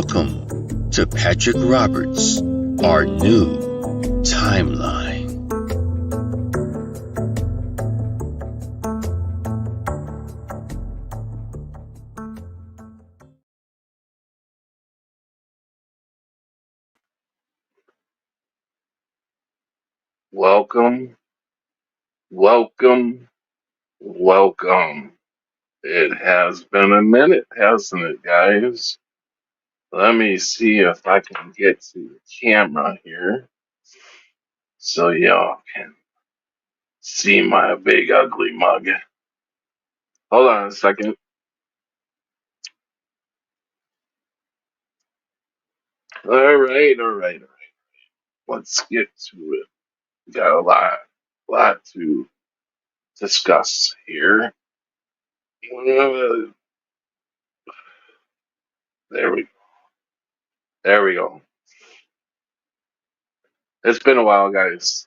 Welcome to Patrick Roberts, Our New Timeline. Welcome, welcome, welcome. It has been a minute, hasn't it, guys? Let me see if I can get to the camera here so y'all can see my big ugly mug. Hold on a second. All right. Let's get to it. Got a lot to discuss here. There we There we go. It's been a while, guys.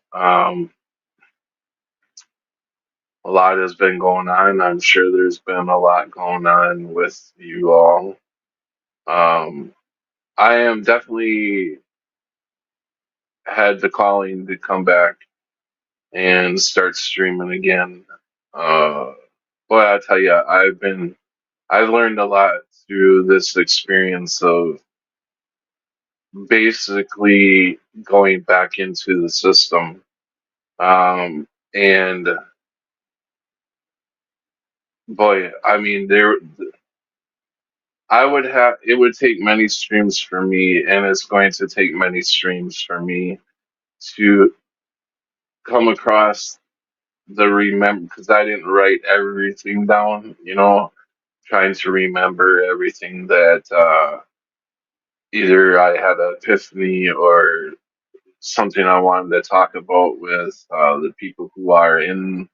A lot has been going on. I'm sure there's been a lot going on with you all. Um, I am definitely had the calling to come back and start streaming again. Uh, Boy, I tell you, I've learned a lot through this experience of basically going back into the system. And boy, I mean, it would take many streams for me, and it's going to take many streams for me to come across the remember, because I didn't write everything down, trying to remember everything that either I had an epiphany or something I wanted to talk about with the people who are in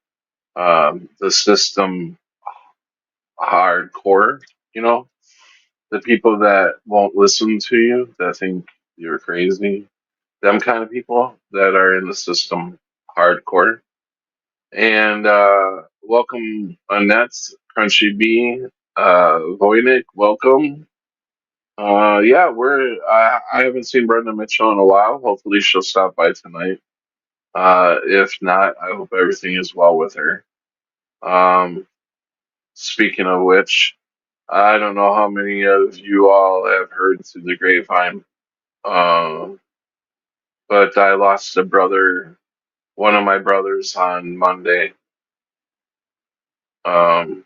the system hardcore, you know, the people that won't listen to you, that think you're crazy, them kind of people that are in the system hardcore. And welcome, Annette, Crunchy B, Voynich, welcome. Yeah, I haven't seen Brenda Mitchell in a while. Hopefully she'll stop by tonight. If not, I hope everything is well with her. Um, Speaking of which, I don't know how many of you all have heard through the grapevine, um, but I lost a brother, one of my brothers, on Monday. I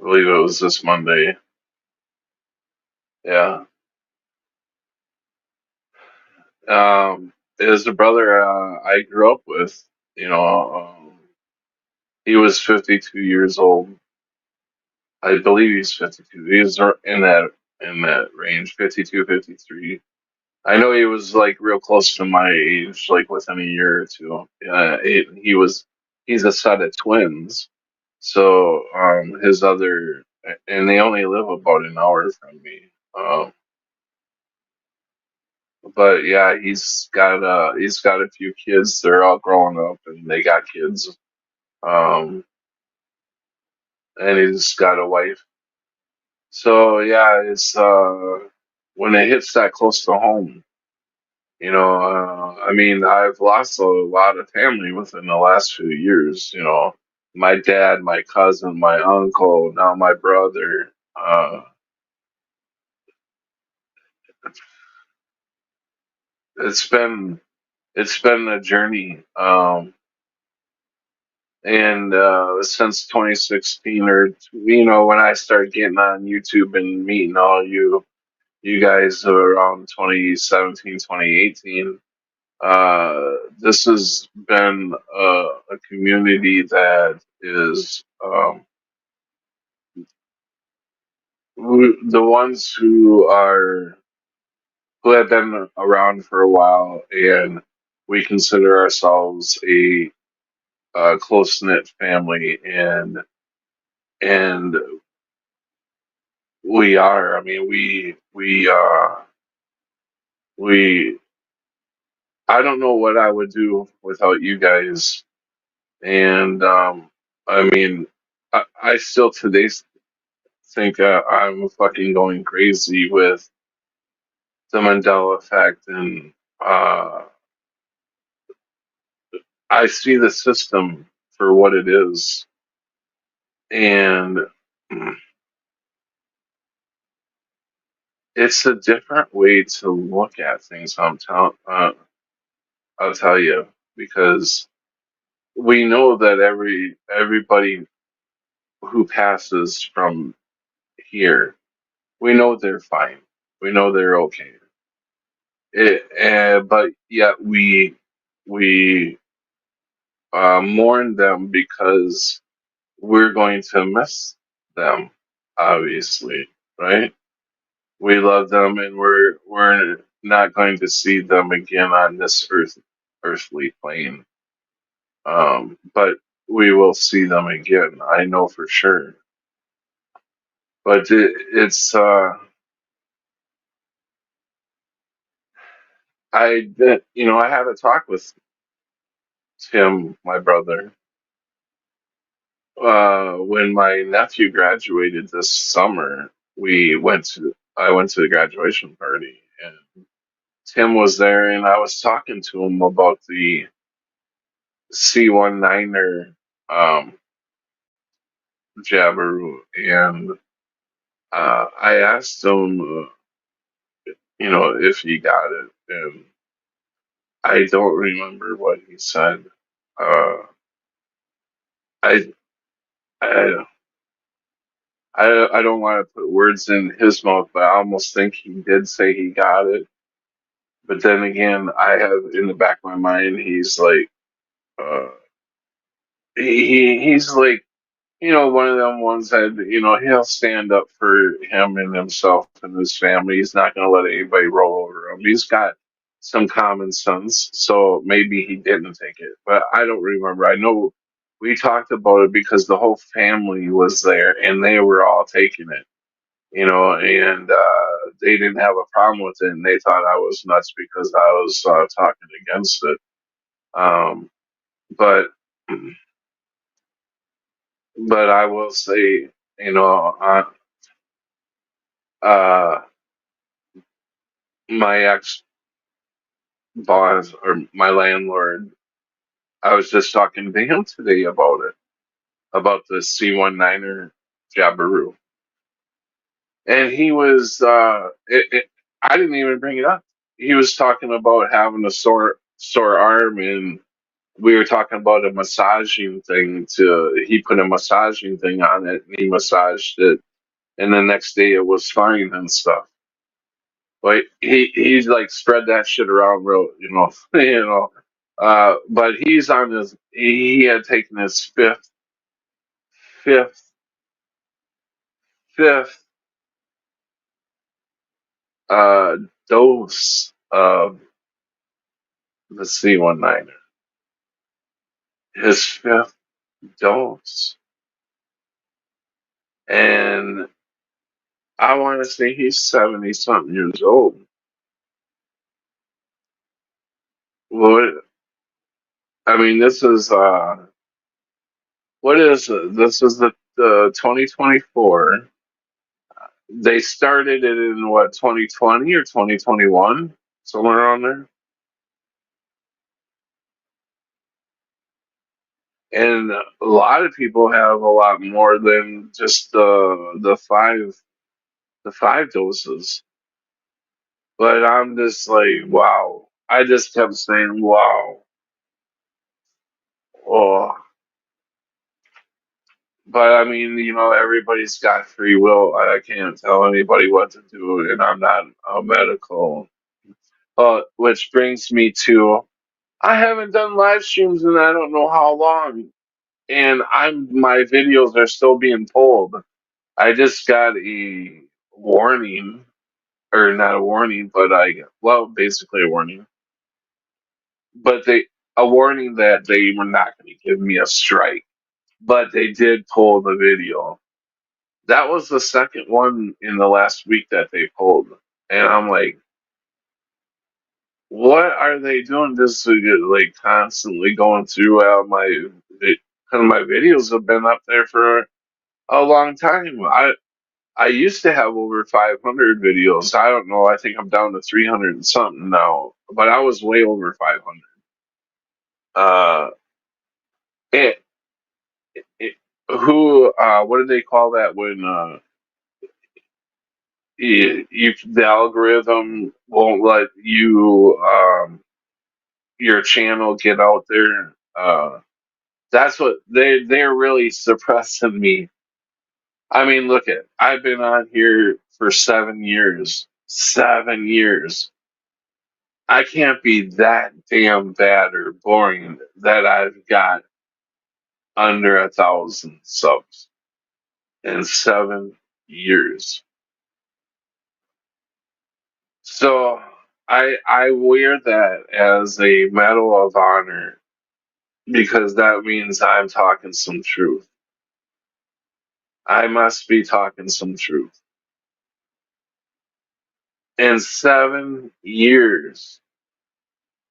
believe it was this Monday. Yeah. It was the brother I grew up with. You know, he was 52 years old. I believe he's 52. He's in that range, 52, 53. I know he was like real close to my age, like within a year or two. He's a set of twins. So and they only live about an hour from me. Um, but yeah, he's got a few kids. They're all growing up and they got kids. Um, and he's got a wife. So yeah, it's when it hits that close to home, I mean, I've lost a lot of family within the last few years. My dad, my cousin, my uncle, now my brother. It's been it's been a journey, and since 2016, or when I started getting on YouTube and meeting all you guys around 2017, 2018. This has been a community that is the ones who have been around for a while, and we consider ourselves a close knit family, and we are. I mean, we. I don't know what I would do without you guys, and I mean, I still think I'm fucking going crazy with the Mandela effect, and uh, I see the system for what it is, and it's a different way to look at things. I'll tell you, because we know that everybody who passes from here, we know they're fine. We know they're okay. But yet we mourn them because we're going to miss them, obviously, right? We love them, and we're not going to see them again on this earthly plane. But we will see them again. I know for sure. But it's I had a talk with Tim, my brother, when my nephew graduated this summer. I went to the graduation party, and Tim was there, and I was talking to him about the C19er Jabiru, and I asked him, if he got it, and I don't remember what he said. Uh, I, I, I don't want to put words in his mouth, but I almost think he did say he got it. But then again, I have in the back of my mind, he's like, uh, he's like, one of them ones that, he'll stand up for him and himself and his family. He's not going to let anybody roll over him. He's got some common sense, so maybe he didn't take it, but I don't remember. I know we talked about it because the whole family was there and they were all taking it, and they didn't have a problem with it, and they thought I was nuts because I was talking against it. Um, but but I will say, you know, uh, uh, my ex boss or my landlord, I was just talking to him today about it, about the C19er Jabiru, and he was, I didn't even bring it up. He was talking about having a sore arm, and we were talking about a massaging thing. He put a massaging thing on it, and he massaged it, and the next day it was fine and stuff. Like he's like spread that shit around real, you know. But he's on his. He had taken his fifth, fifth uh, dose of the C19er. His fifth dose, and I want to say he's 70 something years old. What I mean, this is what is it? This is the 2024. They started it in what, 2020 or 2021, somewhere around there. And a lot of people have a lot more than just the five doses. But I'm just like, wow. I just kept saying, wow. Oh, but I mean, everybody's got free will. I can't tell anybody what to do, and I'm not a medical. Which brings me to, I haven't done live streams in I don't know how long, and my videos are still being pulled. I just got a warning, or not a warning, but basically a warning. But a warning that they were not going to give me a strike, but they did pull the video. That was the second one in the last week that they pulled, and I'm like, what are they doing? Just to get, like, constantly going through because my videos have been up there for a long time. I used to have over 500 videos. I don't know. I think I'm down to 300 and something now, but I was way over 500. Uh, it, it, what do they call that when, the algorithm won't let you, your channel get out there? That's what they're really suppressing me. I mean, look at, I've been on here for 7 years. 7 years. I can't be that damn bad or boring that I've got under 1,000 subs in 7 years. So I wear that as a medal of honor because that means I'm talking some truth. I must be talking some truth. In 7 years,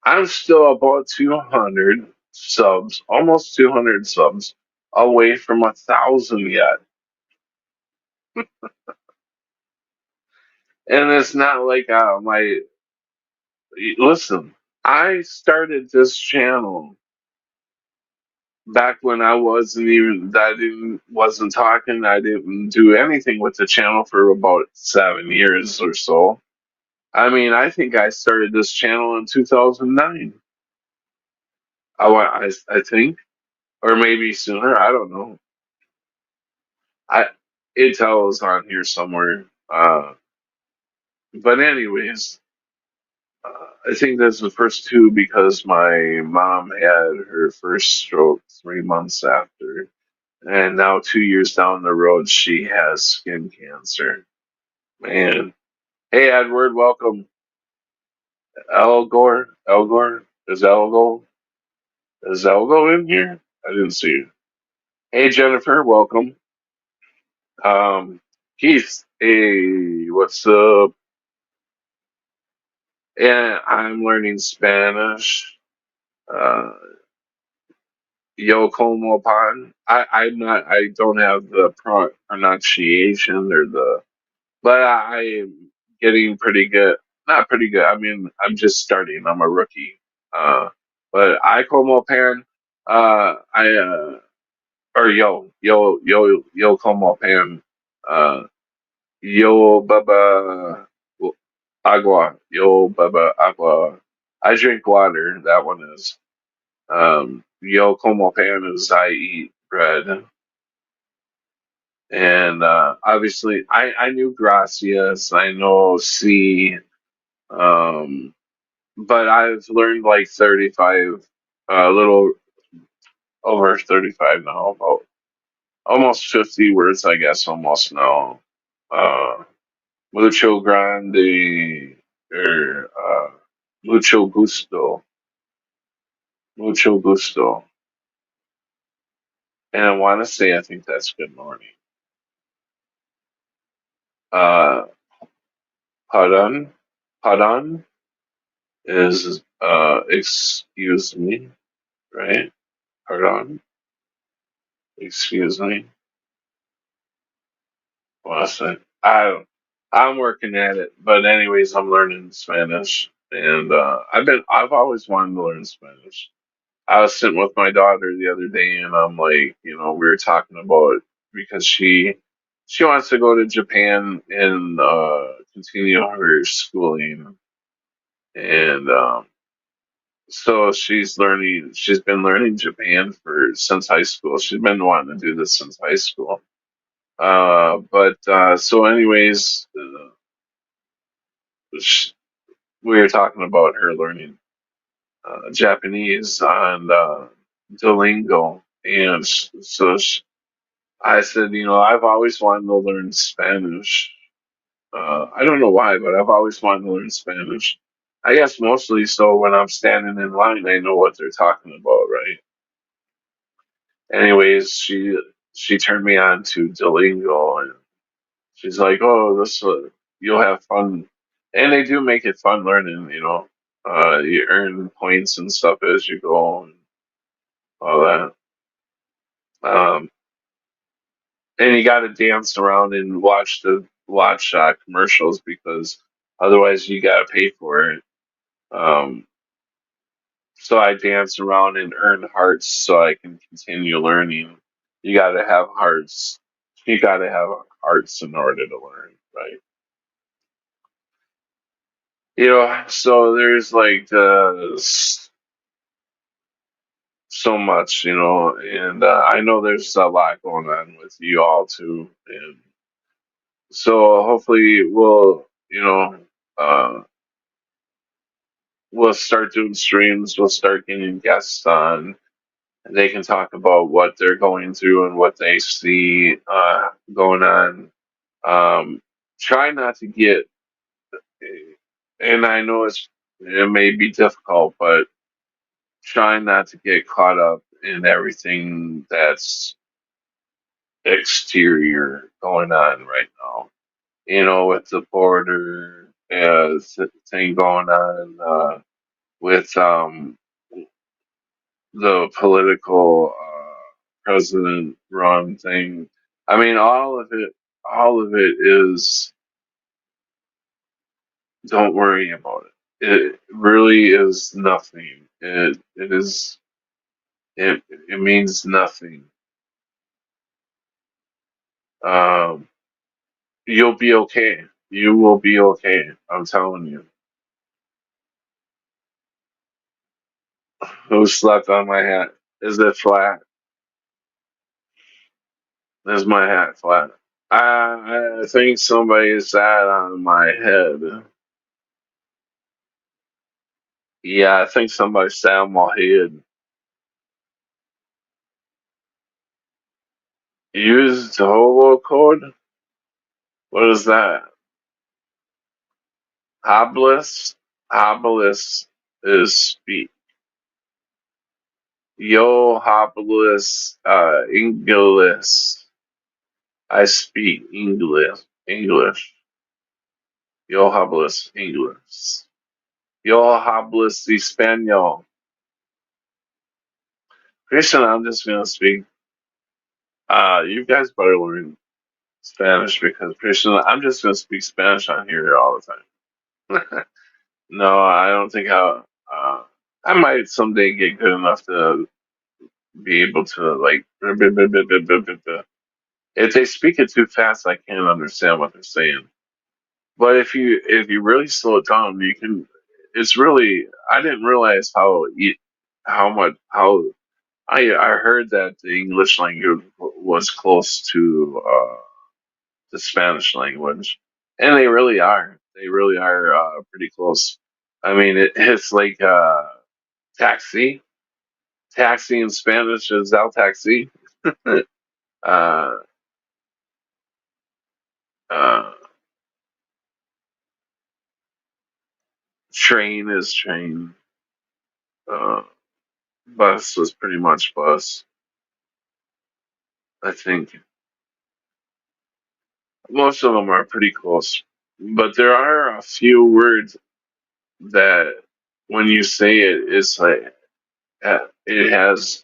I'm still about 200 subs, almost 200 subs away from 1,000 yet. And it's not like listen, I started this channel back when wasn't talking, I didn't do anything with the channel for about 7 years or so. I mean, I think I started this channel in 2009. I think, or maybe sooner. I don't know. I It tells on here somewhere. But anyways, I think that's the first two because my mom had her first stroke 3 months after, and now 2 years down the road, she has skin cancer. Man, hey Edward, welcome. Elgor, is Elgo in here? I didn't see you. Hey Jennifer, welcome. Keith, hey, what's up? And I'm learning Spanish. Uh, Yo como pan. I don't have the pronunciation or but I'm getting pretty good. Not pretty good. I mean, I'm just starting. I'm a rookie. Uh, but I como pan. I or yo como pan. Uh, yo baba agua. Yo baba agua. I drink water. That one is. Yo como pan is I eat bread. And obviously, I knew Gracias, I know C, um, but I've learned like 35, a little over 35 now, about almost 50 words, I guess, almost now. Uh, mucho grande, or mucho gusto, mucho gusto. And I want to say, I think that's good morning. Uh, pardon, pardon is excuse me, right? Pardon, excuse me. What's that? I'm working at it, but anyways, I'm learning Spanish, and I've always wanted to learn Spanish. I was sitting with my daughter the other day, and I'm like, we were talking about because she wants to go to Japan and continue her schooling, and so she's been learning Japan since high school. She's been wanting to do this since high school. But so anyways, sh we were talking about her learning Japanese on Duolingo, and I said, I've always wanted to learn Spanish. I don't know why, but I've always wanted to learn Spanish. I guess mostly so when I'm standing in line, I know what they're talking about, right? Anyways, she turned me on to Duolingo, and she's like, "Oh, you'll have fun," and they do make it fun learning. You earn points and stuff as you go and all that. Um, and you got to dance around and watch commercials because otherwise you got to pay for it. Um, so I dance around and earn hearts so I can continue learning. You got to have hearts. You got to have hearts in order to learn, right? So there's like so much, and I know there's a lot going on with you all too, and so hopefully uh, we'll start doing streams. We'll start getting guests on. And they can talk about what they're going through and what they see going on. Um, Try not to get, and I know it may be difficult, but try not to get caught up in everything that's exterior going on right now. With the border thing going on, with the political president run thing. I mean, all of it is, don't worry about it. It really is nothing. It means nothing. Um, you'll be okay. You will be okay. I'm telling you. Who slept on my hat? Is it flat? Is my hat flat? I think somebody sat on my head. Yeah, I think somebody sat on my head. Use the hobo code? What is that? Hoblis? Hoblis is speak. Yo hoblis English. I speak English. English. Yo hoblis English. Yo hablas Espanol. Christian, I'm just gonna speak. You guys better learn Spanish because Christian, I'm just gonna speak Spanish on here all the time. No, I don't think I might someday get good enough to be able to like. If they speak it too fast, I can't understand what they're saying. But if you really slow it down, you can. It's really. I didn't realize how much how I heard that the English language was close to the Spanish language, and they really are. They really are pretty close. I mean, it's like taxi. Taxi in Spanish is el taxi. uh, uh, Train is train. Uh, Bus was pretty much bus. I think most of them are pretty close, but there are a few words that when you say it, it's like it has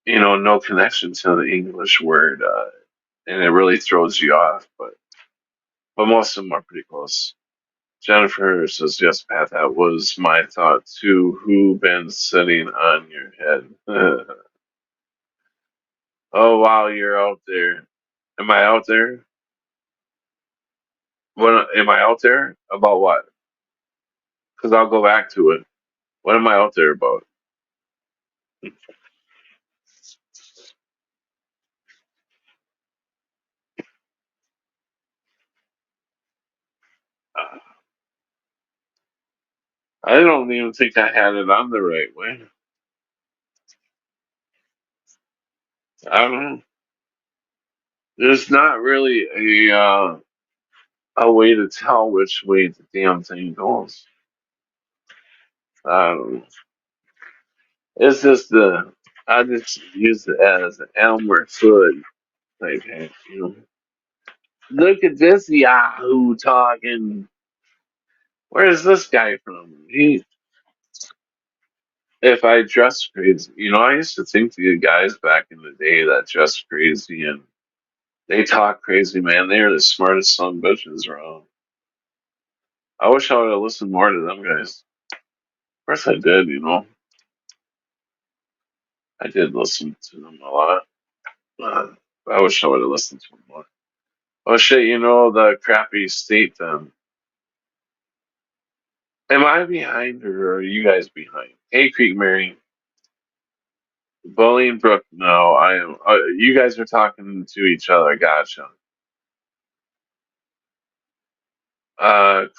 no connection to the English word, and it really throws you off. But most of them are pretty close. Jennifer says, "Yes, Pat, that was my thought too. Who been sitting on your head?" Oh wow, you're out there. Am I out there? What am I out there about? What? Because I'll go back to it. What am I out there about? Uh, I don't even think I had it on the right way. I don't know. There's not really a way to tell which way the damn thing goes. I don't know. It's just I just use it as an Elmer Fudd type hat. Look at this Yahoo talking. Where's this guy from? If I dress crazy, I used to think the guys back in the day that dressed crazy and They talk crazy, man. They are the smartest son of bitches around. I wish I would have listened more to them guys. Of course I did, you know. I did listen to them a lot. Uh, I wish I would have listened to them more. Oh shit, you know the crappy state then. Am I behind or are you guys behind? Hey Creek Mary. Bolingbrook, no, I am. You guys are talking to each other. Gotcha.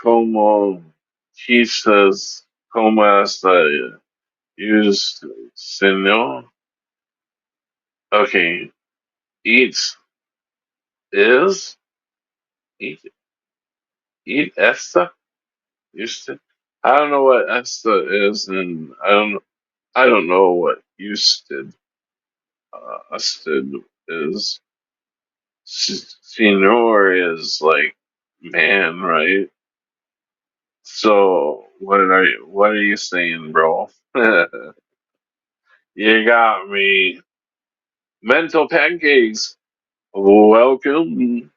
Como quizás, como hasta used, sino. Okay, eats is eat eat esta used to. I don't know what esta is, and I don't know what usted usted is. Senor is like man, right? So what are you saying, bro? You got me. Mental pancakes. Welcome.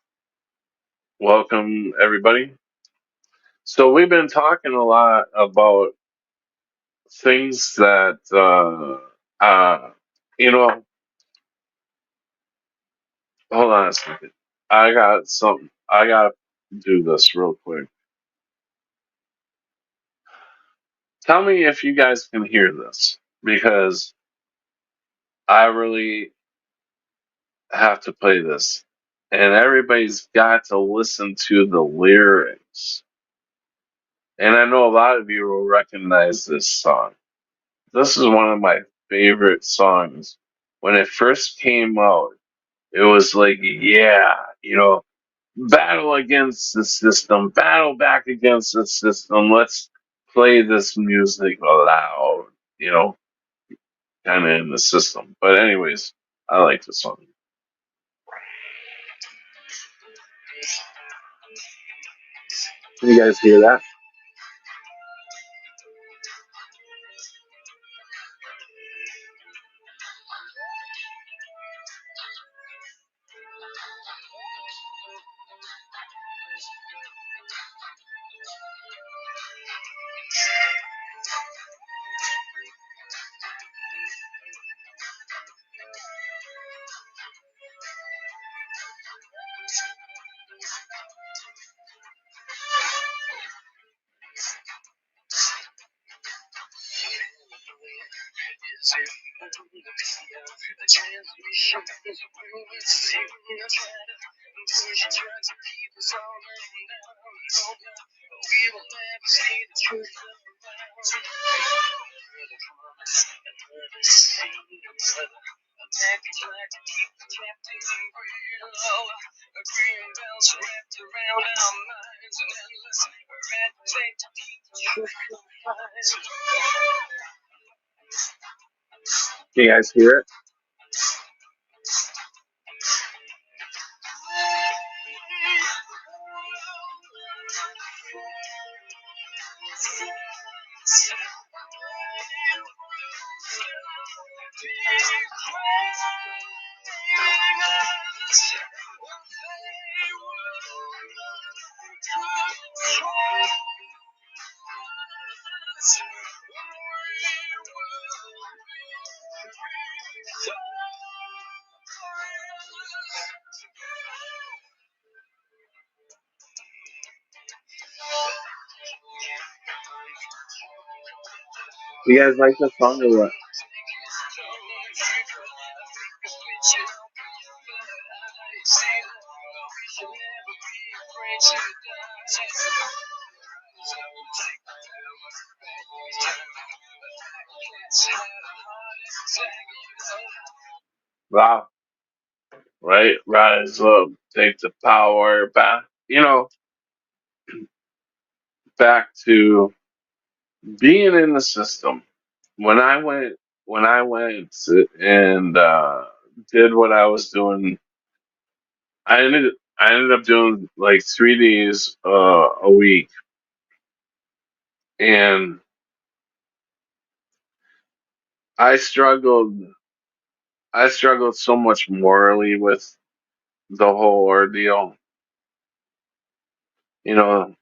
Welcome everybody. So we've been talking a lot about things that you know, hold on a second. I got something. I got to do this real quick. Tell me if you guys can hear this because I really have to play this. And everybody's got to listen to the lyrics. And I know a lot of you will recognize this song. This is one of my favorite songs. When it first came out, it was like, yeah, you know, battle against the system, battle back against the system. Let's play this music loud, you know, kind of in the system. But, anyways, I like the song. Can you guys hear that? Can you guys hear it? You guys like the song or what? Wow. Right? Rise up, take the power back. You know, back to being in the system. When I went, and did what I was doing, I ended up doing like 3 days a week, and I struggled. I struggled so much morally with the whole ordeal, you know,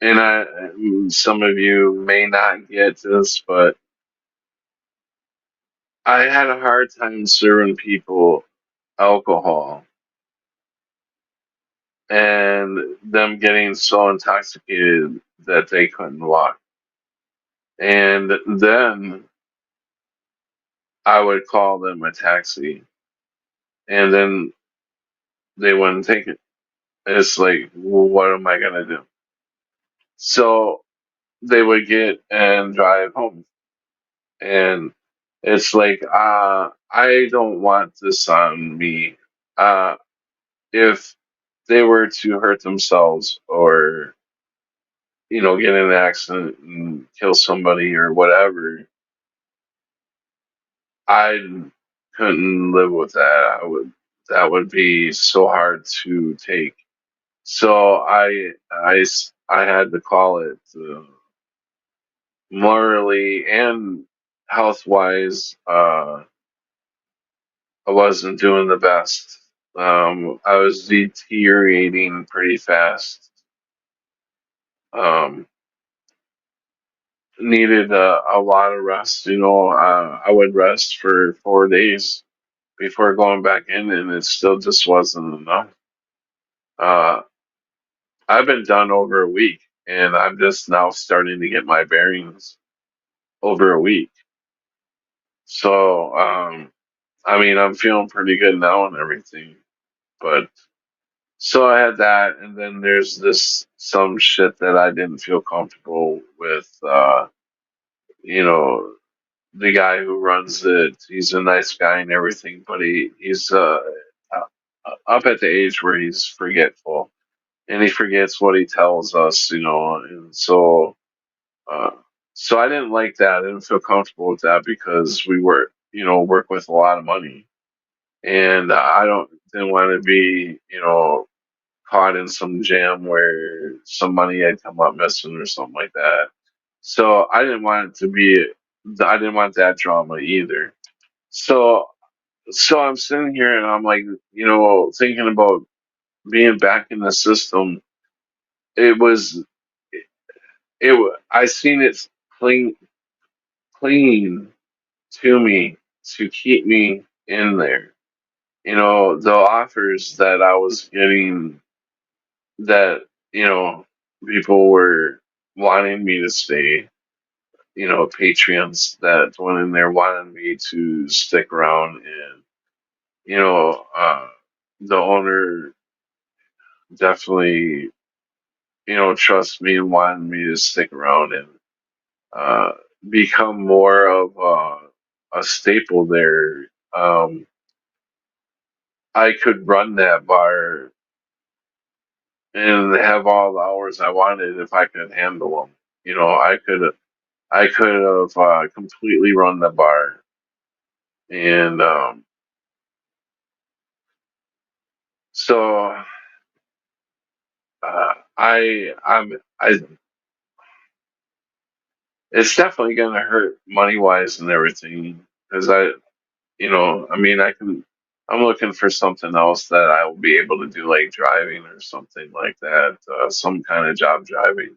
and some of you may not get this, but I had a hard time serving people alcohol and them getting so intoxicated that they couldn't walk. And then I would call them a taxi, and then they wouldn't take it. It's like, well, what am I gonna do? So they would get and drive home, and it's like, I don't want this on me. Uh, if they were to hurt themselves or get in an accident and kill somebody or whatever, I couldn't live with that. That would be so hard to take. So I had to call it, morally and health wise. I wasn't doing the best. I was deteriorating pretty fast. Um, Needed a lot of rest. I would rest for 4 days before going back in, and it still just wasn't enough. Uh, I've been done over a week, and I'm just now starting to get my bearings over a week. So, I mean, I'm feeling pretty good now and everything, but so I had that, and then there's this some shit that I didn't feel comfortable with. You know, the guy who runs it, he's a nice guy and everything, but he's up at the age where he's forgetful, and he forgets what he tells us. And uh, so I didn't like that. I didn't feel comfortable with that because we were, work with a lot of money, and I don't didn't want to be, caught in some jam where some money had come up missing or something like that. So I didn't want it to be. I didn't want that drama either. So so I'm sitting here and I'm like, thinking about being back in the system. It was I seen it cling clinging to me to keep me in there. The offers that I was getting, that people were wanting me to stay. Patreons that went in there wanted me to stick around, and you know, uh, the owner definitely trust me and wanted me to stick around and uh, become more of a staple there. I could run that bar and have all the hours I wanted if I could handle them. I could have completely run the bar, and so I it's definitely gonna hurt money wise and everything because I mean, I'm looking for something else that I will be able to do, like driving or something like that, some kind of job driving.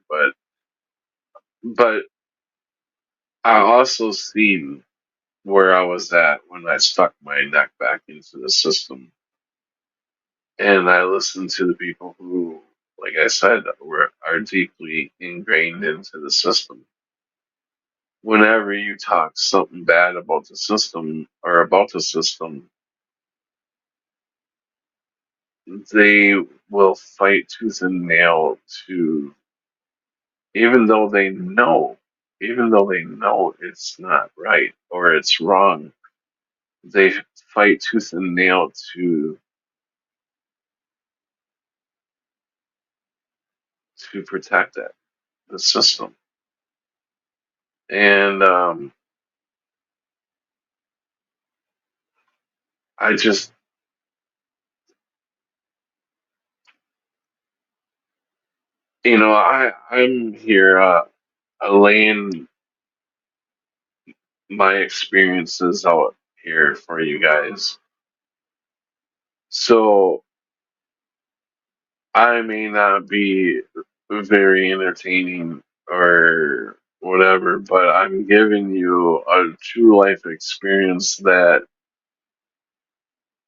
But I also seen where I was at when I stuck my neck back into the system, and I listened to the people who, like I said, are deeply ingrained into the system. Whenever you talk something bad about the system or about the system, they will fight tooth and nail to, even though they know, it's not right or it's wrong, they fight tooth and nail to protect it, the system. And I just, I'm here laying my experiences out here for you guys. So I may not be very entertaining or whatever, but I'm giving you a true life experience that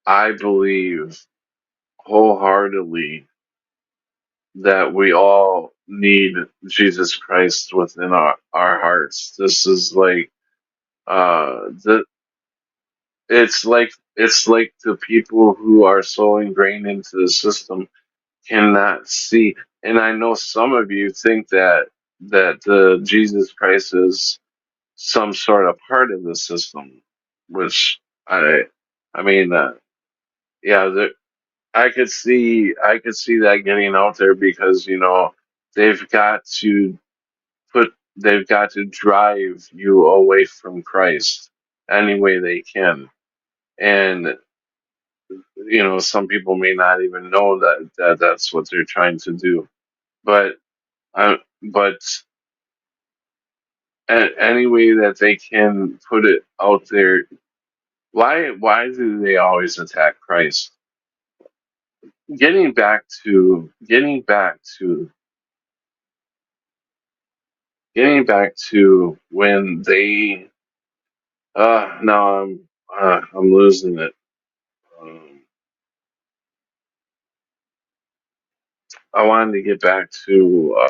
I believe wholeheartedly that we all need Jesus Christ within our hearts. This is like the it's like the people who are so ingrained into the system cannot see. And I know some of you think that the Jesus Christ is some sort of part of the system, which I mean, yeah, I could see that getting out there because they've got to they've got to drive you away from Christ any way they can, and some people may not even know that that's what they're trying to do, but but any way that they can put it out there. Why do they always attack Christ? Getting back to when they now I'm losing it. Um, I wanted to get back to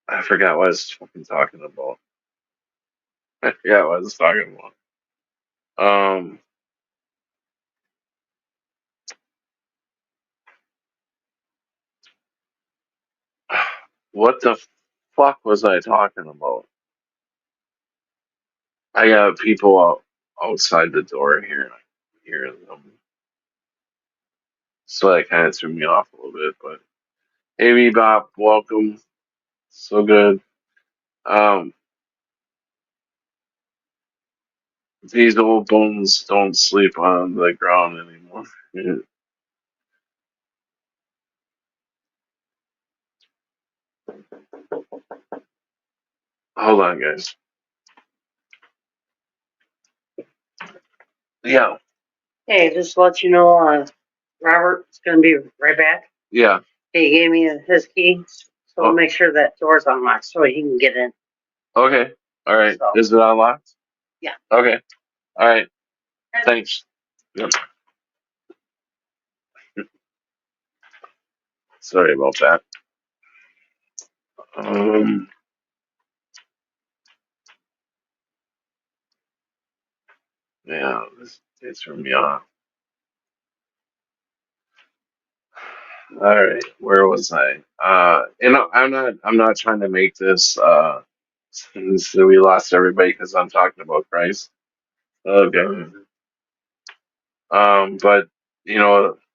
I forgot what I was fucking talking about. I forgot what I was talking about. Um, what the fuck was I talking about? I got people outside the door here. I hear them, so that kind of threw me off a little bit. But hey, Bebop, welcome. So good. Um, these old bones don't sleep on the ground anymore. Hold on, guys. Yeah, Hey, just to let you know, Robert's gonna be right back. yeah. He gave me his key, so Oh, make sure that door's unlocked so he can get in. okay. All right. So, Is it unlocked? yeah. Okay. All right. Thanks. Yep. Sorry about that. Um, yeah, they threw me off. All right, where was I? I'm not trying to make this so we lost everybody because I'm talking about Christ. Okay. But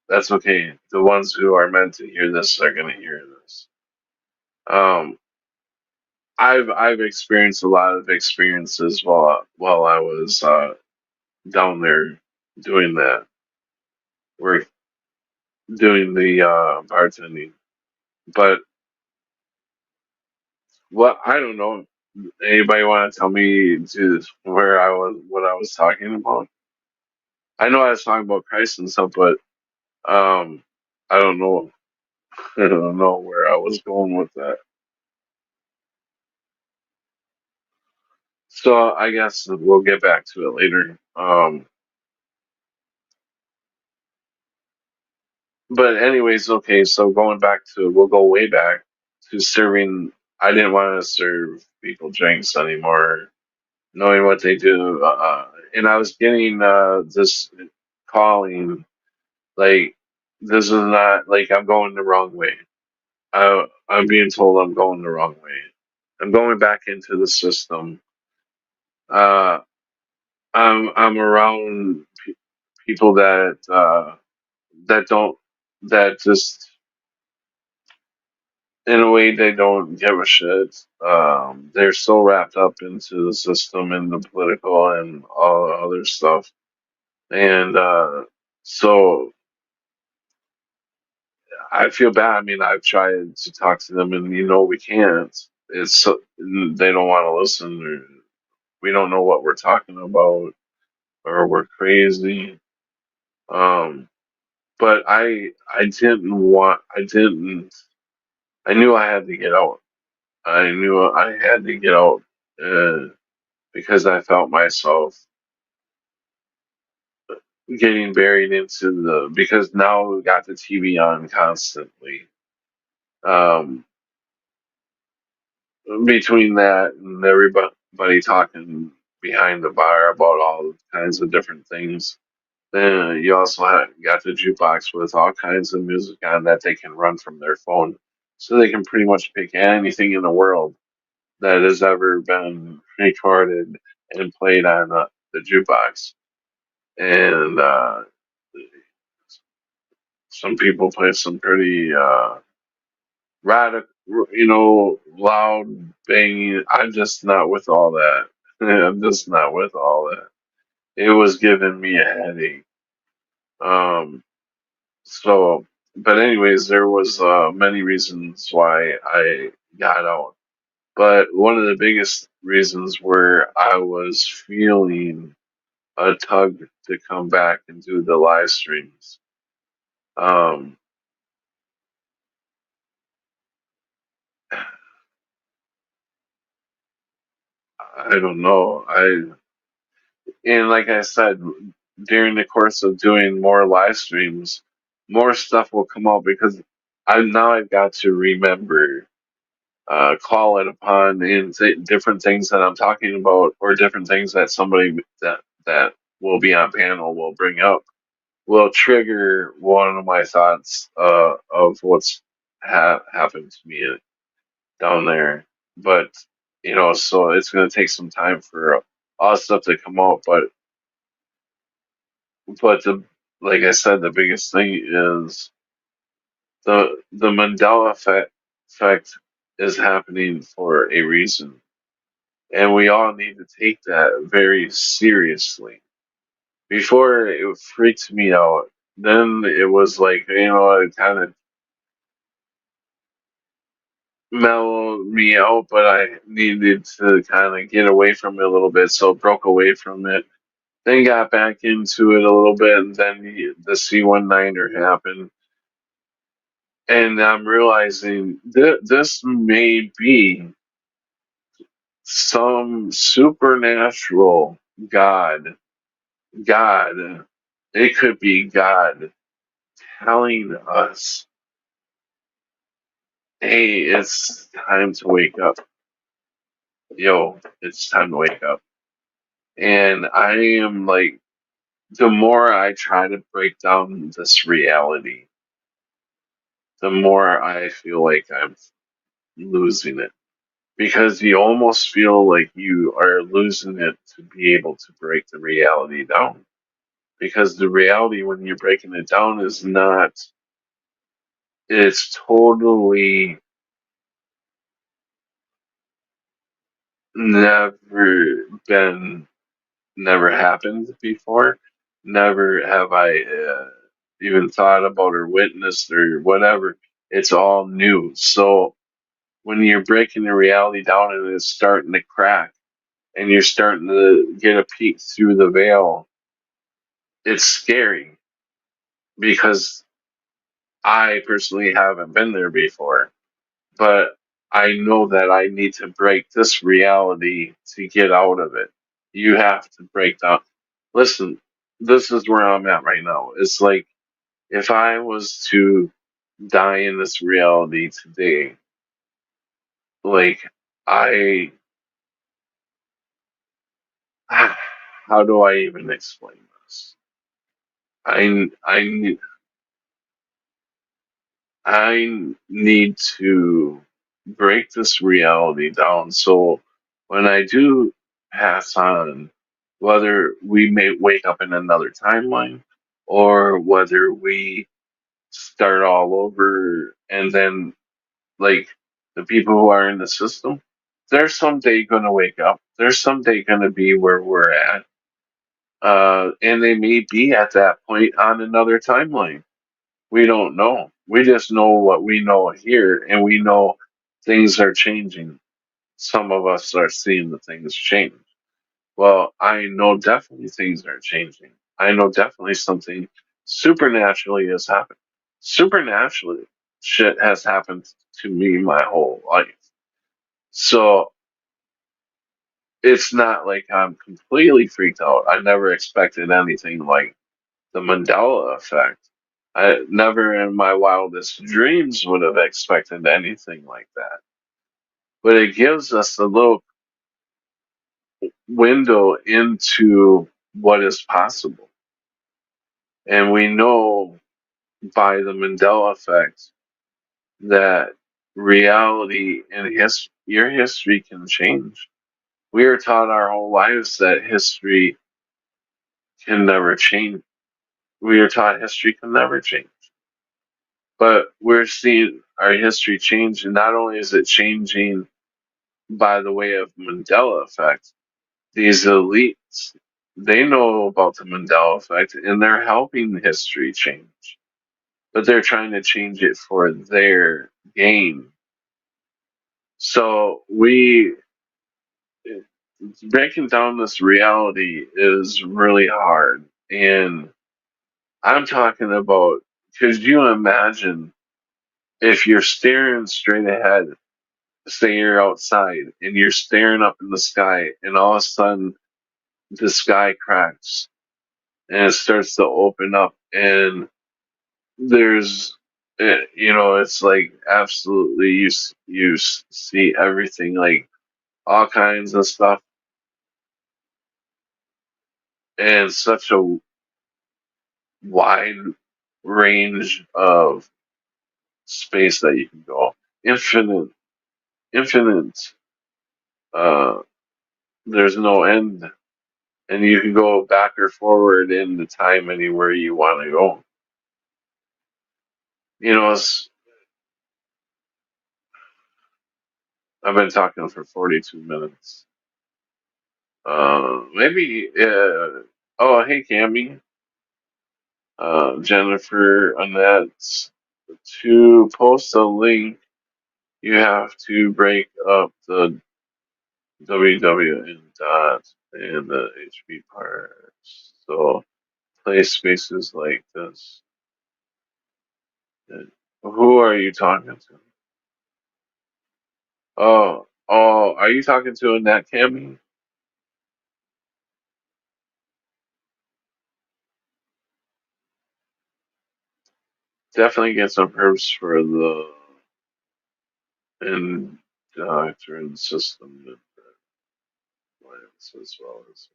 that's okay. The ones who are meant to hear this are gonna hear this. Um, I've experienced a lot of experiences while I was down there doing that work, doing the bartending. But what I don't know. Anybody want to tell me where I was, what I was talking about? I know I was talking about Christ and stuff, but um, I don't know. I don't know where I was going with that. So I guess we'll get back to it later. But anyways, okay. So going back to, we'll go way back to serving. I didn't want to serve people drinks anymore, knowing what they do. And I was getting this calling like this is not like I'm going the wrong way. I'm being told I'm going the wrong way. I'm going back into the system. Uh, I'm around people that don't that just in a way they don't give a shit. They're so wrapped up into the system and the political and all the other stuff, and so I feel bad. I mean, I've tried to talk to them, and we can't. They don't want to listen. Or we don't know what we're talking about, or we're crazy. Um, but I didn't want I didn't I knew I had to get out. I knew I had to get out uh, because I felt myself getting buried into the because now we got the TV on constantly. Um, Between that and everybody talking behind the bar about all kinds of different things, then you also got the jukebox with all kinds of music on that they can run from their phone, so they can pretty much pick anything in the world that has ever been recorded and played on the jukebox. And some people play some pretty radical, loud banging. I'm just not with all that. I'm just not with all that. It was giving me a headache. Um, so, but anyways, there was many reasons why I got out. But one of the biggest reasons were I was feeling a tug to come back and do the live streams. Um, I don't know. And like I said, during the course of doing more live streams, more stuff will come out because I've got to remember, call it upon in different things that I'm talking about or different things that somebody that will be on panel will bring up will trigger one of my thoughts of what's happened to me down there. But so it's going to take some time for all that stuff to come out. But like I said, the biggest thing is the Mandela effect is happening for a reason, and we all need to take that very seriously. Before it freaked me out, then it was like it kind of mellowed me out, but I needed to kind of get away from it a little bit, so broke away from it. Then got back into it a little bit, and then the C19er happened. And I'm realizing this may be some supernatural God. God. It could be God telling us, hey, it's time to wake up. Yo, it's time to wake up. And I am like, the more I try to break down this reality, the more I feel like I'm losing it. Because you almost feel like you are losing it to be able to break the reality down. Because the reality, when you're breaking it down, is not, it's totally never been, never happened before. Never have I even thought about or witnessed or whatever. It's all new. So when you're breaking the reality down and it's starting to crack and you're starting to get a peek through the veil, it's scary because I personally haven't been there before, but I know that I need to break this reality to get out of it. You have to break down. Listen, this is where I'm at right now. It's like if I was to die in this reality today, like I, how do I even explain this? I I need to break this reality down so when I do pass on, whether we may wake up in another timeline or whether we start all over and then, like, the people who are in the system, they're someday going to wake up. They're someday going to be where we're at. And they may be at that point on another timeline. We don't know. We just know what we know here, and we know things are changing. Some of us are seeing the things change. Well, I know definitely things are changing. I know definitely something. Supernaturally has happened. Supernaturally, shit has happened to me my whole life. So it's not like I'm completely freaked out. I never expected anything like the Mandela effect. I never in my wildest dreams would have expected anything like that. But it gives us a little window into what is possible. And we know by the Mandela effect that reality and your history can change. We are taught our whole lives that history can never change. We are taught history can never change. But we're seeing our history change, and not only is it changing by the way of Mandela effect, these elites, they know about the Mandela effect and they're helping history change. But they're trying to change it for their gain. So breaking down this reality is really hard. And I'm talking about, could you imagine if you're staring straight ahead, say you're outside and you're staring up in the sky and all of a sudden the sky cracks and it starts to open up and there's it's like absolutely you see everything, like all kinds of stuff, and such a wide range of space that you can go, infinite, uh there's no end, and you can go back or forward in the time anywhere you want to go. I've been talking for 42 minutes. Maybe. Oh, hey, Cammy, Jennifer, Annette. To post a link, you have to break up the WW and dot and the HB parts. So play spaces like this. Who are you talking to? Oh, are you talking to Annette, Cammy? Definitely get some herbs for the endocrine system and plants as well as.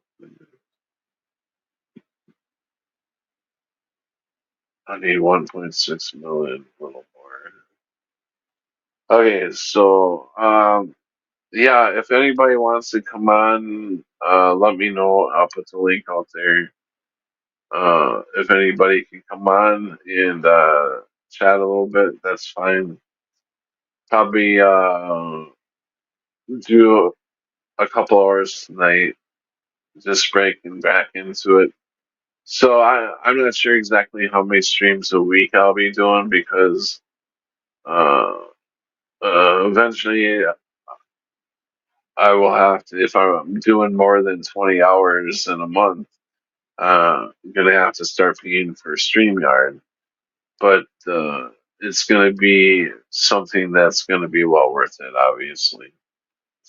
I need 1.6 million, a little more. Okay, so yeah, if anybody wants to come on, let me know. I'll put the link out there. If anybody can come on and chat a little bit, that's fine. Probably do a couple hours tonight, just breaking back into it. So I'm not sure exactly how many streams a week I'll be doing because uh, eventually I will have to, if I'm doing more than 20 hours in a month, I'm gonna have to start paying for StreamYard. But it's gonna be something that's gonna be well worth it, obviously,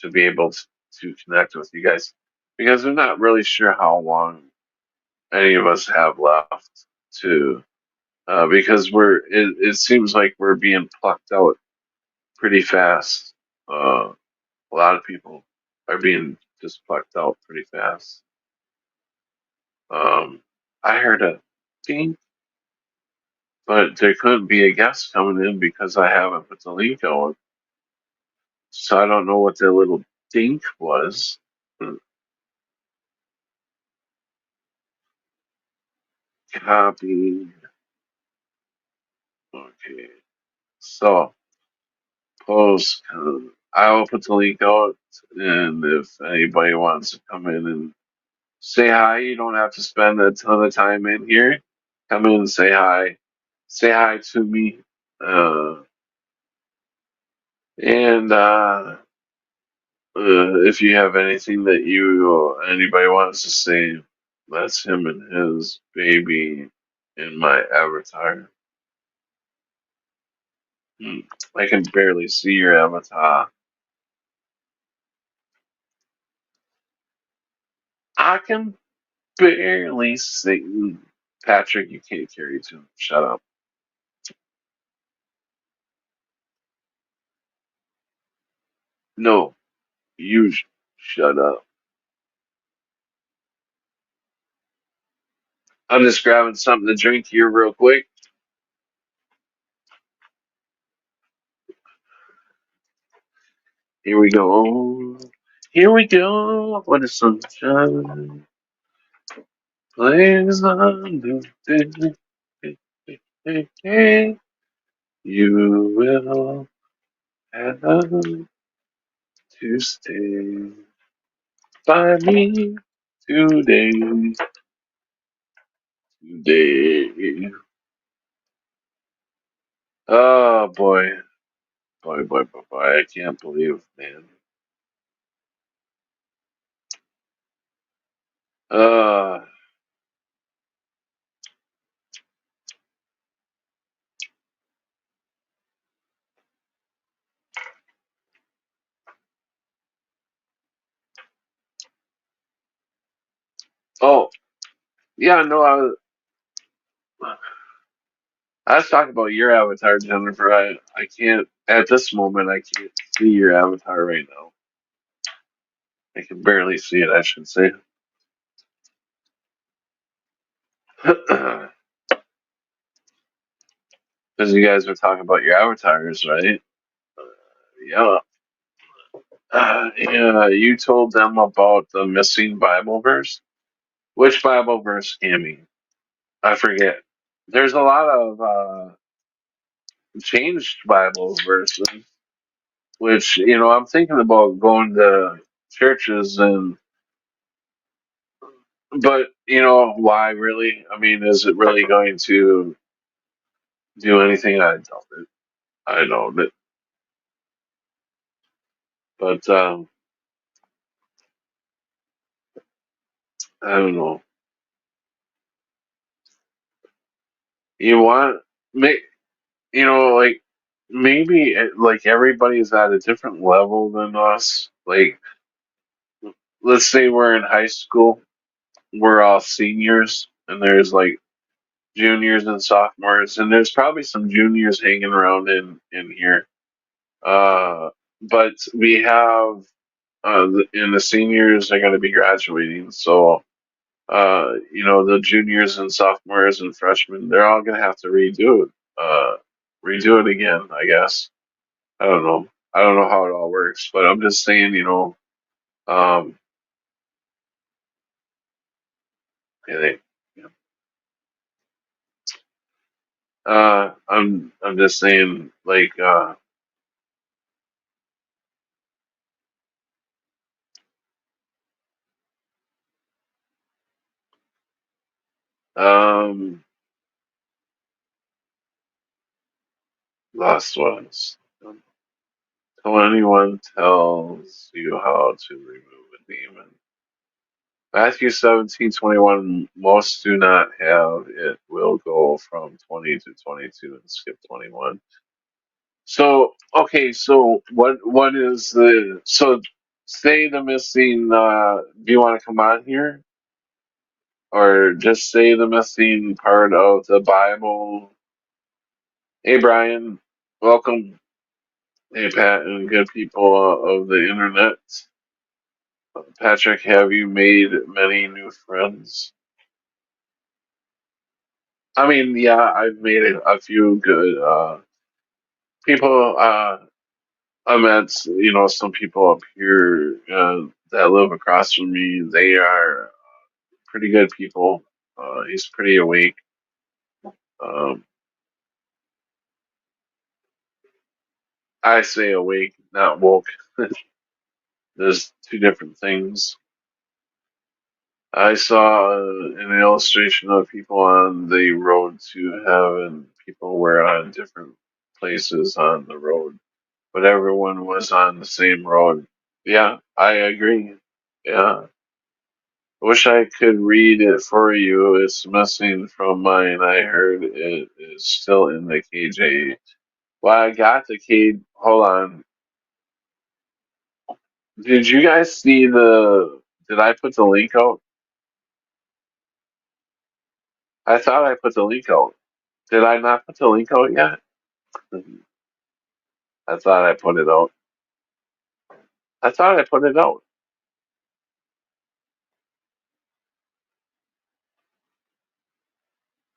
to be able to connect with you guys, because I'm not really sure how long any of us have left to, because it seems like we're being plucked out pretty fast. A lot of people are being just plucked out pretty fast. I heard a ding, but there couldn't be a guest coming in because I haven't put the link on. So I don't know what the little dink was. Copy. Okay. So post. I will put the link out, and if anybody wants to come in and say hi, you don't have to spend a ton of time in here. Come in and say hi. Say hi to me. And if you have anything that anybody wants to say, that's him and his baby in my avatar. I can barely see your avatar. I can barely see. Patrick, you can't carry two. Shut up. No, you shut up. I'm just grabbing something to drink here real quick. Here we go. Here we go. What is sunshine? Plays on the day. You will have to stay by me today. Today. Oh boy. Boy. I can't believe, man. Uh, oh, yeah, no, I was talking about your avatar, Jennifer. I can't, at this moment, I can't see your avatar right now. I can barely see it, I should say. Because you guys were talking about your avatars, right? Yeah. Yeah, you told them about the missing Bible verse. Which Bible verse, Amy? I forget. There's a lot of changed Bible verses, which, I'm thinking about going to churches but, why really? I mean, is it really going to do anything? I doubt it. I know that. But, I don't know. You want, may, like, maybe, like, everybody's at a different level than us. Like, let's say we're in high school, we're all seniors, and there's, like, juniors and sophomores, and there's probably some juniors hanging around in here. But we have, and the seniors are going to be graduating, so the juniors and sophomores and freshmen, they're all going to have to redo it again, I guess. I don't know. I don't know how it all works, but I'm just saying, um, yeah, yeah. I'm just saying, like, um, last ones. Till anyone tells you how to remove a demon. Matthew 17:21. Most do not have it. Will go from 20 to 22 and skip 21. So okay, so what is the so say the missing? Do you want to come on here or just say the missing part of the Bible? Hey Brian, welcome. Hey Pat and good people of the internet. Patrick, have you made many new friends? I mean, yeah, I've made a few good people. I met, some people up here that live across from me. They are pretty good people. He's pretty awake. Um, I say awake, not woke. There's two different things. I saw an illustration of people on the road to heaven. People were on different places on the road, but everyone was on the same road. Yeah, I agree. Yeah, I wish I could read it for you. It's missing from mine. I heard it is still in the KJ. Well, I got the K. Hold on. Did you guys see the? Did I put the link out? I thought I put the link out. Did I not put the link out yet? I thought I put it out. I thought I put it out.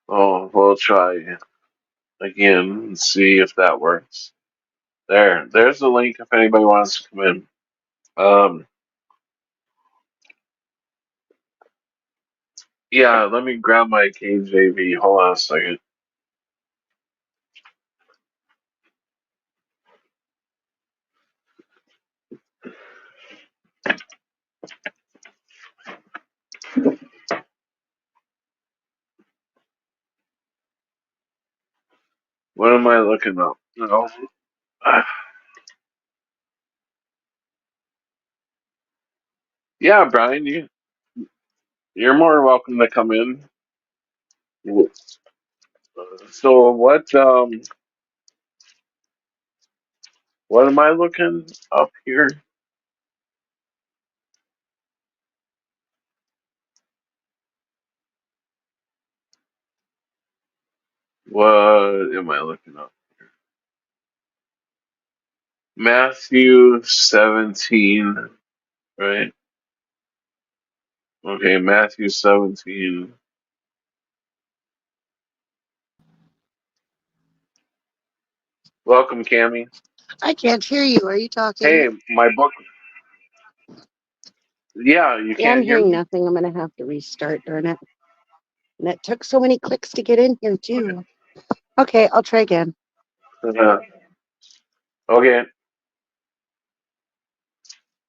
Oh, we'll try again and see if that works. There's the link if anybody wants to come in. Yeah, let me grab my KJV. Hold on a second. What am I looking up? No. Yeah, Brian, you're more welcome to come in. So what am I looking up here? What am I looking up? Matthew 17, right? Okay, Matthew 17. Welcome, Cammy. I can't hear you. Are you talking? Hey, my book. Yeah, you Yeah, I'm can't hear hearing me? nothing. I'm gonna have to restart, darn it. And it took so many clicks to get in here too. Okay, I'll try again. Okay.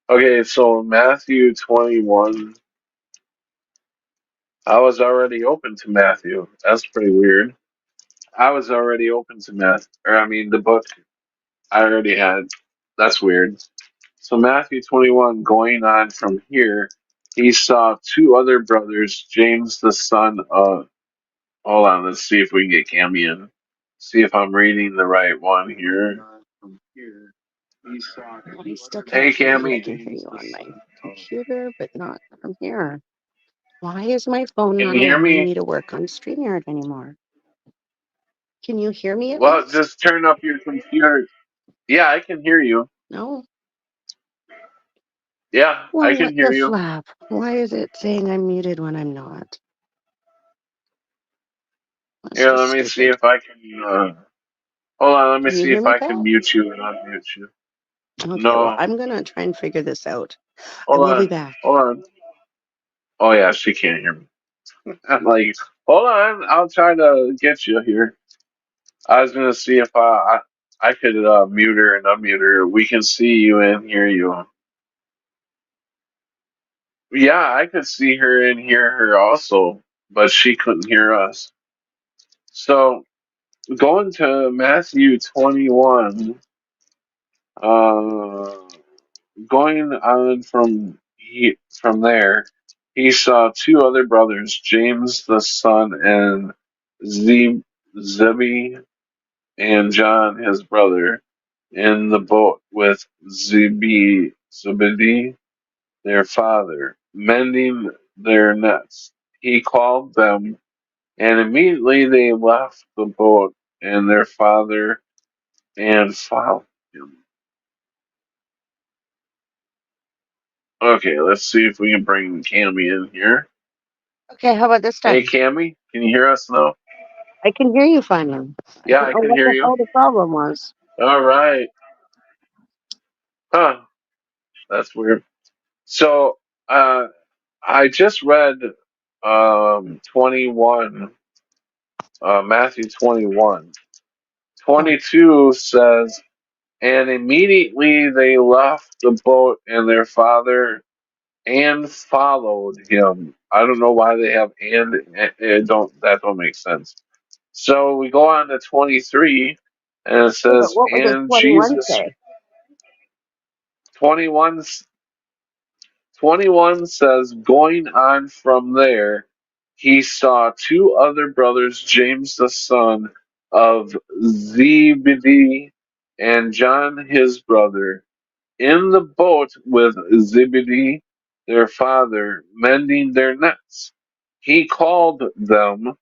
Okay, so Matthew 21. I was already open to Matthew. That's pretty weird. I was already open to the book I already had. That's weird. So Matthew 21, going on from here, he saw two other brothers, James the son of. Hold on, let's see if we can get Cammy in. See if I'm reading the right one here. I still can't Hey, hear you. I Cammy, can hear you on my computer, but not from here. Why is my phone can not you hear allowing me? me to work on StreamYard anymore? Can you hear me at Well, least? just turn up your computer. Yeah, I can hear you. No. Yeah, I What can hear the you. flap? Why is it saying I'm muted when I'm not? That's Here, just let me see stupid. if I can. Hold on, let me Can you see hear if me, I can Pat? mute you and unmute you. Okay, well, No, I'm gonna try and figure this out. I hold will be on, back. hold on. Oh yeah, she can't hear me. I'm like, hold on, I'll try to get you here. I was gonna see if I could mute her and unmute her. We can see you and hear you. Yeah, I could see her and hear her also, but she couldn't hear us. So going to Matthew 21, uh, going on from there, he saw two other brothers, James the son and Zebedee, and John his brother, in the boat with Zebedee their father, mending their nets. He called them, and immediately they left the boat and their father and followed him. Okay, let's see if we can bring Cammy in here. Okay, how about this Hey, time? Cammy, can you hear us now? I can hear you finally. I Yeah, don't I know can what hear the you. hell the problem was. All right. Huh, that's weird. So, I just read 21, Matthew 21. 22 says, and immediately they left the boat and their father and followed him. I don't know why they have and it don't make sense. So we go on to 23 and it Yeah, but says, what would the and 21 Jesus say? 21 21 says, going on from there, he saw two other brothers, James the son of Zebedee and John his brother, in the boat with Zebedee their father, mending their nets. He called them,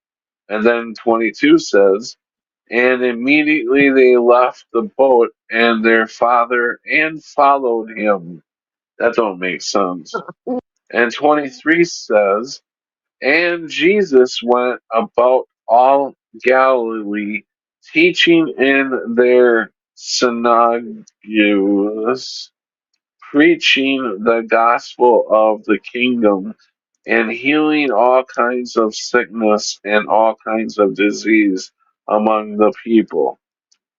and then 22 says, and immediately they left the boat and their father and followed him. That don't make sense. And 23 says, and Jesus went about all Galilee, teaching in their synagogues, preaching the gospel of the kingdom, and healing all kinds of sickness and all kinds of disease among the people.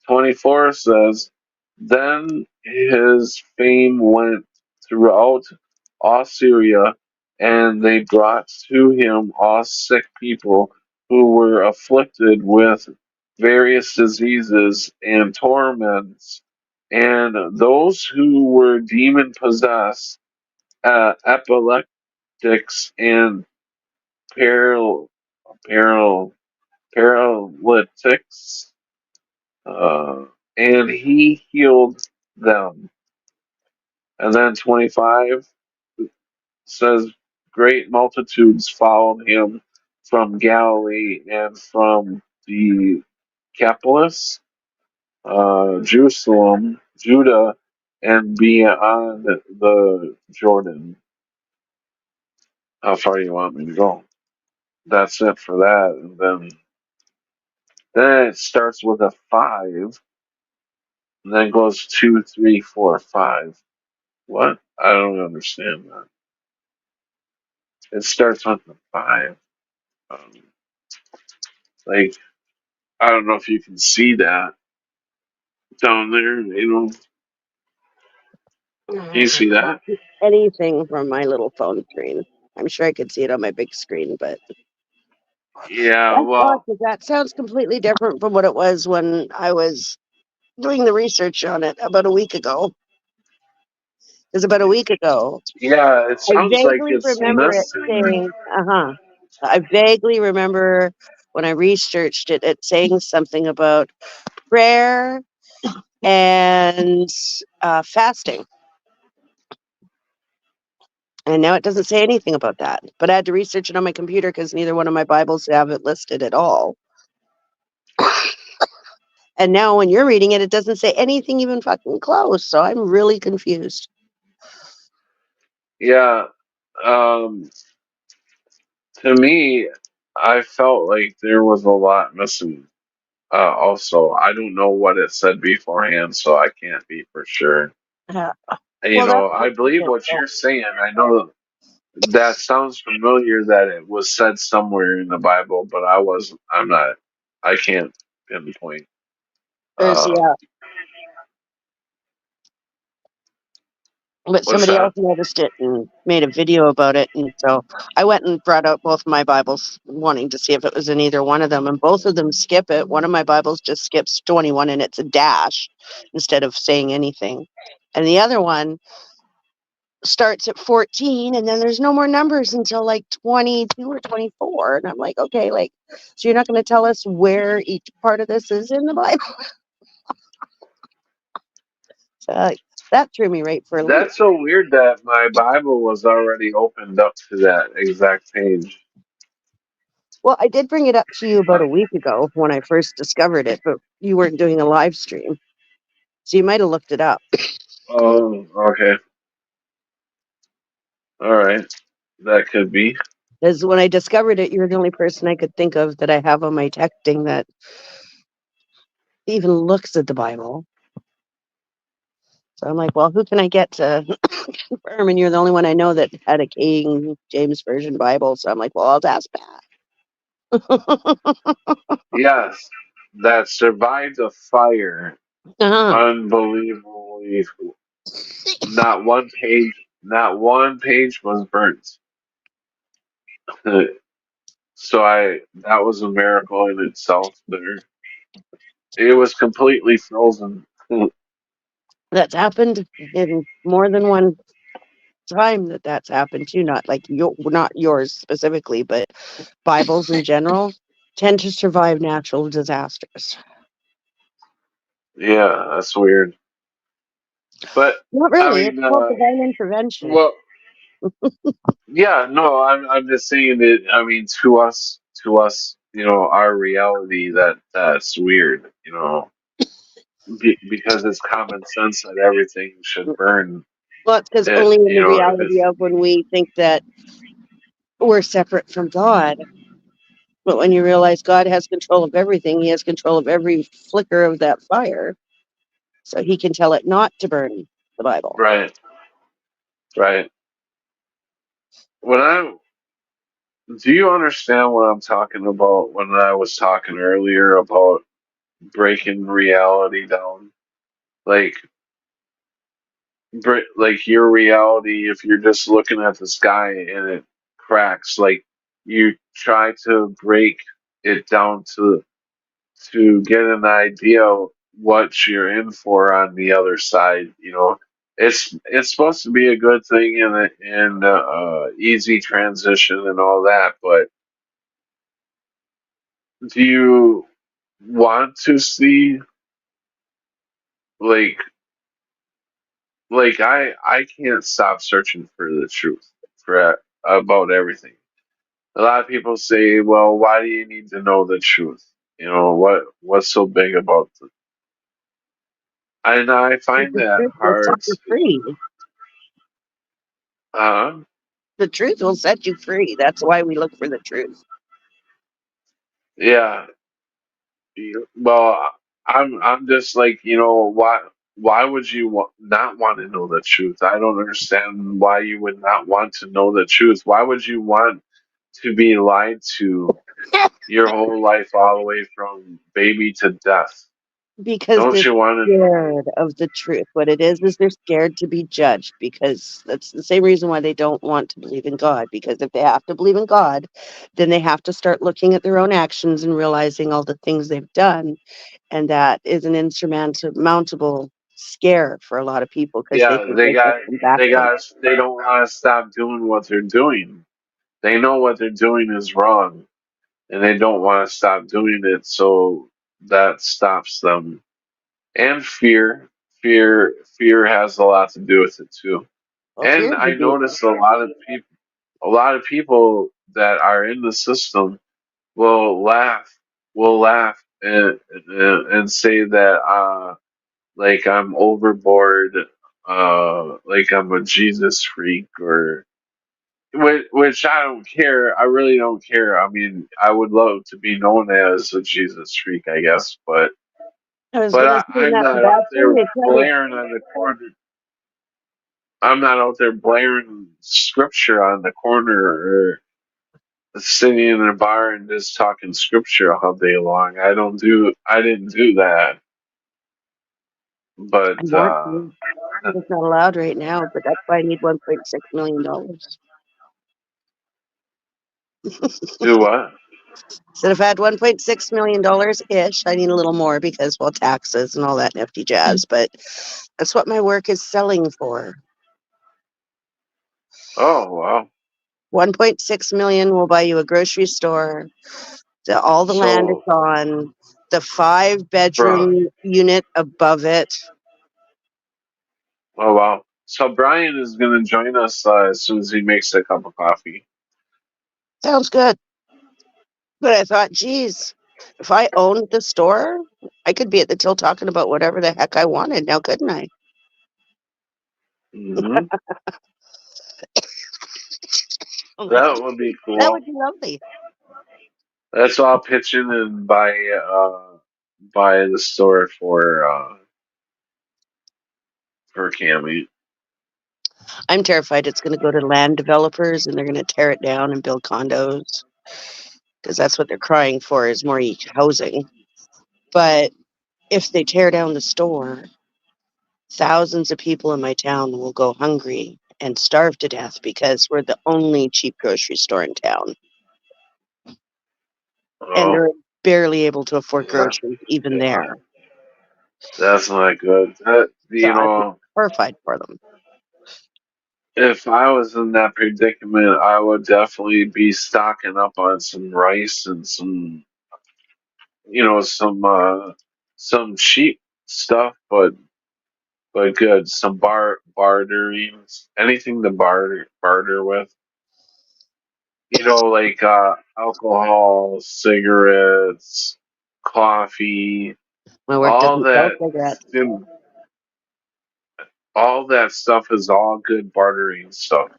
24 says, then his fame went throughout all Syria, and they brought to him all sick people who were afflicted with various diseases and torments, and those who were demon possessed, epileptics, and paral- paral- paralytics, uh, and he healed them. And then 25 says, great multitudes followed him from Galilee and from the Decapolis, Jerusalem, Judah, and beyond the Jordan. How far do you want me to go? That's it for that. And then it starts with a 5, and then goes 2, 3, 4, 5. What? I don't understand that. It starts with the 5. Um, like, I don't know if you can see that down there. Can you see that? Anything from my little phone screen. I'm sure I could see it on my big screen, but Yeah, that's odd well, 'cause that sounds completely different from what it was when I was doing the research on it about a week ago. It was about a week ago. yeah, it I sounds like vaguely it's remember it missing. saying, I vaguely remember when I researched it, it saying something about prayer and fasting. And now it doesn't say anything about that. But I had to research it on my computer because neither one of my Bibles have it listed at all. And now when you're reading it, it doesn't say anything even fucking close. So I'm really confused. Yeah, um, to me, I felt like there was a lot missing. Also, I don't know what it said beforehand, so I can't be for sure. Uh, You well, that's know, I what believe what you're saying. I know that sounds familiar that it was said somewhere in the Bible, but I'm not, I can't pinpoint. there's, Uh, yeah. But what's somebody else that? noticed it and made a video about it. And so I went and brought out both my Bibles, wanting to see if it was in either one of them. And both of them skip it. One of my Bibles just skips 21 and it's a dash instead of saying anything. And the other one starts at 14 and then there's no more numbers until like 22 or 24. And I'm like, okay, like, so you're not going to tell us where each part of this is in the Bible? So that threw me right for a loop. That's so weird that my Bible was already opened up to that exact page. Well, I did bring it up to you about a week ago when I first discovered it, but you weren't doing a live stream. So you might have looked it up. Oh, okay. All right. That could be. Because when I discovered it, you were the only person I could think of that I have on my texting that even looks at the Bible. So I'm like, well, who can I get to confirm? And you're the only one I know that had a King James Version Bible. So I'm like, well, I'll ask Pat. Yes. That survived a fire. uh-huh. Unbelievably. Not one page was burnt. So that was a miracle in itself there. It was completely frozen. That's happened in more than one time that that's happened too. Not like not yours specifically, but Bibles in general tend to survive natural disasters. Yeah, that's weird. But Not I really. It's mean, called divine intervention. well, yeah, no, I'm just saying that. I mean, to us, our reality that's weird, because it's common sense that everything should burn. Well, it's because It, only in the if reality it's of when we think that we're separate from God. But when you realize God has control of everything, He has control of every flicker of that fire, so He can tell it not to burn the Bible. right, right. When I Do you understand what I'm talking about when I was talking earlier about breaking reality down? Like, like your reality, if you're just looking at the sky and it cracks, like you try to break it down to get an idea of what you're in for on the other side. It's supposed to be a good thing and easy transition and all that, but do you want to see like I can't stop searching for the truth for about everything. A lot of people say, "Well, why do you need to know the truth? What's so big about it?" And I find The that truth will set hard you to. free. Uh, The truth will set you free. That's why we look for the truth. yeah. Well, I'm just like, why would you not want to know the truth? I don't understand why you would not want to know the truth. Why would you want to be lied to your whole life all the way from baby to death? Because Don't they're you want to? scared of the truth. What it is they're scared to be judged, because that's the same reason why they don't want to believe in God. Because if they have to believe in God, then they have to start looking at their own actions and realizing all the things they've done. And that is an insurmountable scare for a lot of people because they Yeah, think they have to come back from it. they don't want to stop doing what they're doing. They know what they're doing is wrong, and they don't want to stop doing it, so that stops them. And fear has a lot to do with it too. Well, fear And is a I demon. noticed a lot of people that are in the system will laugh and say that like I'm overboard, like I'm a Jesus freak, or which I don't care. I really don't care. I mean, I would love to be known as a Jesus freak, I guess, but I was but going to I, say I'm that's a not bad out thing. there They try to. blaring on the corner. I'm not out there blaring scripture on the corner or sitting in a bar and just talking scripture all day long. I didn't do that. I But want to. It's not allowed right now, but that's why I need $1.6 million. do what? So if I had $1.6 million ish, I need a little more because, well, taxes and all that nifty jazz. But that's what my work is selling for. Oh wow. 1.6 million will buy you a grocery store, all the land So it's on, the 5 bro bedroom unit above it. oh wow. So Brian is gonna join us as soon as he makes a cup of coffee. Sounds good. But I thought, geez, if I owned the store, I could be at the till talking about whatever the heck I wanted now, couldn't I? Hmm. Oh my That God. would be That cool. would be lovely. That's all pitch in and buy the store for Cammy. I'm terrified it's going to go to land developers and they're going to tear it down and build condos because that's what they're crying for is more housing. But if they tear down the store, thousands of people in my town will go hungry and starve to death because we're the only cheap grocery store in town. And Oh, they're barely able to afford yeah, groceries even yeah. there. That's not good. That So you I'm know, horrified for them. If I was in that predicament, I would definitely be stocking up on some rice and some, some cheap stuff, but good. Some bartering, anything to barter with. Like alcohol, cigarettes, coffee, My work all doesn't sell that. cigarettes. All that stuff is all good bartering stuff.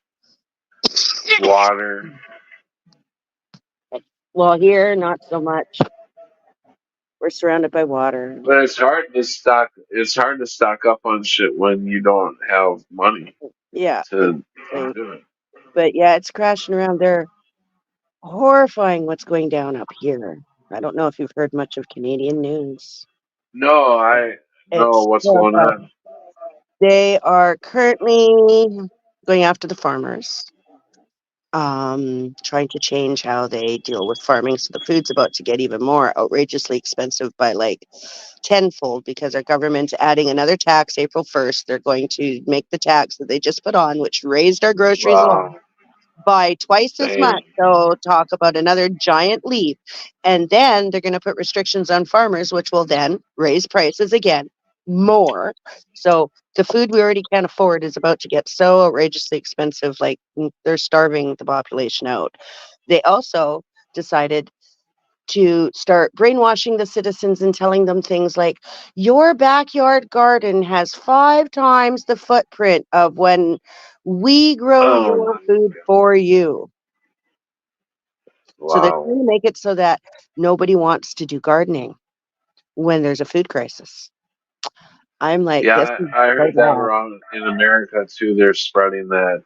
Water. Well, here, not so much. We're surrounded by water. But it's hard to stock. It's hard to stock up on shit when you don't have money Yeah, to exactly. do it. But yeah, it's crashing around there. Horrifying what's going down up here. I don't know if you've heard much of Canadian news. No, I know It's what's going on. they are currently going after the farmers, trying to change how they deal with farming. So the food's about to get even more outrageously expensive by like tenfold because our government's adding another tax April 1st. They're going to make the tax that they just put on, which raised our groceries alone, Wow, by twice as damn. much. So talk about another giant leap. And then they're going to put restrictions on farmers, which will then raise prices again more. So the food we already can't afford is about to get so outrageously expensive. Like they're starving the population out. They also decided to start brainwashing the citizens and telling them things like your backyard garden has 5 times the footprint of when we grow Oh your my food god! for you. So they're Wow. trying to make it so that nobody wants to do gardening when there's a food crisis. I'm like, this Yeah, is I so heard that bad. around in America too. They're spreading that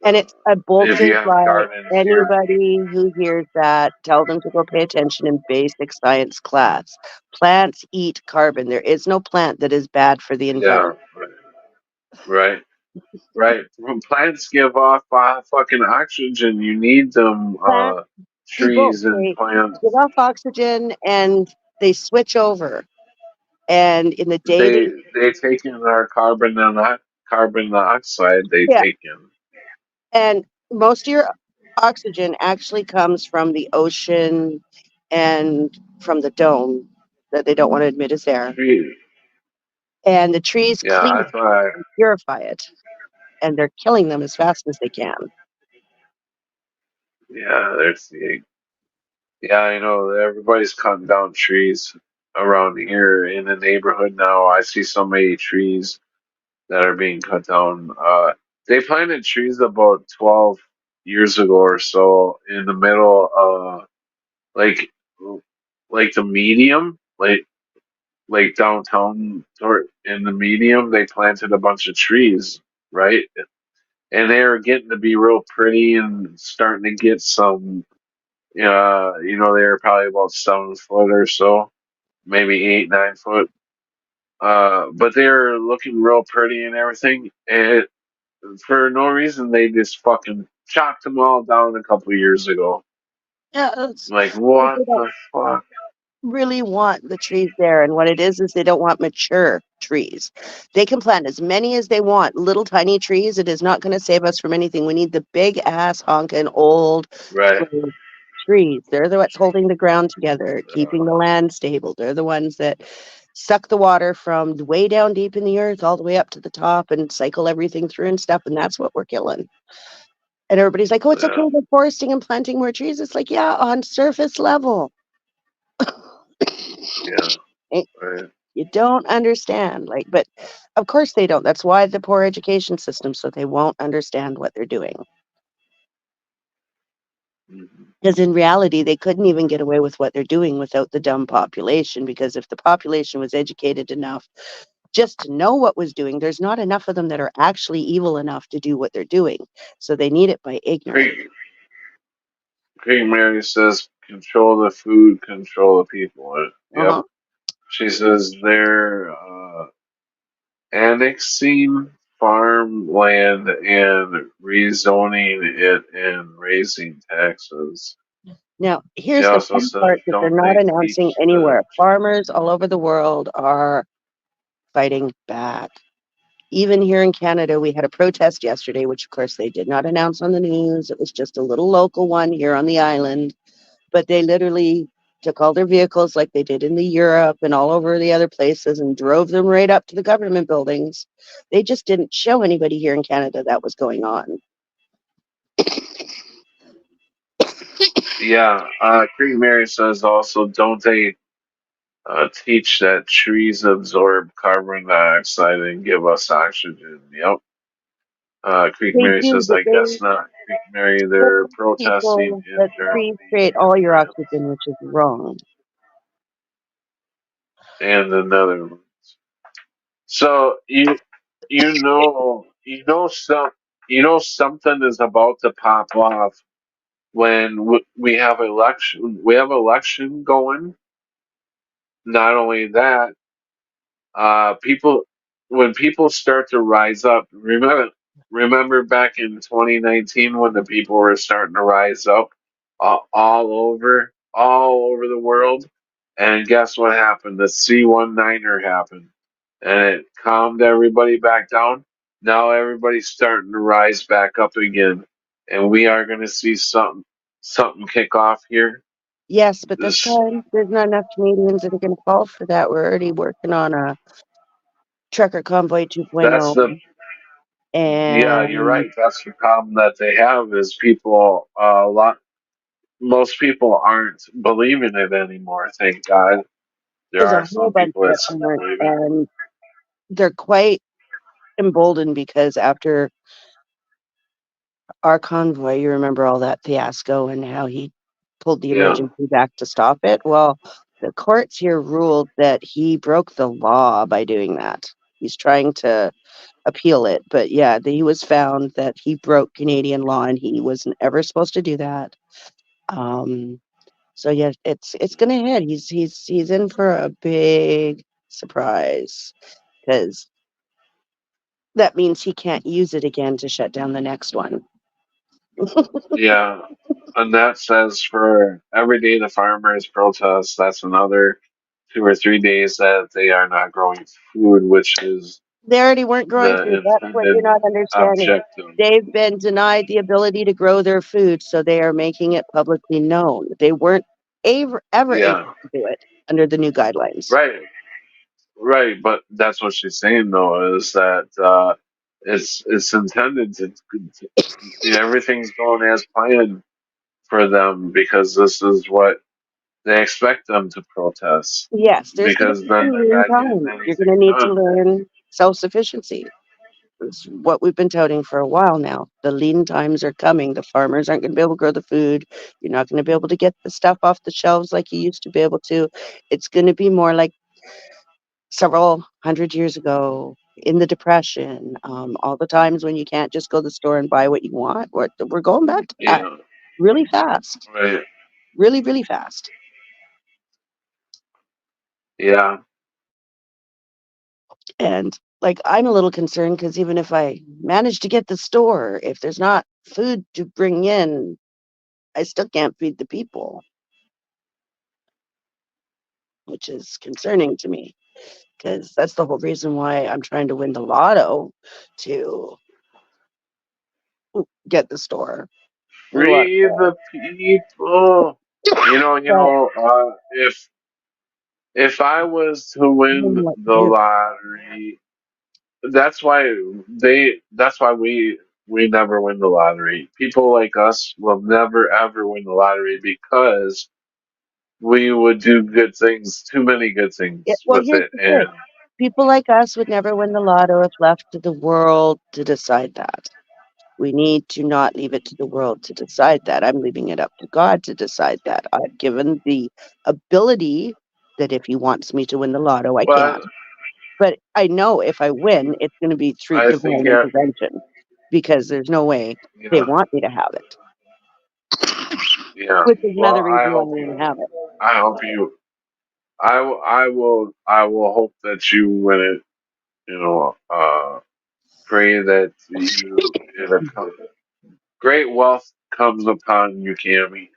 And it's a bold if you faced have lie. gardens here, Anybody who hears that, tell them to go pay attention in basic science class. Plants eat carbon. There is no plant that is bad for the yeah, environment. right, right. When plants give off fucking oxygen, you need them Plants do both. trees and They plants. give off oxygen and they switch over. And in the day They to they take in our carbon dioxide. They yeah, take in and most of your oxygen actually comes from the ocean and from the dome that they don't want to admit is there. trees. And the trees Yeah, clean I it thought. and purify it. And they're killing them as fast as they can. Yeah, yeah, I know that everybody's cutting down trees around here in the neighborhood now. I see so many trees that are being cut down. They planted trees about 12 years ago or so in the middle, like like the medium, like downtown or in the medium. They planted a bunch of trees, right? And they were getting to be real pretty and starting to get some. They were probably about 7 foot or so, maybe 8, 9 foot. But they were looking real pretty and everything. And for no reason, they just fucking chopped them all down a couple years ago. Yeah, Like, they what don't the fuck? really want the trees there. And what it is they don't want mature trees. They can plant as many as they want. Little tiny trees, it is not going to save us from anything. We need the big ass honking old Right. growth trees. They're the ones holding the ground together, keeping the land stable. They're the ones that suck the water from way down deep in the earth all the way up to the top and cycle everything through and stuff. And that's what we're killing. And everybody's like, oh, it's okay, Yeah. we're foresting and planting more trees. It's like, yeah, on surface level. Yeah. Eh, Right. You don't understand. Like, but of course they don't. That's why the poor education system, so they won't understand what they're doing. Mhm. Because in reality, they couldn't even get away with what they're doing without the dumb population. Because if the population was educated enough just to know what was doing, there's not enough of them that are actually evil enough to do what they're doing. So they need it by ignorance. Creek, Creek Mary says, control the food, control the people. Yep. Uh-huh. She says they're annexing farmland and rezoning it and raising taxes. Now, She here's the also fun says, part that they're don't not they announcing teach the. anywhere. Farmers all over the world are fighting back. even here in Canada, we had a protest yesterday, which of course they did not announce on the news. It was just a little local one here on the island, but they literally took all their vehicles like they did in the Europe and all over the other places and drove them right up to the government buildings. They just didn't show anybody here in Canada that was going on. Yeah, Creek Mary says also, don't they teach that trees absorb carbon dioxide and give us oxygen? Yep. Creek They Mary do, says, but I they guess not. Creek Mary, tell they're protesting people that internally trees create in all your France oxygen, which is wrong. and the Netherlands. So you know something is about to pop off when we have election going. Not only that, people when people start to rise up. Remember back in 2019 when the people were starting to rise up all over the world, and guess what happened? The C-19er happened, and it calmed everybody back down. Now everybody's starting to rise back up again, and we are going to see something kick off here. Yes, but this This time there's not enough Canadians that are going to fall for that. We're already working on a Trucker Convoy that's 2.0, the Yeah, you're and right. That's the problem that they have is people a lot. Most people aren't believing it anymore. Thank God. There there's a are whole some bunch people that that still aren't, believe it. and they're quite emboldened because after our convoy, you remember all that fiasco and how he pulled the Yeah, emergency back to stop it? Well, the courts here ruled that he broke the law by doing that. He's trying to appeal it, but yeah, he was found that he broke Canadian law and he wasn't ever supposed to do that. Um, so yeah, it's gonna hit. He's in for a big surprise because that means he can't use it again to shut down the next one. yeah. And that says for every day the farmers protest, that's another 2 or 3 days that they are not growing food, which is They already weren't growing the food. That's what you're intended not understanding. objective. They've been denied the ability to grow their food, so they are making it publicly known. They weren't ever able Yeah, to do it under the new guidelines. right, right. But that's what she's saying though is that it's intended to everything's going as planned for them because this is what they expect them to protest Yes, there's going to because be then some they're lean not getting times. You're going anything to need to done. learn self-sufficiency. It's what we've been touting for a while now. The lean times are coming. The farmers aren't going to be able to grow the food. You're not going to be able to get the stuff off the shelves like you used to be able to. It's going to be more like several hundred years ago in the Depression. All the times when you can't just go to the store and buy what you want. We're going back to that Yeah, really fast. right. Really, really fast. Yeah, And like I'm a little concerned because even if I manage to get the store, if there's not food to bring in, I still can't feed the people, which is concerning to me because that's the whole reason why I'm trying to win the lotto to get the store and what. free the people. But If I was to I don't know win what the to do. lottery, that's why we never win the lottery. People like us will never ever win the lottery because we would do good things, too many good things Well, with here's it, the thing. and People like us would never win the lotto if left to the world to decide that. We need to not leave it to the world to decide that. I'm leaving it up to God to decide that. I've given the ability that if He wants me to win the lotto, I can. but But I know if I win, it's going to be through I think divine intervention because there's no way they yeah, want me to have it, yeah. which is another Well, reason why I want to have it. I hope you, I will hope that you win it. Pray that great wealth comes upon you, Cammy.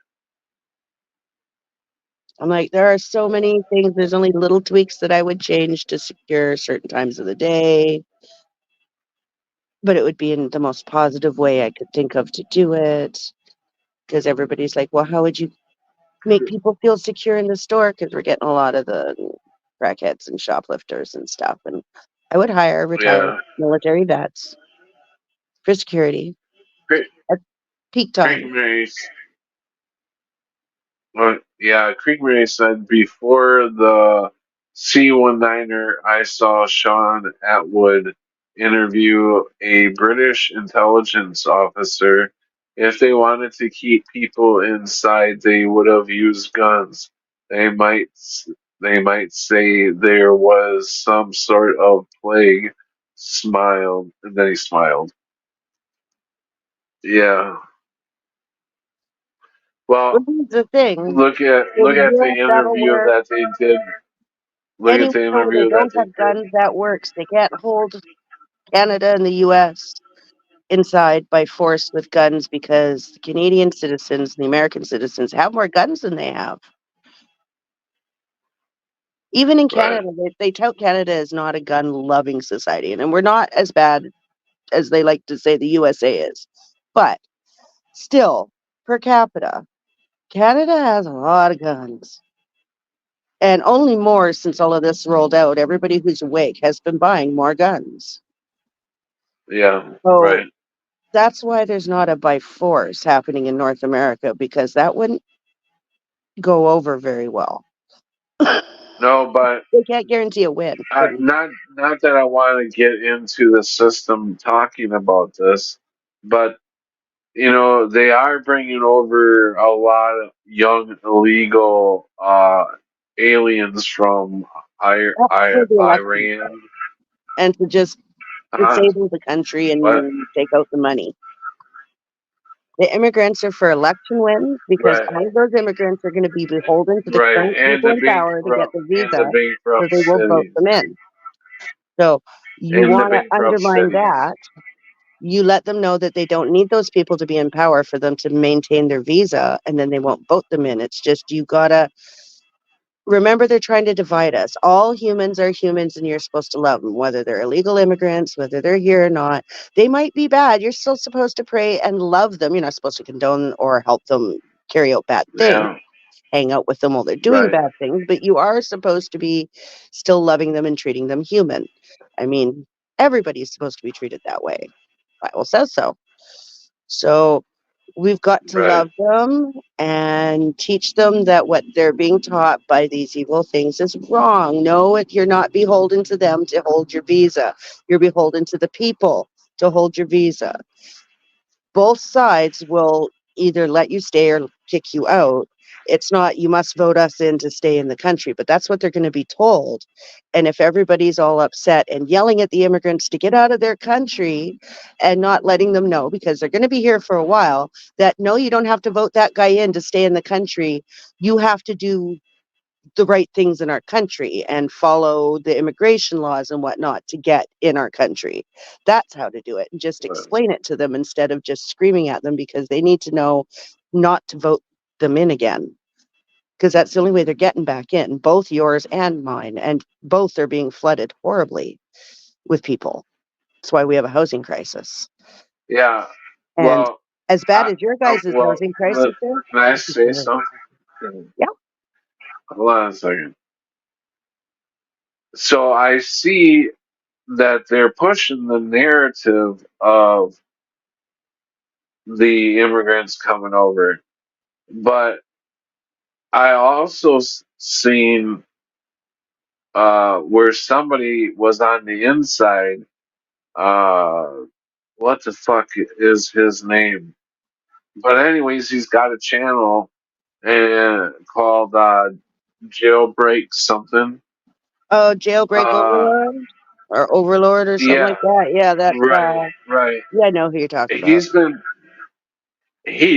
I'm like, there are so many things. There's only little tweaks that I would change to secure certain times of the day. but it would be in the most positive way I could think of to do it. Because everybody's like, well, how would you make people feel secure in the store? Because we're getting a lot of the crackheads and shoplifters and stuff. And I would hire retired Yeah. military vets for security Great, at peak Creek time. Mary. Well, yeah, Creek Mary said before the C-19er, I saw Sean Atwood interview a British intelligence officer. If they wanted to keep people inside, they would have used guns. They might they might say there was some sort of plague. Smiled, and then he smiled. Yeah. Well, Well, here's the thing. look In the at the US, that'll interview work. that they did. Look at the Anywhere where they interview that don't they have did. guns, that works. They can't hold Canada and the US inside by force with guns because the Canadian citizens and the American citizens have more guns than they have. Even in Right. Canada, they tout Canada as not a gun loving society. And we're not as bad as they like to say the USA is. But still, per capita, Canada has a lot of guns. And only more since all of this rolled out. Everybody who's awake has been buying more guns. Yeah. So Right. that's why there's not a by force happening in North America because that wouldn't go over very well. No, but They can't guarantee a win. not that I want to get into the system talking about this, but they are bringing over a lot of young illegal aliens from That's for the election Iran. and to just Uh, disable the country but and take out the money. The immigrants are for election wins because right, all of those immigrants are going to be beholden to the right, current people in power to get the and visa, the so bankrupt they will vote cities, them in. So you and the want to bankrupt undermine cities. that. You let them know that they don't need those people to be in power for them to maintain their visa, and then they won't vote them in. It's just you gotta remember they're trying to divide us. All humans are humans, and you're supposed to love them, whether they're illegal immigrants, whether they're here or not. They might be bad. You're still supposed to pray and love them. You're not supposed to condone or help them carry out bad things, Yeah, hang out with them while they're doing right. bad things, but you are supposed to be still loving them and treating them human. I mean, everybody's supposed to be treated that way. Bible says so. So we've got to Right. love them and teach them that what they're being taught by these evil things is wrong. No, you're not beholden to them to hold your visa. You're beholden to the people to hold your visa. Both sides will either let you stay or kick you out. It's not you must vote us in to stay in the country, but that's what they're going to be told. And if everybody's all upset and yelling at the immigrants to get out of their country and not letting them know because they're going to be here for a while that no, you don't have to vote that guy in to stay in the country. You have to do the right things in our country and follow the immigration laws and whatnot to get in our country. That's how to do it. And just Right. explain it to them instead of just screaming at them because they need to know not to vote them in again. Because that's the only way they're getting back in, both yours and mine. And both are being flooded horribly with people. That's why we have a housing crisis. Yeah. And Well, as bad I, as your guys' well, housing crisis is, can I this is say worse. something? Yeah. Hold on a second. So I see that they're pushing the narrative of the immigrants coming over, but I also seen where somebody was on the inside. Uh, what the fuck is his name? But anyways, he's got a channel and called Jailbreak something. Oh, jailbreak Uh, overlord or overlord or something yeah, like that. Yeah, that right, right. yeah, I know who you're talking about. He's been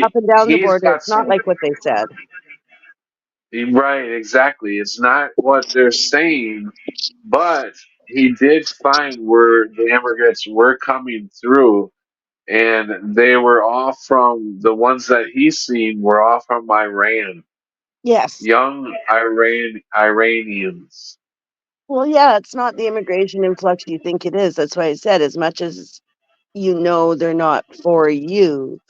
Up and down the he's border, got it's not some like what they said. right, exactly. It's not what they're saying, but he did find where the immigrants were coming through, and they were all from the ones that he's seen were all from Iran, Yes. young Iranians. Well, yeah, it's not the immigration influx you think it is. That's why I said as much as you know they're not for you.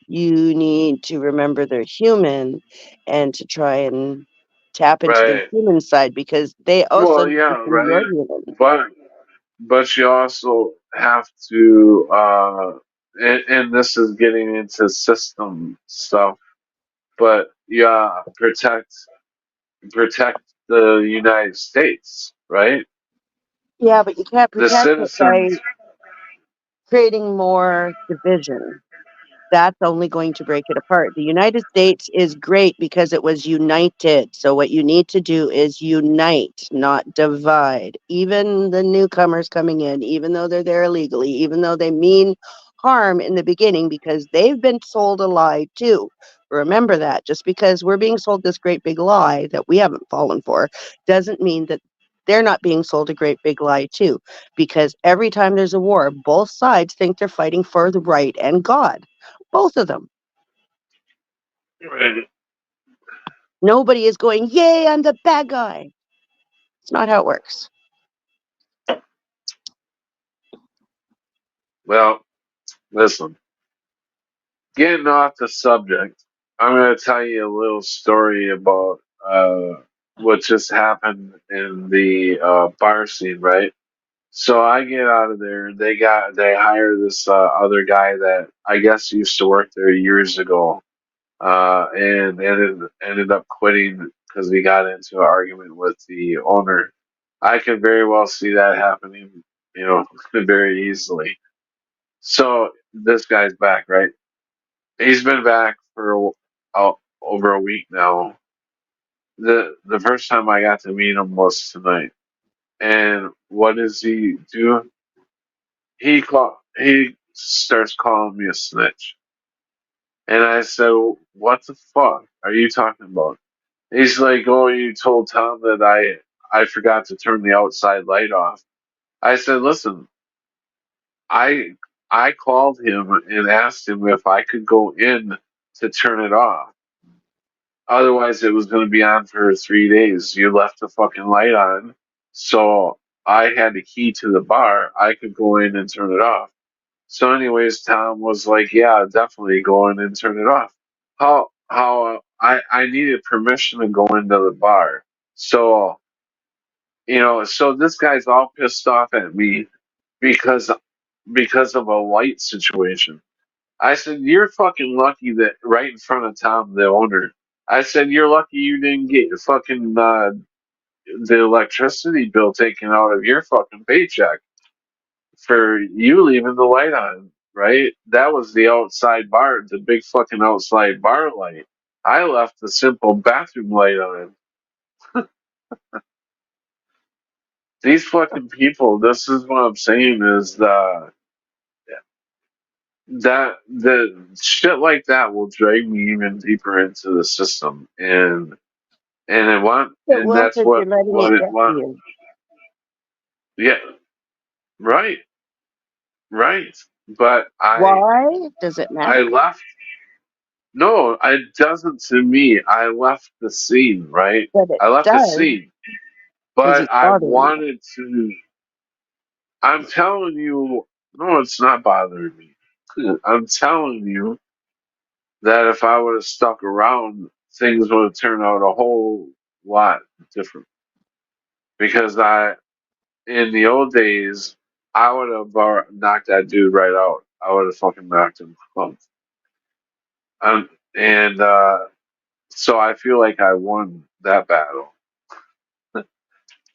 You need to remember they're human and to try and tap into their Right. human side because they also Well, need to yeah, see you're right. human. But you also have to, and this is getting into system stuff. But yeah, protect the United States, right? Yeah, but you can't The protect it by citizens, creating more division. That's only going to break it apart. The United States is great because it was united. So what you need to do is unite, not divide. Even the newcomers coming in, even though they're there illegally, even though they mean harm in the beginning because they've been sold a lie too. Remember that. Just because we're being sold this great big lie that we haven't fallen for doesn't mean that they're not being sold a great big lie too. Because every time there's a war, both sides think they're fighting for the right and God. Both of them. right? Nobody is going, yay, I'm the bad guy. It's not how it works. Well, listen, getting off the subject, I'm going to tell you a little story about what just happened in the bar scene, right? So I get out of there. They hire this other guy that I guess used to work there years ago, and ended up quitting because he got into an argument with the owner. I can very well see that happening, you know, very easily. So this guy's back, right? He's been back for over a week now. The first time I got to meet him was tonight. And what does he do? He starts calling me a snitch. And I said, "What the fuck are you talking about?" He's like, "Oh, you told Tom that I forgot to turn the outside light off." I said, "Listen, I I called him and asked him if I could go in to turn it off. Otherwise, it was going to be on for 3 days. You left the fucking light on, so I had a key to the bar. I could go in and turn it off." So, anyways, Tom was like, "Yeah, definitely go in and turn it off." How I needed permission to go into the bar. So, so this guy's all pissed off at me because because of a light situation. I said, "You're fucking lucky that right in front of Tom, the owner." I said, "You're lucky you didn't get your fucking the electricity bill taken out of your fucking paycheck for you leaving the light on, right? That was the outside bar, the big fucking outside bar light. I left the simple bathroom light on." These fucking people, this is what I'm saying is the shit like that will drag me even deeper into the system, It and will that's because you're letting what it it get to want. you. Yeah, right, right. But Why does it I matter? left. No, it doesn't to me. I left the scene, right? But it I left the does scene, because but he's I bothering you. wanted to. I'm telling you, no, it's not bothering me. I'm telling you that if I would have stuck around, things would have turned out a whole lot different. Because in the old days, I would have knocked that dude right out. I would have fucking knocked him out. And so I feel like I won that battle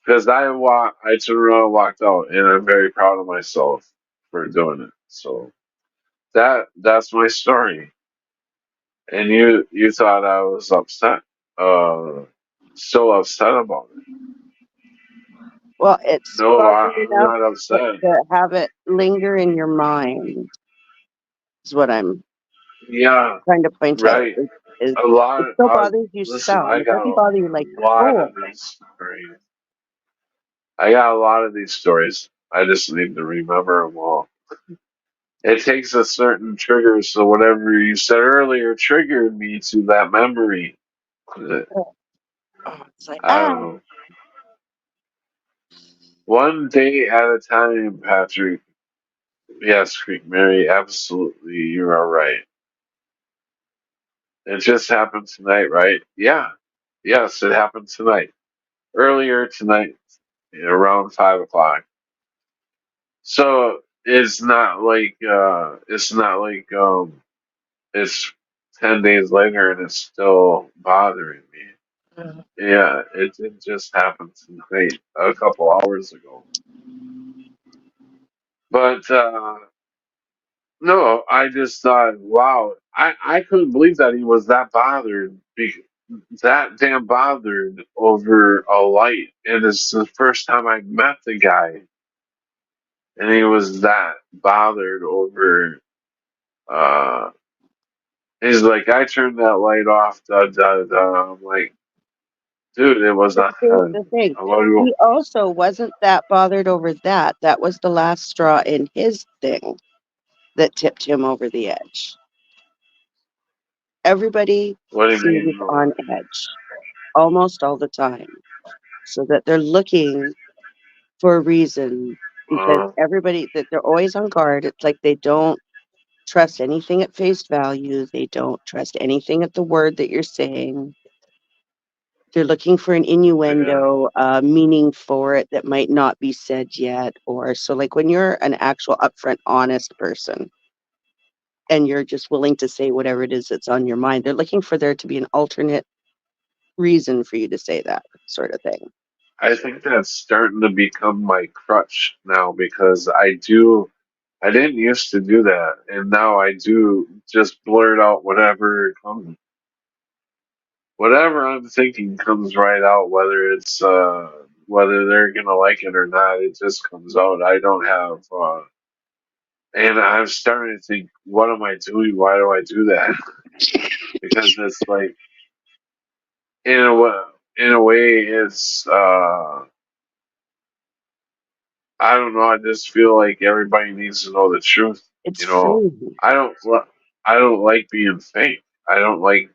because I turned around and walked out, and I'm very proud of myself for doing it. So that's my story. And you thought I was upset, uh, still upset about it. Well, it's No, bothering I'm enough not upset. to have it linger in your mind, is what I'm Yeah, trying to point out. right. Is A lot. it still bothers you Listen, some. I It got doesn't a bother you like lot school. of these stories. I got a lot of these stories. I just need to remember them all. It takes a certain trigger, so whatever you said earlier triggered me to that memory. I Oh, it's like, don't know. One day at a time, Patrick. Yes, Creek Mary, absolutely, you are right. It just happened tonight, right? Yeah. Yes, it happened tonight. Earlier tonight, around 5 o'clock. So it's 10 days later and it's still bothering me. Mhm. Yeah, it did just happen tonight, a couple hours ago. But no, I just thought, wow, I couldn't believe that he was that bothered, that damn bothered over a light. And it's the first time I met the guy, and he was that bothered over. Uh, he's like, I turned that light off. Da da da. I'm like, dude, it was But not. here's the thing. What do you, He also wasn't that bothered over that. That was the last straw in his thing that tipped him over the edge. Everybody what do you seems mean? on edge almost all the time, so that they're looking for a reason because Uh, everybody that they're always on guard. It's like they don't trust anything at face value. They don't trust anything at the word that you're saying. They're looking for an yeah, innuendo, meaning for it that might not be said yet. Or so, like when you're an actual upfront, honest person and you're just willing to say whatever it is that's on your mind, they're looking for there to be an alternate reason for you to say that sort of thing. I think that's starting to become my crutch now because I do. I didn't used to do that, and now I do just blurt out whatever comes, whatever I'm thinking comes right out, whether they're gonna like it or not. It just comes out. I don't have, and I'm starting to think, what am I doing? Why do I do that? Because it's like, in a way, it's, I don't know. I just feel like everybody needs to know the truth. It's You know, free. I don't, I don't like being fake. I don't like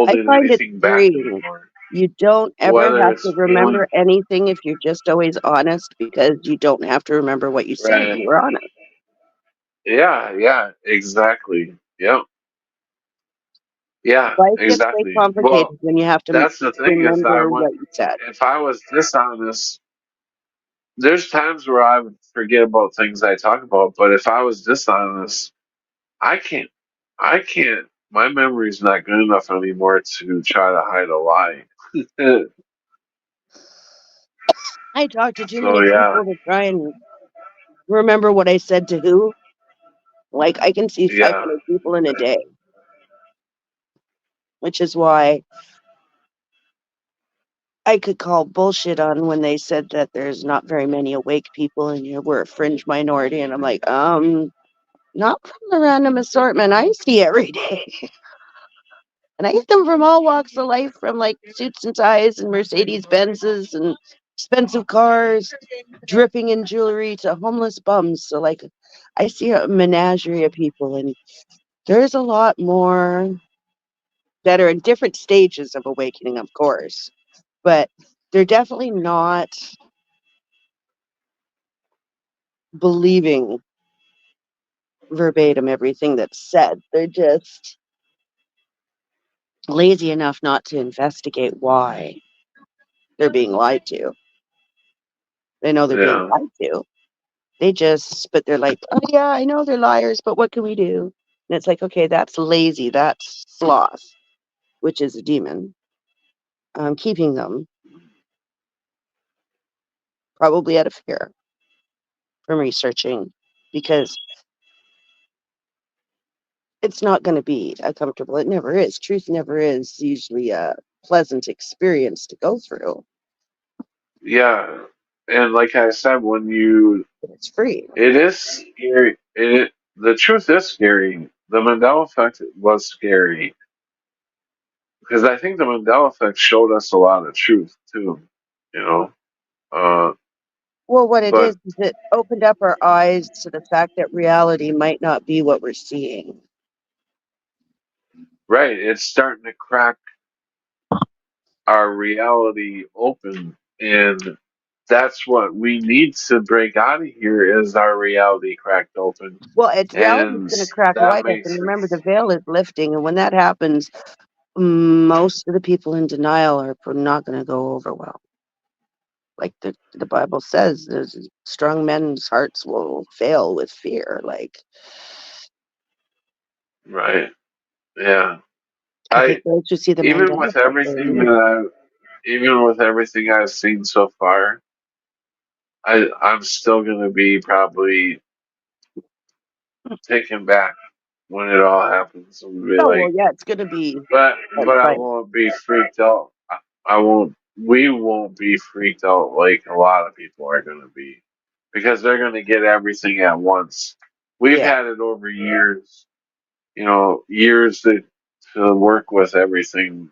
I holding find it anything back freeing. anymore. You don't ever Whether have to it's feeling remember anything if you're just always honest because you don't have to remember what you said. right. You were honest. Yeah, yeah, exactly. Yep. Yeah, Life gets way exactly. Well, complicated when you have to that's the thing. remember what you said. If I was dishonest, there's times where I would forget about things I talk about, but if I was dishonest, I can't, I can't, my memory's not good enough anymore to try to hide a lie. I talk to too So many yeah, people to try and remember what I said to who. Like I can see yeah, 500 people in a day, which is why I could call bullshit on when they said that there's not very many awake people and we're a fringe minority. And I'm like, not from the random assortment I see every day. And I get them from all walks of life, from like suits and ties and Mercedes Benzes and expensive cars, dripping in jewelry to homeless bums. So like I see a menagerie of people and there's a lot more that are in different stages of awakening, of course. But they're definitely not believing verbatim everything that's said. They're just lazy enough not to investigate why they're being lied to. They know they're being yeah, lied to. But they're like, oh yeah, I know they're liars, but what can we do? And it's like, okay, that's lazy. That's sloth, which is a demon, keeping them probably out of fear from researching because it's not going to be a comfortable. It never is. Truth never is usually a pleasant experience to go through, yeah. And like I said, when you, but it's free. it is scary. The truth is scary. The Mandela effect was scary because I think the Mandela effect showed us a lot of truth too. You know, uh, Well, what it but is it opened up our eyes to the fact that reality might not be what we're seeing. right, it's starting to crack our reality open, and that's what we need to break out of here is our reality cracked open. Well, it's reality's And going to crack that wide makes open. it Remember, the veil is lifting, and when that happens, most of the people in denial are not going to go over well. Like the Bible says, there's strong men's hearts will fail with fear. Like, right. Yeah. I think those who see the Even Mandela with effect are everything weird. even with everything I've seen so far, I'm still gonna be probably taken back when it all happens and be Oh well, like, yeah, it's going to be but I like won't be freaked out. I won't. We won't be freaked out like a lot of people are gonna be, because they're gonna get everything at once. We've yeah. had it over years, years to work with everything,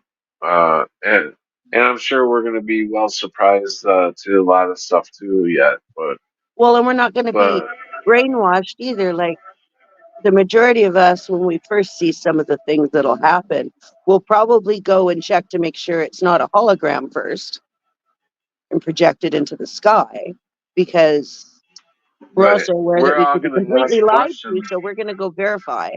and I'm sure we're gonna be well surprised to a lot of stuff too yet. Well, and we're not going to be But brainwashed either. Like the majority of us, when we first see some of the things that'll happen, we'll probably go and check to make sure it's not a hologram first and project it into the sky, because we're right, also aware that we're we all could be gonna ask completely lied to. questions. So we're going to go verify.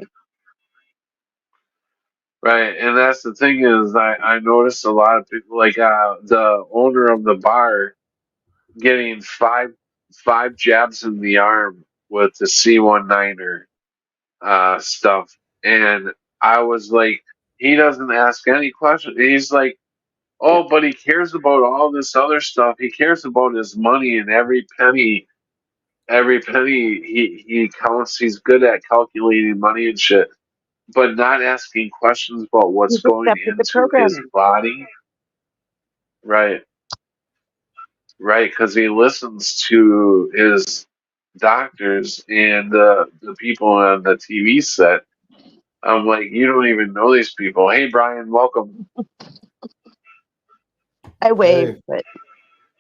Right, and that's the thing is I noticed a lot of people like the owner of the bar getting five jabs in the arm with the C19er stuff, and I was like, he doesn't ask any questions. He's like, Yeah. oh, but he cares about all this other stuff. He cares about his money and every penny he counts. He's good at calculating money and shit, but not asking questions about what's He's going accepted the into his programming. body. Right, right, because he listens to his doctors and the people on the TV set. I'm like, you don't even know these people. Hey, Brian, welcome. I waved, Hey, but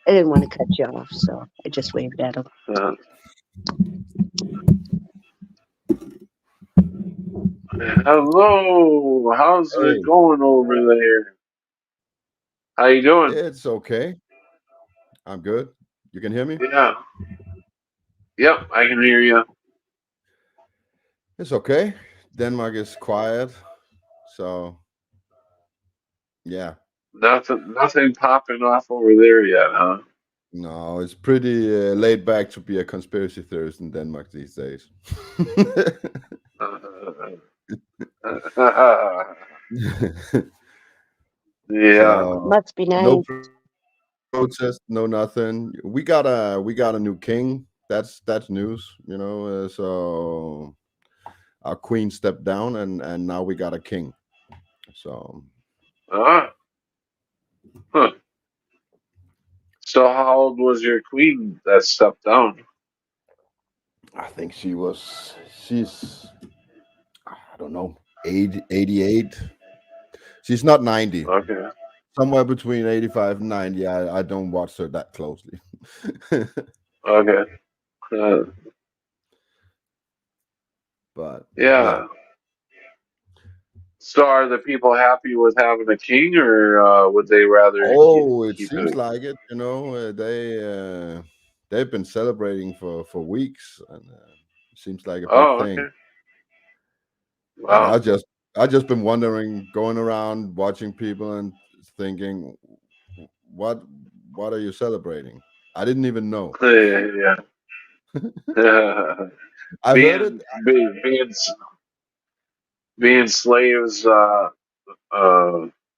I didn't want to cut you off, so I just waved at him. Uh, hello, how's it hey, going over there? How you doing? it's okay. I'm good. You can hear me? Yeah, yep, I can hear you. It's okay. Denmark is quiet. So, yeah. Nothing popping off over there yet, huh? No, it's pretty laid back to be a conspiracy theorist in Denmark these days. Yeah. So, Must be no nice. protest, no nothing. We got a new king. That's news, so our queen stepped down and now we got a king. So, Ah, huh. So how old was your queen that stepped down? I think she's I don't know, 80, 88. She's not 90. Okay. Somewhere between 85 and 90. I don't watch her that closely. Okay. Uh, But yeah. yeah. So are the people happy with having a king, or would they rather Oh, it keep seems it? like it. They've been celebrating for weeks, and it seems like a big Oh, thing. okay. And Wow. I just been wondering, going around watching people and thinking, what what are you celebrating? I didn't even know. Yeah. I heard it. Being being slaves, uh,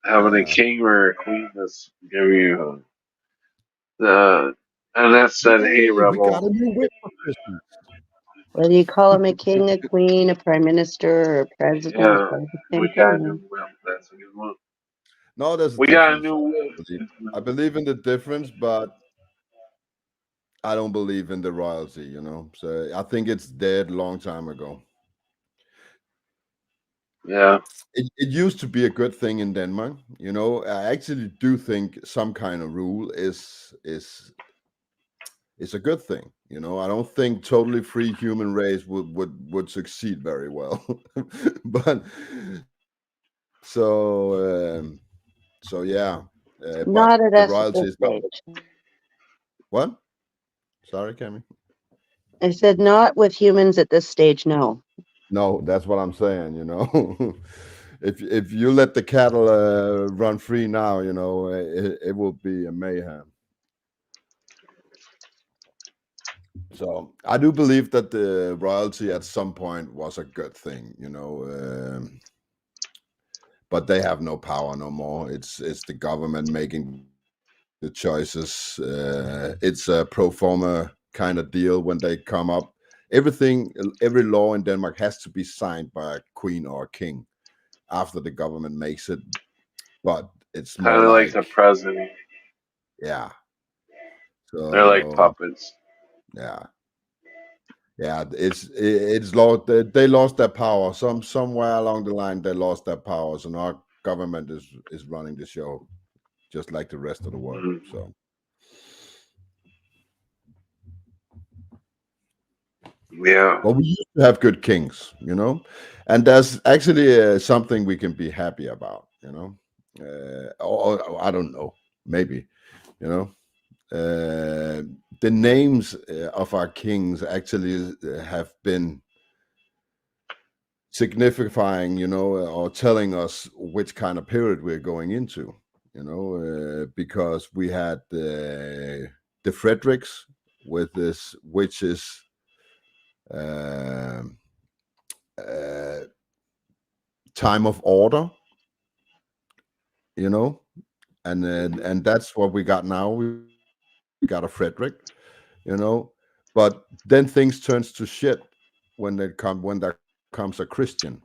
having a Yeah. king or a queen that's give you and that said, hey, Hey, we got rebel. a new whip for Christmas. Whether you call him a king, a queen, a prime minister, or a president, it's Yeah, all the same we got a thing. new whip. That's a good one. No, there's a We got a difference. new whip. I believe in the difference, but I don't believe in the royalty, So I think it's dead long time ago. Yeah. It used to be a good thing in Denmark. I actually do think some kind of rule is a good thing. I don't think totally free human race would succeed very well. But so yeah, but Not at the us at royalty this is not. stage. What? Sorry, Cammy. I said not with humans at this stage, no. No, that's what I'm saying. If you let the cattle run free now, it will be a mayhem. So I do believe that the royalty at some point was a good thing, but they have no power no more. It's the government making the choices. It's a pro forma kind of deal when they come up. Every law in Denmark has to be signed by a queen or a king after the government makes it. But it's more Kind of like the like, president. yeah. They're like So puppets. yeah. Yeah, it's lost. They lost their power. Somewhere along the line, they lost their powers, and our government is running the show, just like the rest of the world. Mm. So, Yeah. but we used to have good kings, and there's actually something we can be happy about, or I don't know, maybe, you know. The names of our kings actually have been signifying, or telling us which kind of period we're going into, because we had the Fredericks with this, which is uh, uh, time of order, and that's what we got now. We got a Frederick, but then things turns to shit when there comes a Christian.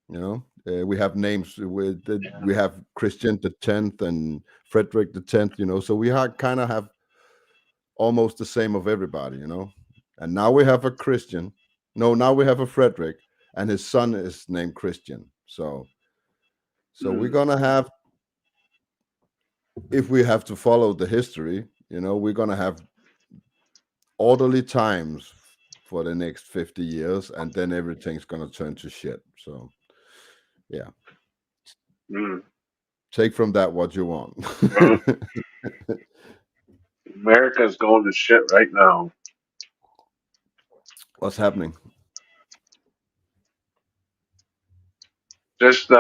We have names we have Christian the 10th and Frederick the 10th. So we kind of have almost the same of everybody. And now we have a Christian. No, now we have a Frederick, and his son is named Christian. So we're gonna have, if we have to follow the history, we're gonna have orderly times for the next 50 years, and then everything's gonna turn to shit. So yeah. Mm. Take from that what you want. Well, America's going to shit right now. What's happening? Just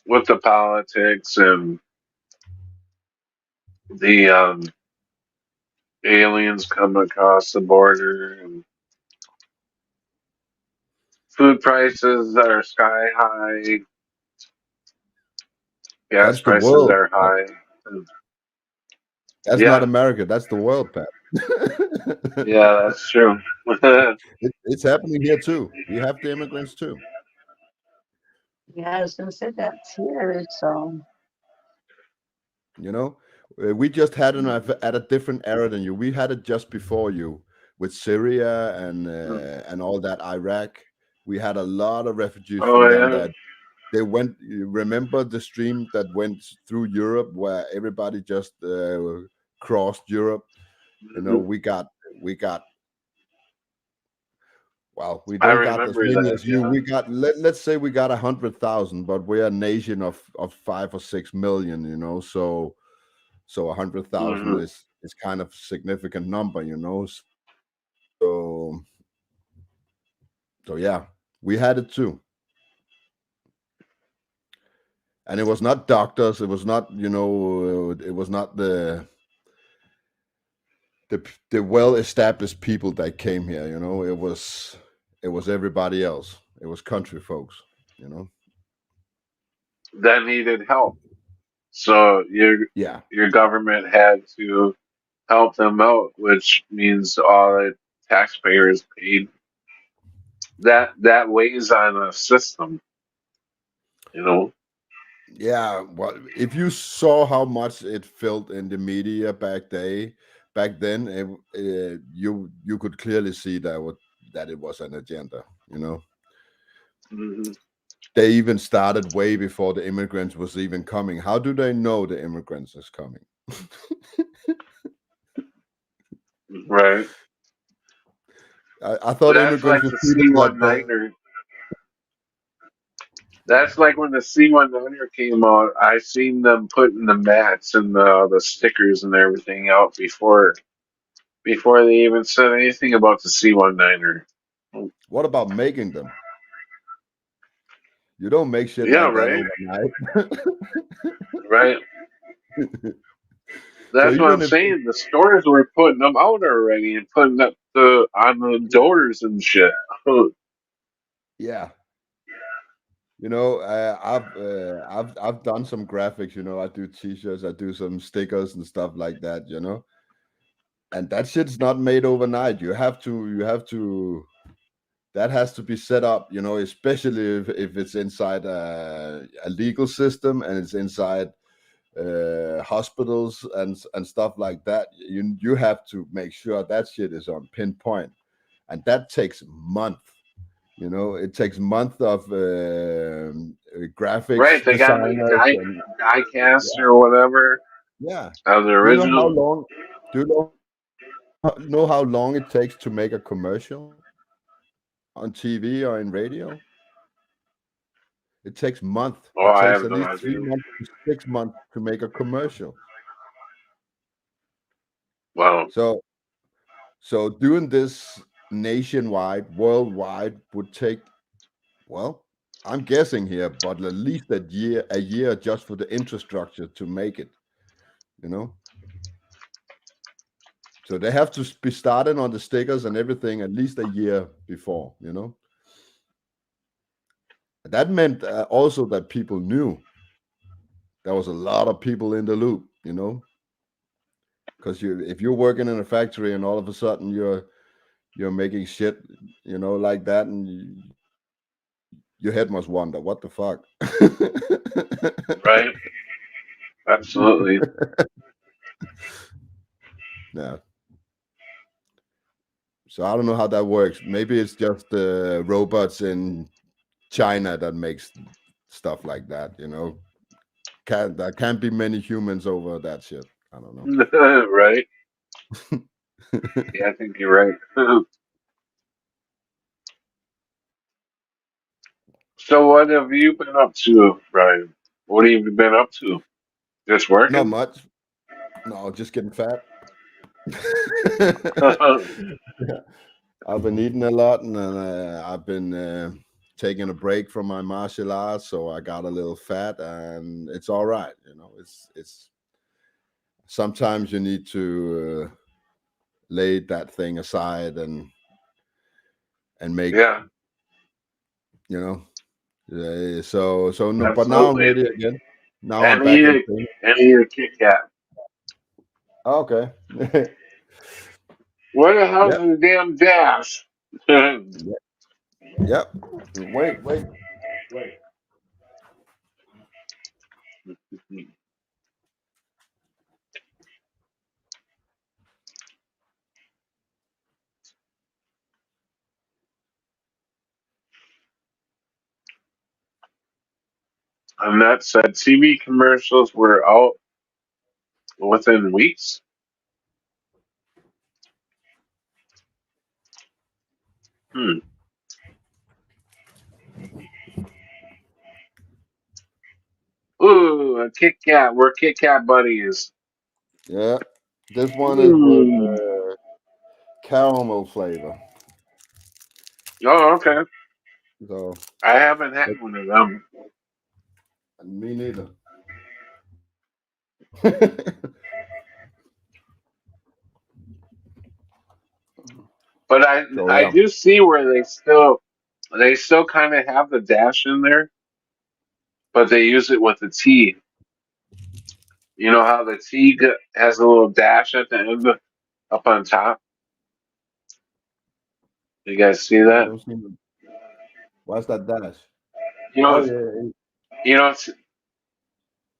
with the politics and the aliens coming across the border and food prices that are sky high, gas That's the prices world. are high. That's not Yeah, America. That's the world, Pat. yeah, that's true. It's happening here too. We have the immigrants too. Yeah, I was going to say that's here. So, We just had it at a different era than you. We had it just before you with Syria and all that, Iraq. We had a lot of refugees Oh from them yeah. that they went. You remember the stream that went through Europe where everybody just crossed Europe? We got well, we I don't got as remember many that. as you. Yeah. We got let's say we got 100,000, but we're a nation of 5 or 6 million. So 100,000 Hmm. is kind of a significant number. So yeah, we had it too, and it was not doctors. It was not it was not the well-established people that came here. It was everybody else. It was country folks. That needed help. So Yeah. your government had to help them out, which means all the taxpayers paid. That weighs on a system, you know. Yeah, well, if you saw how much it felt in the media back then, you could clearly see that it was an agenda. Hmm. They even started way before the immigrants was even coming. How do they know the immigrants is coming? Right. I But thought that's immigrants like was the people that C-190er. That's like when the C19er came out. I seen them putting the mats and the stickers and everything out before they even said anything about the C19er. What about making them? You don't make shit Yeah, like that right, overnight. right. So That's what I'm even if saying. The stores were putting them out already and putting up on the doors and shit. yeah, I've done some graphics. I do t-shirts, I do some stickers and stuff like that. And that shit's not made overnight. You have to. That has to be set up. Especially if it's inside a legal system and it's inside hospitals and stuff like that. You have to make sure that shit is on pinpoint, and that takes months. It takes months of Right, graphics they got to make designers and die cast yeah, or whatever yeah. of the Do you know how original. long? Do you know how long it takes to make a commercial on TV or in radio? It takes months. Oh, It I takes have at no least idea. 3 months to 6 months to make a commercial. Well, So doing this nationwide, worldwide would take, well, I'm guessing here, but at least a year just for the infrastructure to make it, you know. So they have to be starting on the stickers and everything at least a year before. That meant also that people knew there was a lot of people in the loop. Because if you're working in a factory and all of a sudden you're making shit, like that, and your head must wonder, what the fuck? right, absolutely. Yeah. So I don't know how that works. Maybe it's just robots in China that makes stuff like that. There can't be many humans over that shit. I don't know. Right? Yeah, I think you're right. So, what have you been up to, Brian? What have you been up to? Just Not working? much. No, just getting fat. I've been eating a lot, and I've been taking a break from my martial arts, so I got a little fat, and it's all right. It's sometimes you need to lay that thing aside and make Yeah, you know. So no, but now I'm absolutely. ready again. Now I'm And back eat in a training. and eat a Kit Kat. Okay. Where the hell's Yep. the damn dash? Yep. Wait. And that said, TV commercials were out within weeks. Hmm. Ooh, a Kit Kat. We're Kit Kat buddies. Yeah. This one is with Mm. caramel flavor. Oh, okay. So I haven't had one of them. me neither. But I Yeah. do see where they still kind of have the dash in there, but they use it with the T. You know how the T has a little dash at the end up on top? You guys see I that? don't see them. What's that dash? You know, Oh yeah. you know,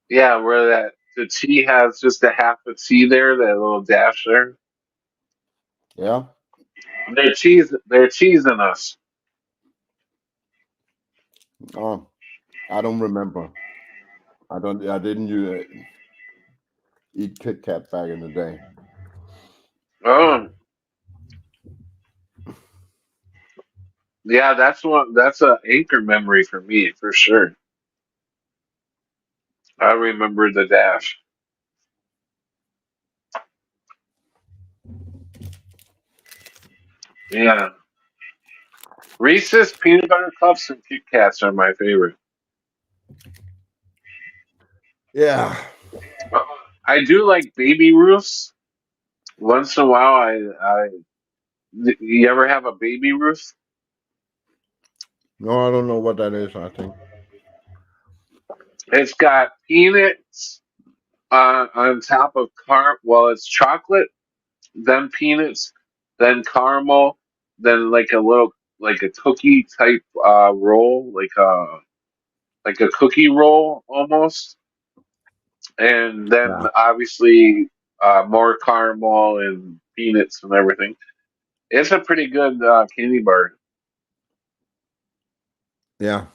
yeah, where that the T has just a half a T there, that little dash there. Yeah. They're teasing us. Oh, I don't remember. I didn't eat Kit Kat back in the day. Oh, Yeah, that's a anchor memory for me for sure. I remember the dash. Yeah. Reese's peanut butter cups and Kit Kats are my favorite. Yeah. I do like Baby Ruths. Once in a while, you ever have a Baby Ruth? No, I don't know what that is. I think. It's got peanuts on top of well, it's chocolate, then peanuts, then caramel, then like a little like a cookie type roll, like a cookie roll almost, and then Yeah. obviously more caramel and peanuts and everything. It's a pretty good candy bar. Yeah.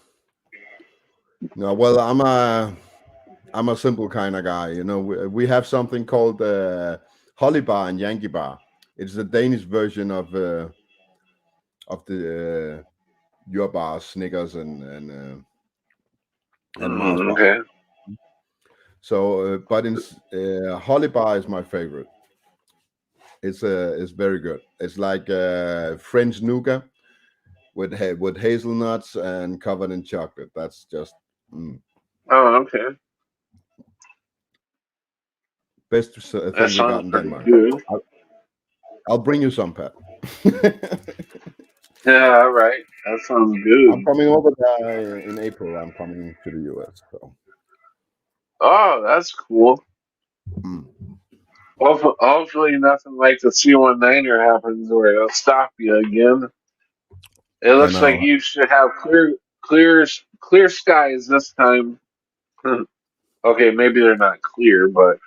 No, well, I'm a simple kind of guy. You know, we have something called Holly Bar and Yankee Bar. It's the Danish version of the your bar, Snickers and Mars bar. Okay. So, but Holly Bar is my favorite. It's very good. It's like French nougat with hazelnuts and covered in chocolate. That's just Oh, okay. best That thing we got sounds in pretty Denmark. good. I'll bring you some, Pat. Yeah, all right. That sounds I'm good. coming over there in April. I'm coming to the US. So Oh, that's cool. mm, Hopefully, nothing like the C-19er happens where it'll stop you again. It you looks like know, you should have clear skies this time. Okay, maybe they're not clear, but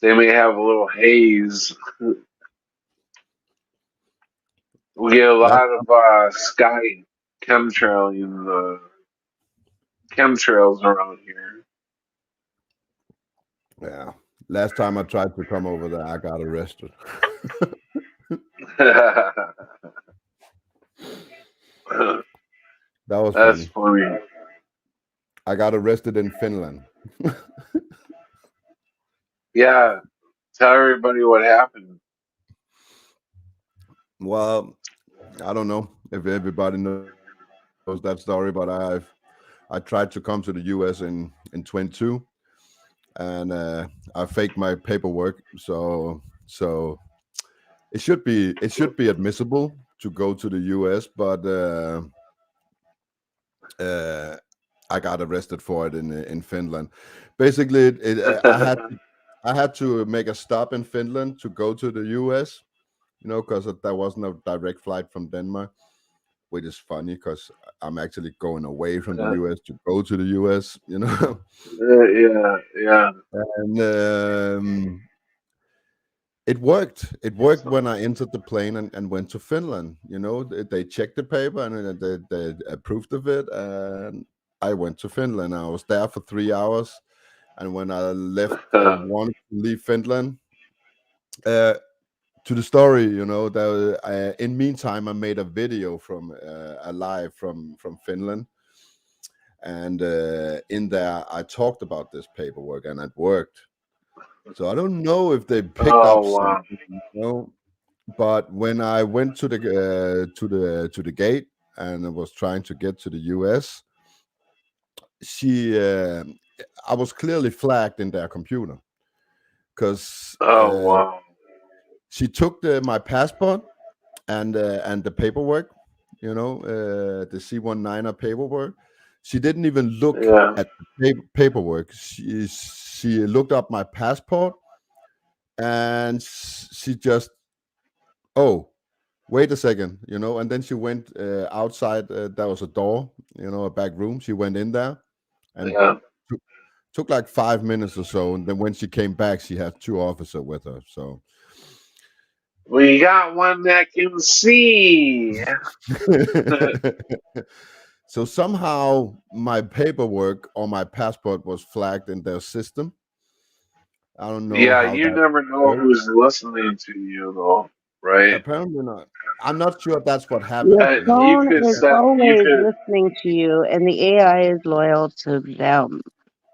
they may have a little haze. We get a last lot of sky chemtrailing, chemtrails around here. yeah, last time I tried to come over there, I got arrested. That was That's funny. funny. I got arrested in Finland. Yeah, tell everybody what happened. Well, I don't know if everybody knows that story, but I tried to come to the US in 22, and I faked my paperwork. So it should be admissible to go to the US, but I got arrested for it in Finland. Basically, I had to make a stop in Finland to go to the US. You know, because there wasn't a direct flight from Denmark, which is funny because I'm actually going away from the US to go to the US. You know, Yeah, yeah. and it worked. It worked when I entered the plane and went to Finland. You know, they checked the paper and they approved of it, and I went to Finland. I was there for 3 hours, and when I left, wanted to leave Finland. To the story, you know, that in meantime I made a video from a live from Finland, and in there I talked about this paperwork, and it worked. So I don't know if they picked up Oh wow. something, you know. But when I went to the gate and I was trying to get to the US, she I was clearly flagged in their computer because Oh wow. she took my passport and the paperwork, you know, the C-19er paperwork. She didn't even look Yeah. at the paperwork. She looked up my passport, and she just, oh, wait a second, you know. And then she went outside. There was a door, you know, a back room. She went in there and Yeah. took like 5 minutes or so. And then when she came back, she had two officers with her. So We got one that can see. so somehow my paperwork or my passport was flagged in their system. I don't know Yeah, how you that never know works. who's listening to you though. right? Apparently not. I'm not sure that's what Your happened. You know. You phone could is set. You always could. listening to you, and the AI is loyal to them.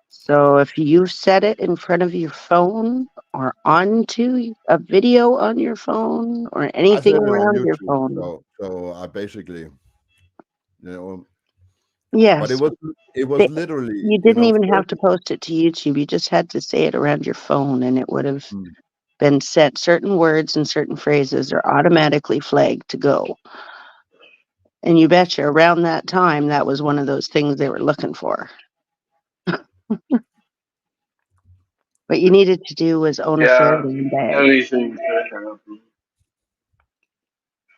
So if you set it in front of your phone or onto a video on your phone or I anything said it on around your YouTube, phone, so I basically, you know, but yes, it was they, literally, you you didn't know, even have first, to post it to YouTube. You just had to say it around your phone, and it would have mm, been set. Certain words and certain phrases are automatically flagged to go. And you betcha around that time, that was one of those things they were looking for. What you needed to do was own a Yeah. Faraday bag. Anything could happen.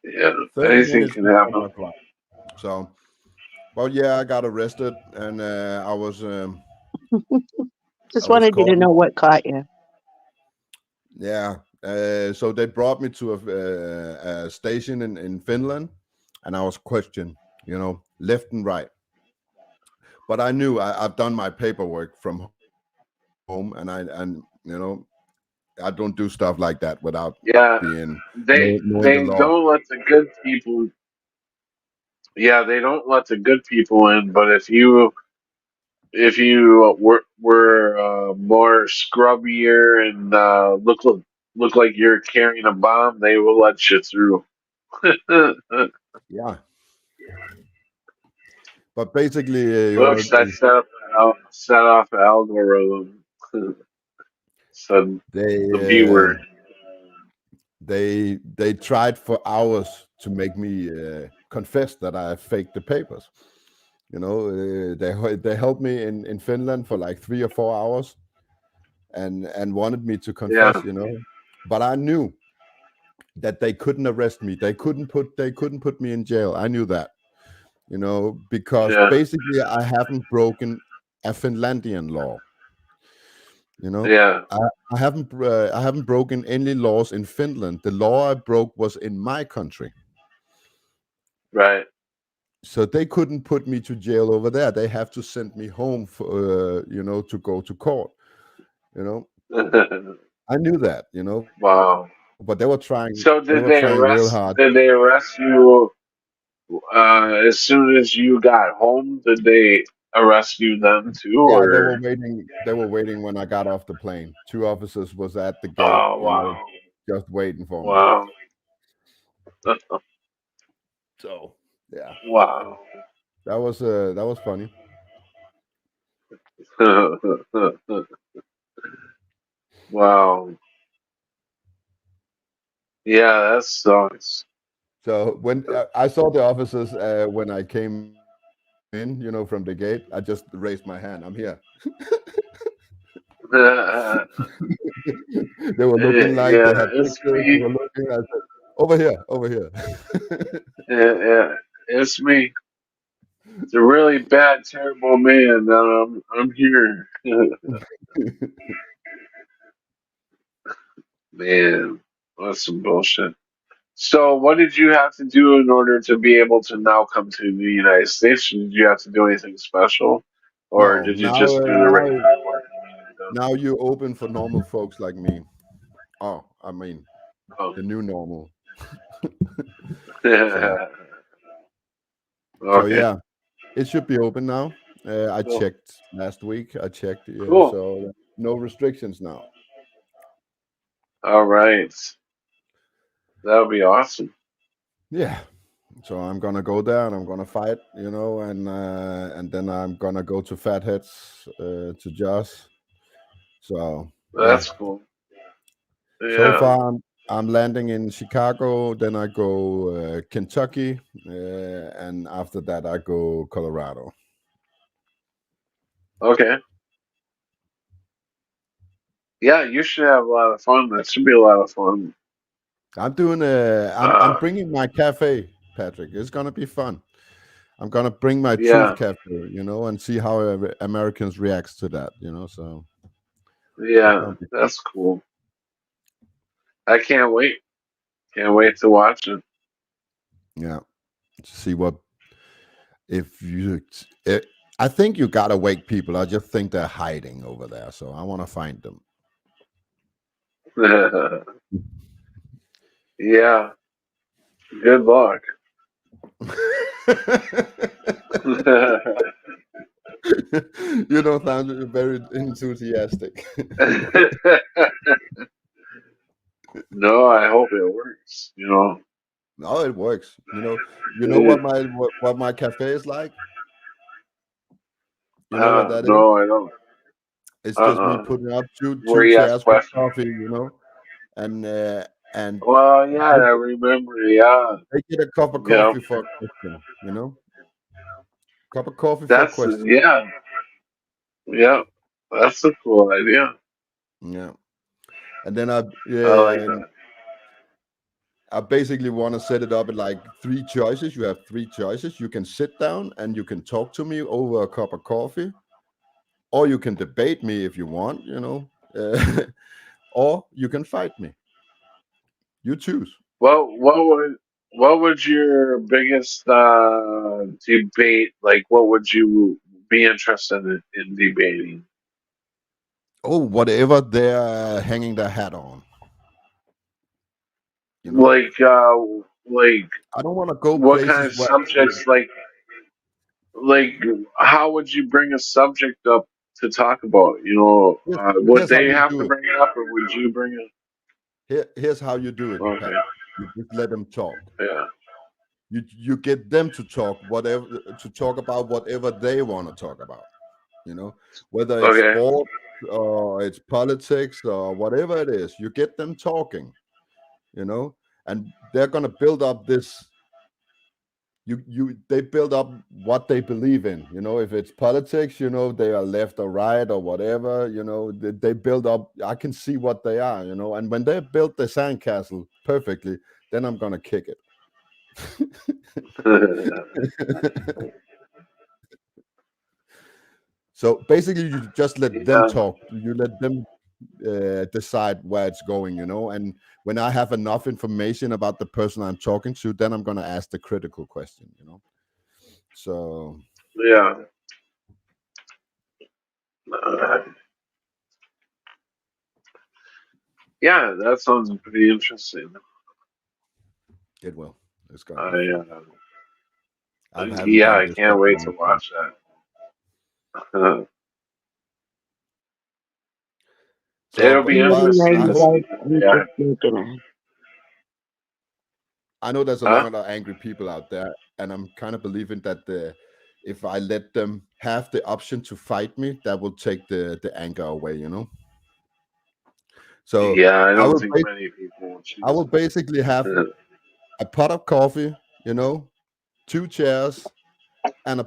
Yeah. 30 Anything minutes can before happen. 1 o'clock. So, well, yeah, I got arrested, and I Just was wanted you to caught. know what caught you. Yeah. So they brought me to a station in Finland, and I was questioned, you know, left and right. But I knew I've done my paperwork from home, and you know, I don't do stuff like that without Yeah. being knowing the They law. don't let the good people. Yeah, they don't let the good people in. But if you were more scrubbier and look like you're carrying a bomb, they will let you through. Yeah. But basically, you know, Whoops! I set off an algorithm. Said the B they word. they tried for hours to make me confess that I faked the papers. You know, they held me in Finland for like 3 or 4 hours, and wanted me to Yeah, confess. You know, but I knew that they couldn't arrest me. They couldn't put me in jail. I knew that. You know, because yeah, basically I haven't broken a Finlandian law. You know, yeah. I, I haven't broken any laws in Finland. The law I broke was in my country. Right. So they couldn't put me to jail over there. They have to send me home for you know, to go to court. You know, I knew that. You know, Wow. but they were trying. So They were trying real hard. Did they arrest you as soon as you got home? Did they arrest you then too, Yeah, they or? were waiting. They were waiting when I got off the plane. Two officers was at the gate. Oh You know, wow, just waiting for me. wow, So yeah, wow. that was funny. Wow. Yeah, that sucks. So when I saw the officers when I came in, you know, from the gate, I just raised my hand. I'm here. Yeah, They were looking like they had it's pictures. They me. were looking. I said, "Over here, over here." Yeah, it's me. It's a really bad, terrible man. I'm here. Man, that's some bullshit. So, what did you have to do in order to be able to now come to the United States? Did you have to do anything special, or No, did you just do the regular work you needed done? now you open for normal folks like me. Oh, I mean, Oh. the new normal. So, so Okay, yeah, it should be open now. I cool. checked last week. I checked, Cool. so no restrictions now. All right. That would be awesome. Yeah. So I'm gonna go there and I'm gonna fight, you know, and then I'm gonna go to Fatheads to Joss. So yeah. That's cool. So Yeah. far I'm landing in Chicago, then I go Kentucky, and after that I go Colorado. Okay. Yeah, you should have a lot of fun. That should be a lot of fun. I'm doing I'm Uh, bringing my cafe, Patrick. It's gonna be fun. I'm gonna bring my truth yeah. cafe, you know, and see how Americans reacts to that, you know. So it's Yeah. gonna be That's cool. I can't wait. Can't wait to watch it. yeah. See what if you. It, I think you gotta wake people. I just think they're hiding over there, so I want to find them. Yeah. Good luck. You don't sound very enthusiastic. No, I hope it works. No, it works. You know Uh, what my cafe is like. You know what that is? no, I don't. It's just me Uh-uh. putting up Where two you ask chairs with questions. coffee. And and Well, yeah, they I remember. Yeah, they get a cup of yeah. coffee for a question. Cup of coffee for a That's question. yeah, yeah. That's a cool idea. Yeah, and then I like that. I basically want to set it up at like three choices. You have three choices. You can sit down and you can talk to me over a cup of coffee, or you can debate me if you want, or you can fight me. You choose. Well, what would your biggest debate like? What would you be interested in debating? Oh, whatever they're hanging their hat on. You know, Like, like I don't want to go what kind places of where. subjects? Like, how would you bring a subject up to talk about? Would Here's how they you have do to it. bring it up, or would you bring it? Here's how you do it, Okay, Pat. You just let them talk. yeah, You get them to talk about whatever they want to talk about. Whether it's okay, sport or it's politics or whatever it is, you get them talking. And they're gonna build up this. They build up what they believe in. If it's politics, they are left or right or whatever. They build up. I can see what they are. And when they build the sandcastle perfectly, then I'm gonna kick it. So basically, you just let them yeah, talk. You let them decide where it's going. And when I have enough information about the person I'm talking to, then I'm gonna ask the critical question. So yeah. Uh, yeah, that sounds pretty interesting. it will. It's gonna be I, fun. I haven't yeah, done I this for can't a wait to long time. watch that. So, It'll be Maybe interesting I to you hope. see. guys need Yeah, to do dinner. I know there's a huh? lot of angry people out there, and I'm kind of believing that if I let them have the option to fight me, that will take the anger away. So Yeah, I I don't will think ba- many people will I choose will basically have it. a pot of coffee, two chairs, and a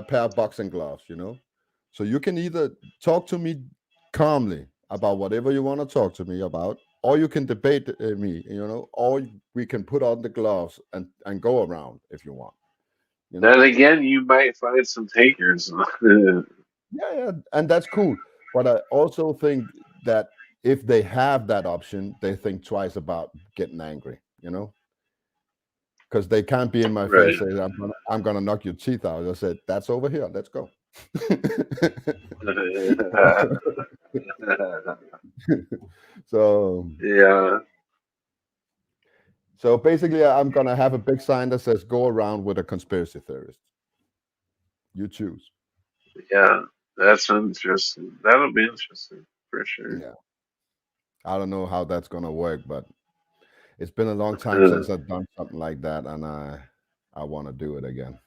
pair of boxing gloves. So you can either talk to me calmly about whatever you want to talk to me about, or you can debate me, or we can put on the gloves and go around if you want. you know Then again, you might find some takers. yeah, and that's cool. But I also think that if they have that option, they think twice about getting angry, because they can't be in my Right. face saying I'm gonna knock your teeth out. I said that's over here. Let's go. so Yeah, so basically, I'm gonna have a big sign that says "Go around with a conspiracy theorist." You choose. yeah, that's interesting. That'll be interesting for sure. Yeah, I don't know how that's gonna work, but it's been a long time Uh, since I've done something like that, and I want to do it again.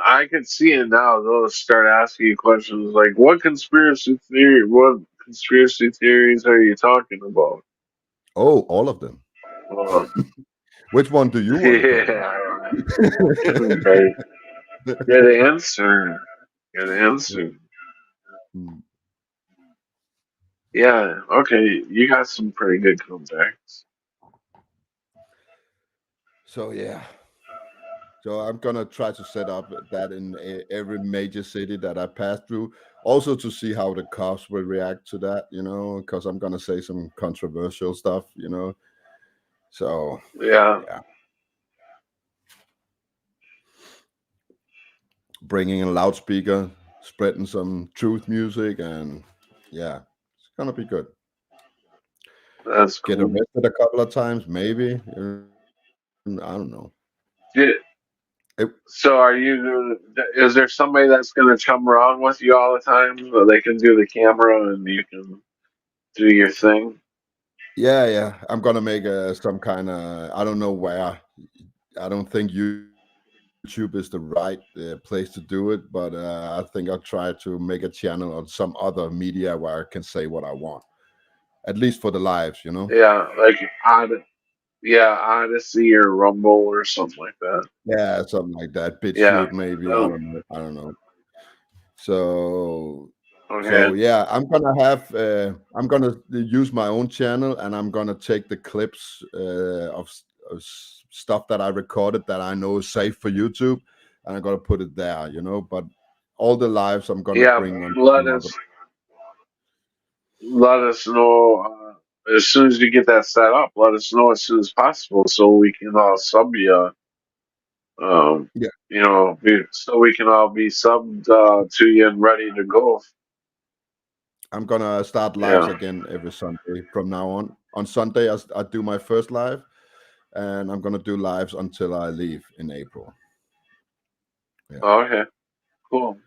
I could see it now. They'll start asking you questions like, What conspiracy theories are you talking about?" Oh, all of them. Well, Which one do you want to talk about? yeah, right. Good answer. Good answer. Mm. Yeah. Okay. You got some pretty good contacts. So yeah. So I'm gonna try to set up that in every major city that I pass through, also to see how the cops will react to that. Because I'm gonna say some controversial stuff. So Yeah. yeah, bringing a loudspeaker, spreading some truth music, and yeah, it's gonna be good. That's get cool. arrested a couple of times, maybe. I don't know. Yeah, It, so are you? Is there somebody that's gonna come around with you all the time, so they can do the camera and you can do your thing? yeah, yeah. I'm gonna make some kind of. I don't know where. I don't think YouTube is the right place to do it, but I think I'll try to make a channel on some other media where I can say what I want, at least for the lives, you know. Yeah, like Odyssey or Rumble or something like that. Yeah, something like that. Yeah. BitChute, maybe. I Oh, don't know. I don't know. So, okay. so yeah, I'm gonna use my own channel, and I'm gonna take the clips of stuff that I recorded that I know is safe for YouTube, and I'm gonna put it there, you know. But all the lives I'm gonna Yeah, bring on let some other. us know as soon as you get that set up. Let us know as soon as possible so we can all sub you. Um, Yeah, so we can all be subbed to you and ready to go. I'm gonna start lives Yeah. again every Sunday from now on. On Sunday, I do my first live, and I'm gonna do lives until I leave in April. Yeah. Okay. Cool.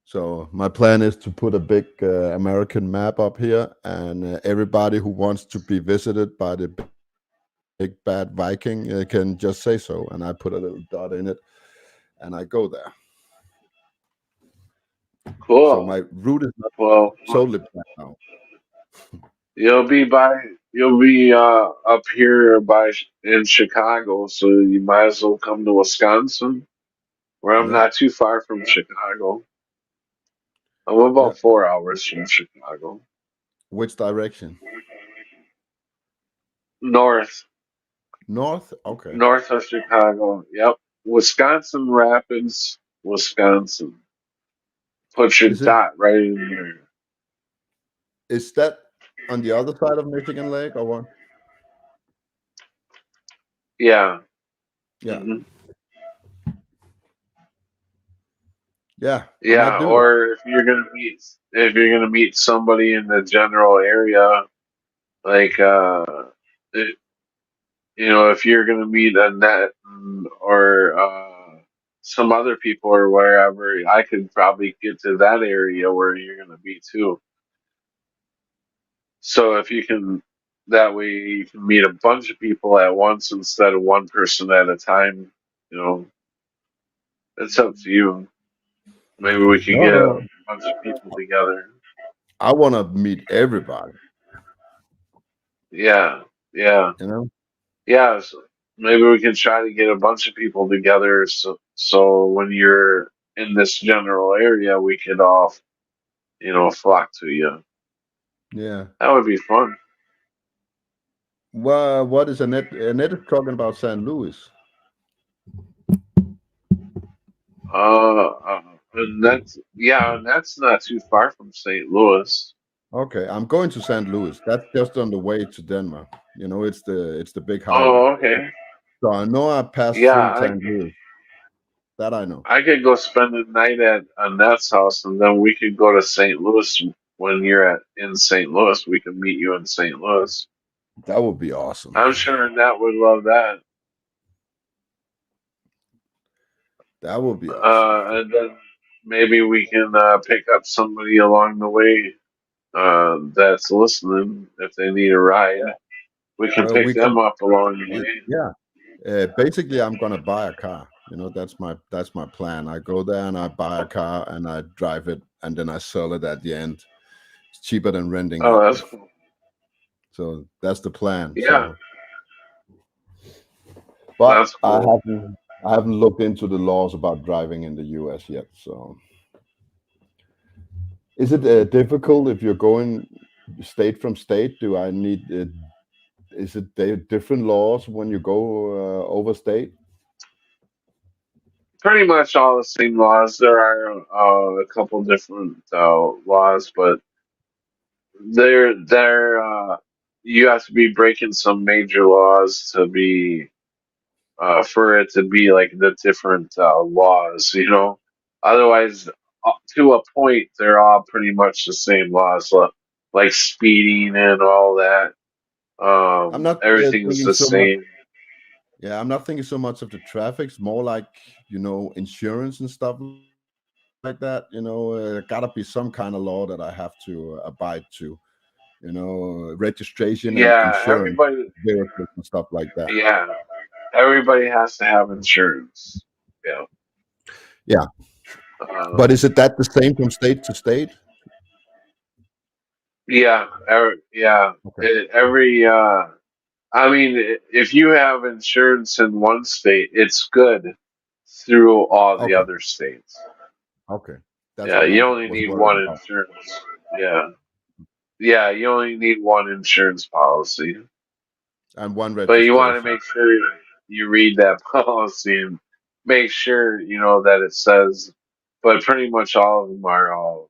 So my plan is to put a big American map up here, and everybody who wants to be visited by the big bad Viking can just say so, and I put a little dot in it, and I go there. So Cool. my route is not Well, totally planned now. you'll be up here in Chicago, so you might as well come to Wisconsin, where I'm Yeah, not too far from Chicago. I'm yeah. about 4 hours from Chicago. Which direction? North, North. Okay. north of Chicago. Yep. Wisconsin Rapids, Wisconsin. Put your Is it? dot right in there. Is that on the other side of Michigan Lake or what? Yeah. Yeah, hmm yeah. I might Yeah. do that. Or if you're gonna meet somebody in the general area, like it, if you're gonna meet a net or some other people or wherever, I could probably get to that area where you're gonna be too. So if you can, that way you can meet a bunch of people at once instead of one person at a time. You know, it's up to you. Maybe we could No, get a no. bunch of people together. I want to meet everybody. Yeah, yeah, You know. yeah. So maybe we can try to get a bunch of people together. So when you're in this general area, we could all, flock to you. Yeah. That would be fun. Well, what is Annette? Annette is talking about St. Louis. And that's not too far from St. Louis. Okay, I'm going to St. Louis. That's just on the way to Denmark. You know, it's the big highway. Oh, okay. So I know I passed Yeah, through St. Louis. That I know. I could go spend the night at Annette's house, and then we could go to St. Louis when you're in St. Louis. We could meet you in St. Louis. That would be awesome. I'm sure Annette would love that. That would be awesome. And then maybe we can pick up somebody along the way that's listening if they need a ride. Yeah. We can Well, pick we can. them up along the way. Yeah. Basically, I'm gonna buy a car. You know, that's my plan. I go there and I buy a car and I drive it and then I sell it at the end. It's cheaper than renting Oh, it. that's cool. So that's the plan. Yeah, So, but that's I cool. haven't looked into the laws about driving in the U.S. yet. So, is it difficult if you're going state from state? Do I need? Is it different laws when you go over state? Pretty much all the same laws. There are a couple different laws, but they're you have to be breaking some major laws to be for it to be like the different laws, Otherwise, to a point, they're all pretty much the same laws, like speeding and all that. I'm not Everything's thinking the so much. same. Yeah, I'm not thinking so much of the traffic. It's more like, insurance and stuff like that. Gotta be some kind of law that I have to abide to. Registration and Yeah, insurance, vehicles and stuff like that. yeah, everybody has to have insurance. Yeah. Yeah, but Um, is it that the same from state to state? yeah, yeah. Okay. Every, I mean, if you have insurance in one state, it's good through all the Okay. other states. Okay. That's Yeah, what I you only was need worried one about. insurance. Yeah, yeah, you only need one insurance policy. And one But you want to registration. make sure you read that policy and make sure you know that it says. But pretty much all of them are all,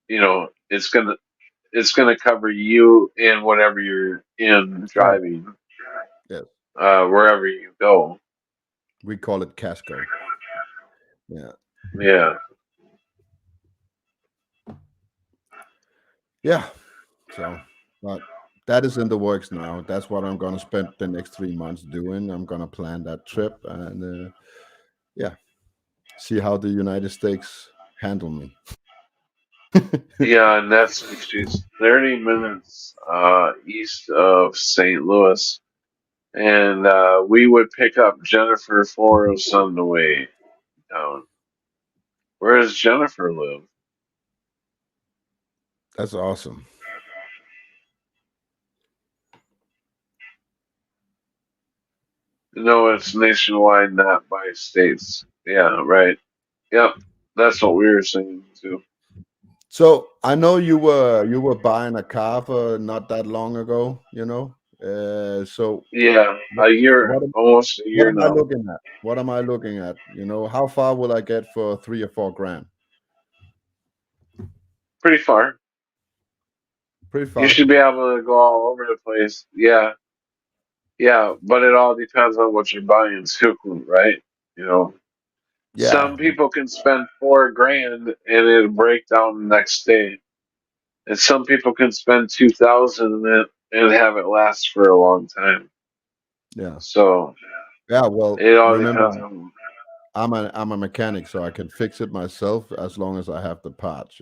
it's gonna cover you and whatever you're in Right. driving, Yes. wherever you go. We call it Casco. Yeah. Yeah, Yeah. So, but that is in the works now. That's what I'm going to spend the next 3 months doing. I'm going to plan that trip and yeah, see how the United States handle me. yeah, and that's like she's 30 minutes east of St. Louis, and we would pick up Jennifer 407 on the way down. Where does Jennifer live? That's awesome. No, it's nationwide, not by states. Yeah, right. Yep, that's what we were saying too. So I know you were buying a car for not that long ago. So Yeah, what what am, almost a what year am I now. looking at? What am I looking at? How far will I get for 3 or 4 grand? Pretty far. Pretty You far. should be able to go all over the place. Yeah, yeah, but it all depends on what you're buying too, right? You know, Yeah, some people can spend 4 grand and it'll break down the next day, and some people can spend 2,000 and have it last for a long time. yeah, So yeah. Well, it all remember, depends on. I'm a mechanic, so I can fix it myself as long as I have the parts.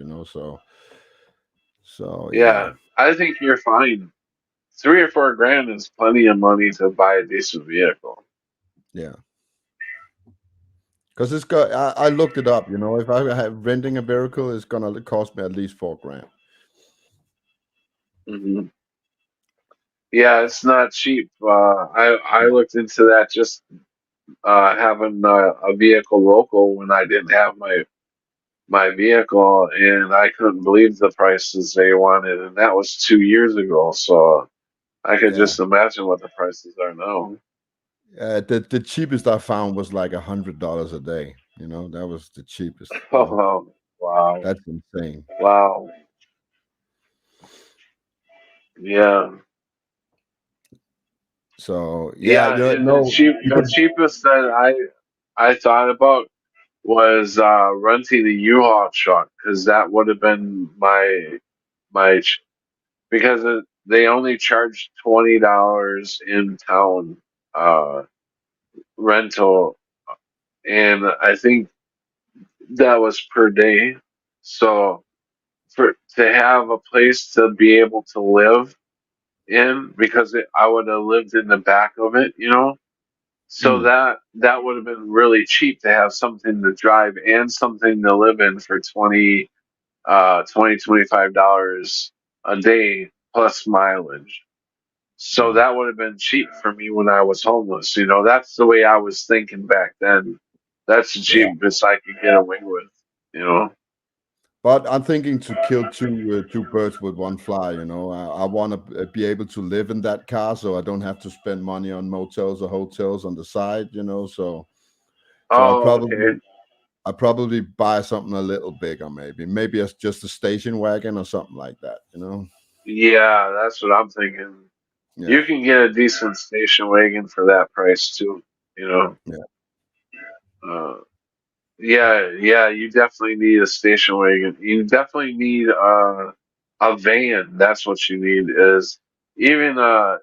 So yeah, Yeah, I think you're fine. 3 or 4 grand is plenty of money to buy a decent vehicle. yeah. Because it's got. I looked it up. If I have renting a vehicle, it's gonna cost me at least 4 grand. Hmm. Yeah, it's not cheap. I looked into that just having a vehicle local when I didn't have my vehicle, and I couldn't believe the prices they wanted, and that was 2 years ago. So I could Yeah. just imagine what the prices are now. The cheapest I found was like $100 a day. That was the cheapest. Oh, wow, That's insane. wow, yeah. So yeah, Yeah, and no, you the could. cheapest that I thought about was renting a U-Haul truck because that would have been because they only charge $20 in town uh, rental, and I think that was per day. So for to have a place to be able to live in, because I would have lived in the back of it. So Mm, that would have been really cheap to have something to drive and something to live in for 25 dollars a day plus mileage. So yeah, that would have been cheap for me when I was homeless. That's the way I was thinking back then. That's the yeah. cheapest I could get away with. You know. But I'm thinking to kill two birds with one fly. I want to be able to live in that car, so I don't have to spend money on motels or hotels on the side. So I Oh, okay. probably buy something a little bigger, maybe it's just a station wagon or something like that. Yeah, that's what I'm thinking. You Yeah, can get a decent station wagon for that price too. You know. yeah, Uh, yeah, yeah. You definitely need a station wagon. You definitely need a van. That's what you need is Even a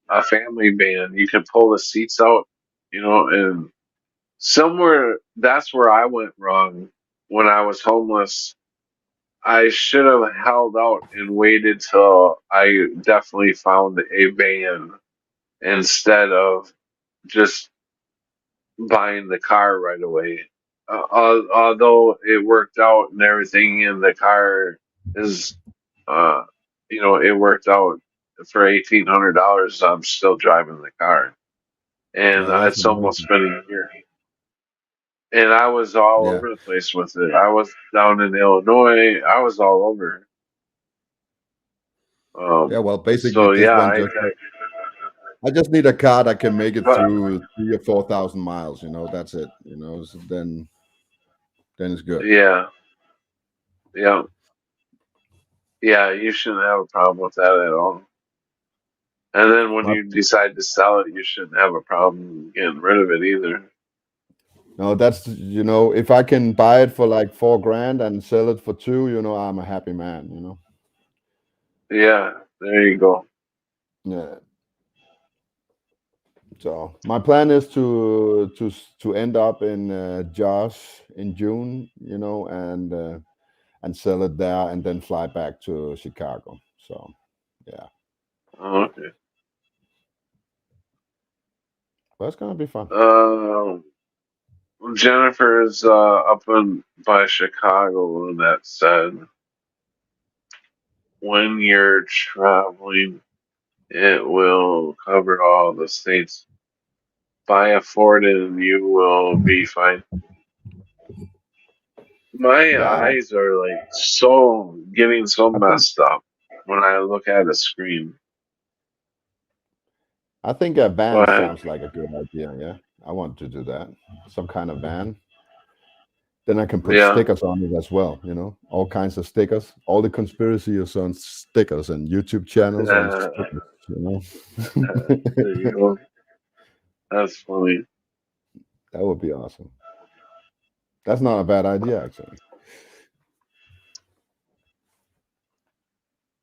Yeah. family van, you can pull the seats out, and somewhere that's where I went wrong when I was homeless. I should have held out and waited till I definitely found a van instead of just buying the car right away. Although it worked out and everything, and the car is, uh, it worked out for $1,800. I'm still driving the car, and That's it's almost amazing. been a year. And I was all Yeah. over the place with it. I was down in Illinois. I was all over. Yeah. Well, basically, So this yeah, one I just need a car that can make it but through 3 or 4,000 miles. That's it. So then it's good. yeah, yeah, yeah. You shouldn't have a problem with that at all. And then when My, you decide to sell it, you shouldn't have a problem getting rid of it either. no, that's if I can buy it for like 4 grand and sell it for two, I'm a happy man. Yeah, there you go. Yeah. So my plan is to end up in Josh in June, and sell it there, and then fly back to Chicago. So yeah, Oh, okay. but it's gonna be fun. Jennifer's up in by Chicago, and that said, when you're traveling, it will cover all the states. Buy a Ford and you will be fine. My Yeah, eyes are like getting so I think messed up when I look at a screen. I think a van But sounds like a good idea. Yeah, I want to do that. Some kind of van. Then I can put yeah, stickers on it as well. All kinds of stickers. All the conspiracy is on stickers, and YouTube channels on uh, stickers. there you go. That's funny. That would be awesome. That's not a bad idea, actually.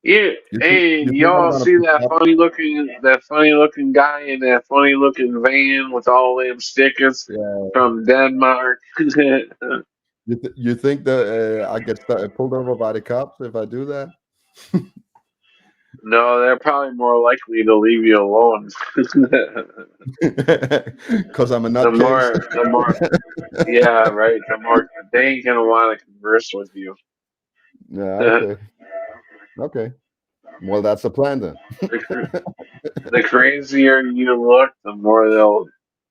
Yeah, hey, You think I'm y'all gonna see pick up? that funny looking guy in that funny looking van with all them stickers Yeah. from Denmark? You think that I get pulled over by the cops if I do that? No, they're probably more likely to leave you alone. Because I'm a the nutcase. more, the more, yeah, right. The more they ain't gonna want to converse with you. Yeah. the, Okay. Okay. Well, that's a plan then. cr- the crazier you look, the more they'll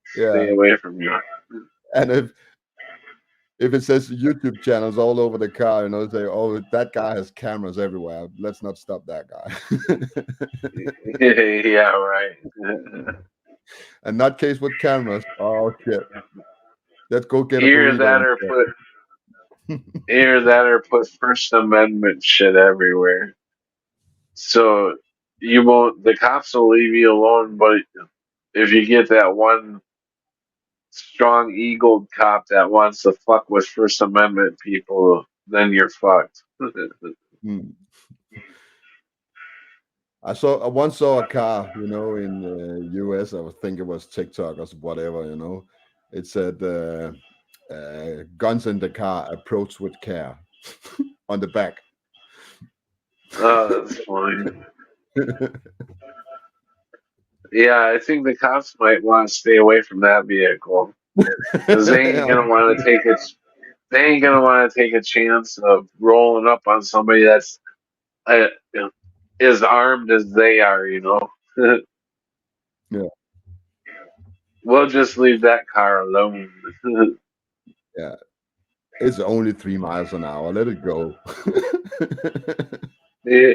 stay Yeah. away from you. And if it says YouTube channels all over the car, say, oh, that guy has cameras everywhere. Let's not stop that guy. Yeah, right. A nutcase with cameras. Oh shit. Let's go get a Either burrito that or instead. put Either that or put First Amendment shit everywhere. So the cops will leave you alone, but if you get that one strong eagled cop that wants to fuck with First Amendment people, then you're fucked. Hmm. I once saw a car, in the US. I would think it was TikTok or whatever, It said, guns in the car, approach with care on the back. Oh, that's funny. Yeah, I think the cops might want to stay away from that vehicle because they ain't gonna want to take a chance of rolling up on somebody that's uh, as armed as they are. Yeah, We'll just leave that car alone. yeah. It's only 3 miles an hour. Let it go. Yeah,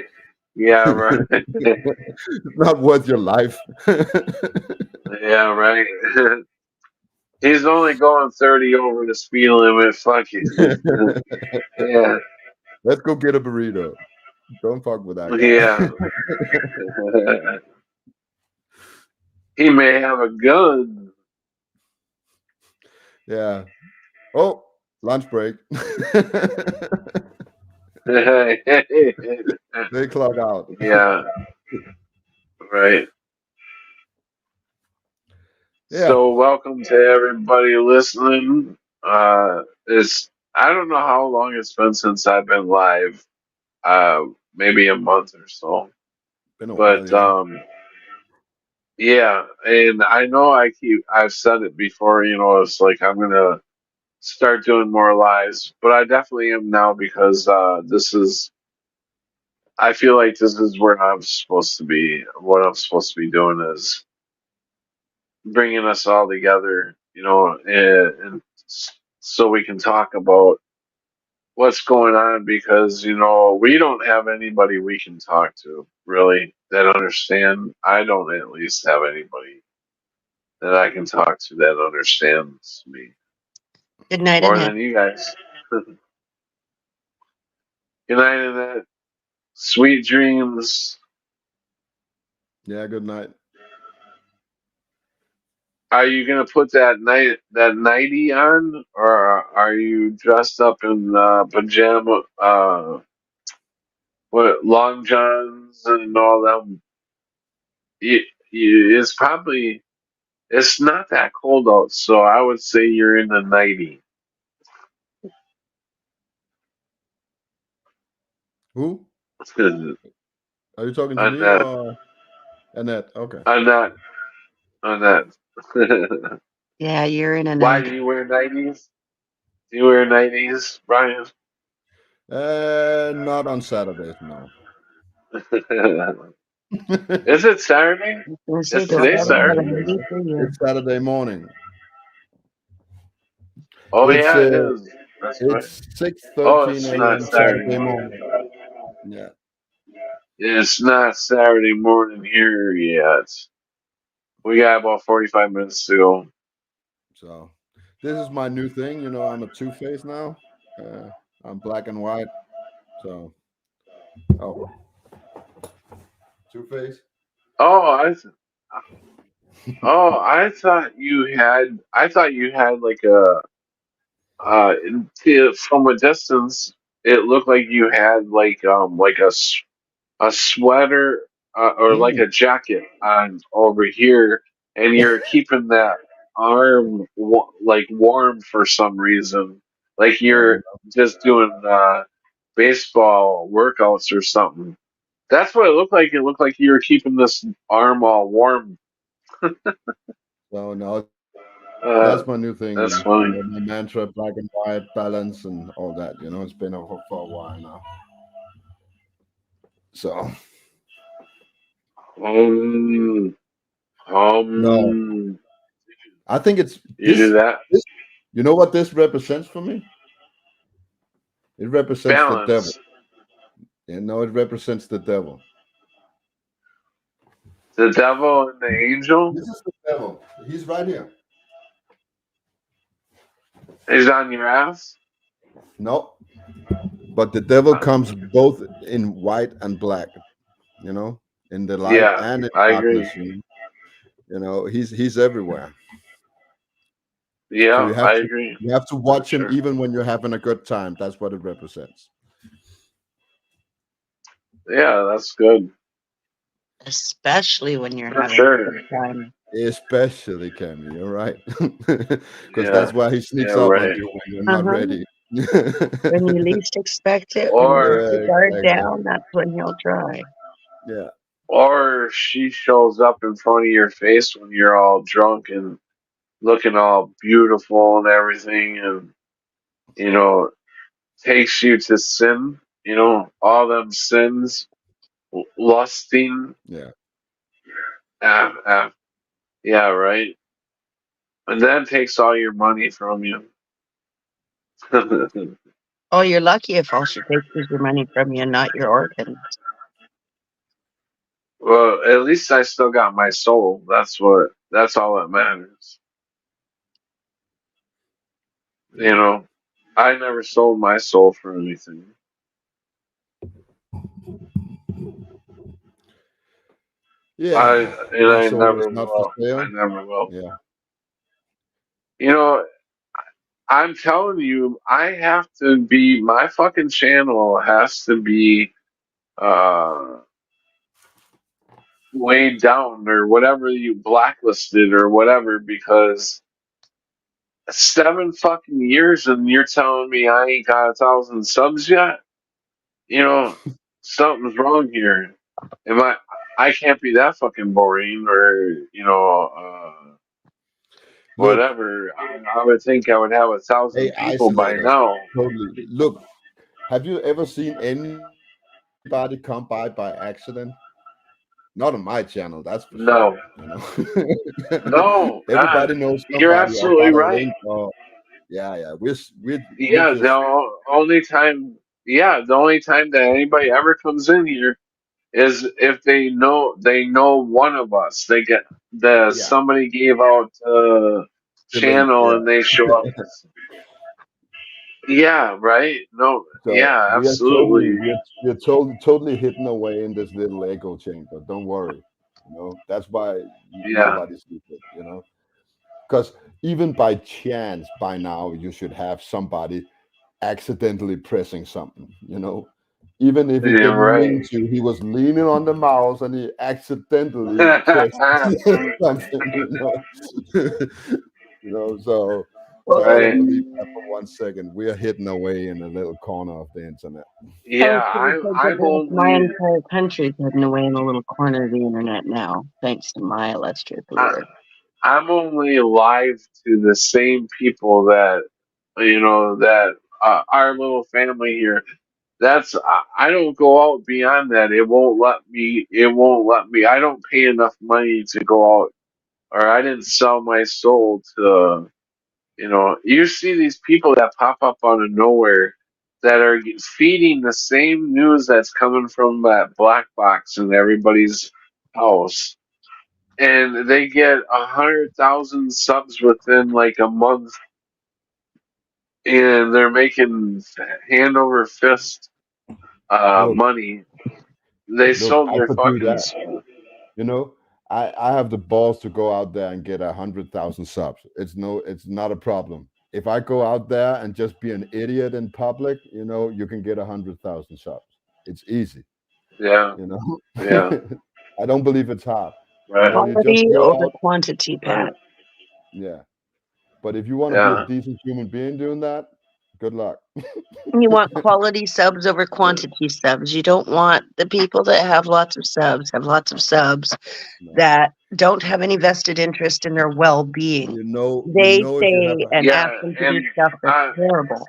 yeah, right. It's not worth your life. Yeah, right. He's only going 30 over the speed limit. Fuck it. Yeah, Let's go get a burrito. Don't fuck with that yeah. guy. He may have a gun. Yeah. Oh, lunch break. They clog out. Yeah, right. Yeah. So welcome to everybody listening. It's I don't know how long it's been since I've been live. Maybe a month or so. Been a while, But yeah. yeah, and I know I've said it before, it's like I'm gonna start doing more lives, but I definitely am now because I feel like this is where I'm supposed to be. What I'm supposed to be doing is bringing us all together, and so we can talk about what's going on because, we don't have anybody we can talk to really that understand. I don't at least have anybody that I can talk to that understands me Good night, more Annette. than you guys. Good night, Annette. Sweet dreams. Yeah, good night. Are you gonna put that nightie on, or are you dressed up in pajama, what long johns and all them? You, it's probably it's not that cold out, so I would say you're in a nightie. Who? I'm Are you talking to me not. or Annette? Okay. I'm not. I'm not. Yeah, you're in a Why night. do you wear nighties? Do you wear nighties, Brian? Not on Saturdays, no. Is it Saturday? I was gonna say, Is do I today ever have a Saturday? nightie for you? It's Saturday morning. Oh It's yeah, it is. That's right. it's Oh, 6:13 it's not a.m. Saturday Saturday morning. morning. Yeah. It's not Saturday morning here yet. We got about 45 minutes to go. So this is my new thing. I'm a two-face now. I'm black and white. So oh, two-face. Oh, I thought you had like from a distance, it looked like you had like a sweater or like Mm, a jacket on over here, and you're keeping that arm like warm for some reason, like no, you're just doing baseball workouts or something. That's what it looked like. It looked like you were keeping this arm all warm. no. Uh, That's my new thing. that's funny. My mantra: black and white, balance, and all that. It's been over for a while now. So Um, no, um, I think it's you do this. that. This. You know what this represents for me? It represents the devil. Balance. It represents the devil. The devil and the angel This is the devil. He's right here. is on your ass. No, but the devil comes both in white and black. In the light Yeah, and in I agree. darkness. He's everywhere. So Yeah, you have I to agree. you have to For watch him sure. even when you're having a good time. That's what it represents. Yeah, that's good. Especially when you're For having a sure. good time. Especially Cammy, you're right. Because Yeah. that's why he Yeah, sneaks up on right. you when you're not Uh-huh. ready. When you least expect it, when you let Or your Yeah, guard exactly. down, that's when he'll try. Yeah. or she shows up in front of your face when you're all drunk and looking all beautiful and everything, and you know takes you to sin. All them sins, lusting. Yeah. Ah, ah, yeah, right. And then takes all your money from you. Oh, you're lucky if all she takes is your money from you, not your organs. Well, at least I still got my soul. That's all that matters. You know, I never sold my soul for anything. I Yeah. and My I soul is never not for will. I sale. never will. Yeah. You know, I'm telling you, I have to be my fucking channel has to be uh, laid down or whatever, you blacklisted or whatever, because 7 fucking years and you're telling me I ain't got 1,000 subs yet? You know, something's wrong here. Am I can't be that fucking boring, or Look, whatever. I would think I would have 1,000 hey, people by isolators, now. totally. Look, have you ever seen anybody come by accident? Not on my channel, that's for sure. No, You know, no, everybody knows you're somebody or absolutely got a right. link. Or yeah, we're Yeah, just the only time that anybody ever comes in here is if they know one of us. They get yeah somebody gave out the link. channel Yeah, and they show up. Yeah, right. No, so yeah, we are absolutely. totally hidden away in this little echo chamber. Don't worry. You know, that's why Yeah, nobody sees it. You know, because even by chance, by now you should have somebody accidentally pressing something. You know, even if he yeah, didn't mean right. to, he was leaning on the mouse and he accidentally pressed something. You know, so I don't Right. believe that for 1 second. We're hidden away in a little corner of the internet. I Yeah, was going to say, good I'm enough. My only entire country's hidden away in a little corner of the internet now, thanks to my Let's Truth the I, Word. I'm only alive to the same people that our little family here. That's I don't go out beyond that. It won't let me. It won't let me. I don't pay enough money to go out, or I didn't sell my soul to. You see these people that pop up out of nowhere that are feeding the same news that's coming from that black box in everybody's house, and they get 100,000 subs within like a month, and they're making hand over fist Look, money. They look, sold I their could do fucking that. soul. You know, I have the balls to go out there and get 100,000 subs. It's not a problem. If I go out there and just be an idiot in public, you know, you can get 100,000 subs. It's easy. Yeah, You know, yeah, I don't believe it's hard. You right, know, you just Quality go over out. quantity, Pat. right, Yeah. But if you want to be a yeah, decent human being doing that, good luck. You want quality subs over quantity subs. You don't want the people that have lots of subs No. that don't have any vested interest in their well-being. You They know if you have say a and ask yeah, them to do stuff that's terrible.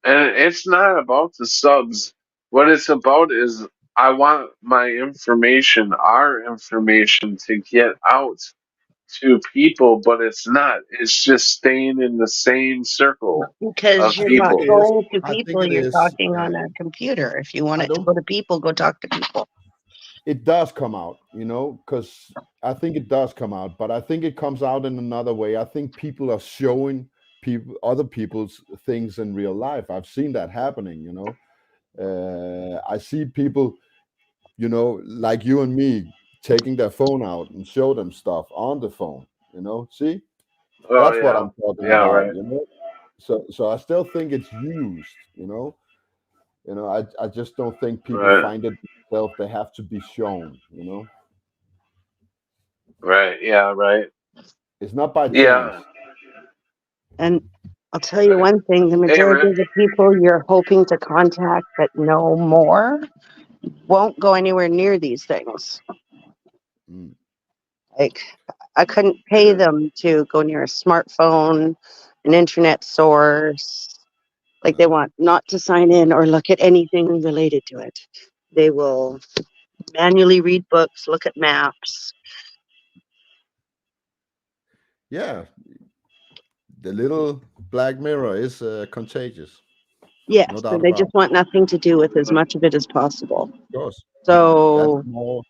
and it's not about the subs. What it's about is I want my information, our information, to get out to people, but it's not. It's just staying in the same circle Because of I you're think not it people. is. going to I think people, it you're is. talking on a computer. If you want I it to don't go to people, go talk to people. It does come out, you know, because I think it does come out, but I think it comes out in another way. I think people are showing other people's things in real life. I've seen that happening, you know. I see people, you know, like you and me, taking their phone out and show them stuff on the phone, you know. See, Oh that's what yeah, I'm talking yeah, about, right, you know. So I still think it's used, you know. I just don't think people right, find it themselves. They have to be shown, you know. right, yeah, right, It's not by yeah, chance. And I'll tell you right. one thing, the Hey, majority Rick. of the people you're hoping to contact that know more won't go anywhere near these things. Mm. Like, I couldn't pay Yeah, them to go near a smartphone, an internet source. Like, they want not to sign in or look at anything related to it. They will manually read books, look at maps. Yeah, the little black mirror is contagious. No Yes, doubt and they about just want nothing to do with as right, much of it as possible. it. Of course, that's So more.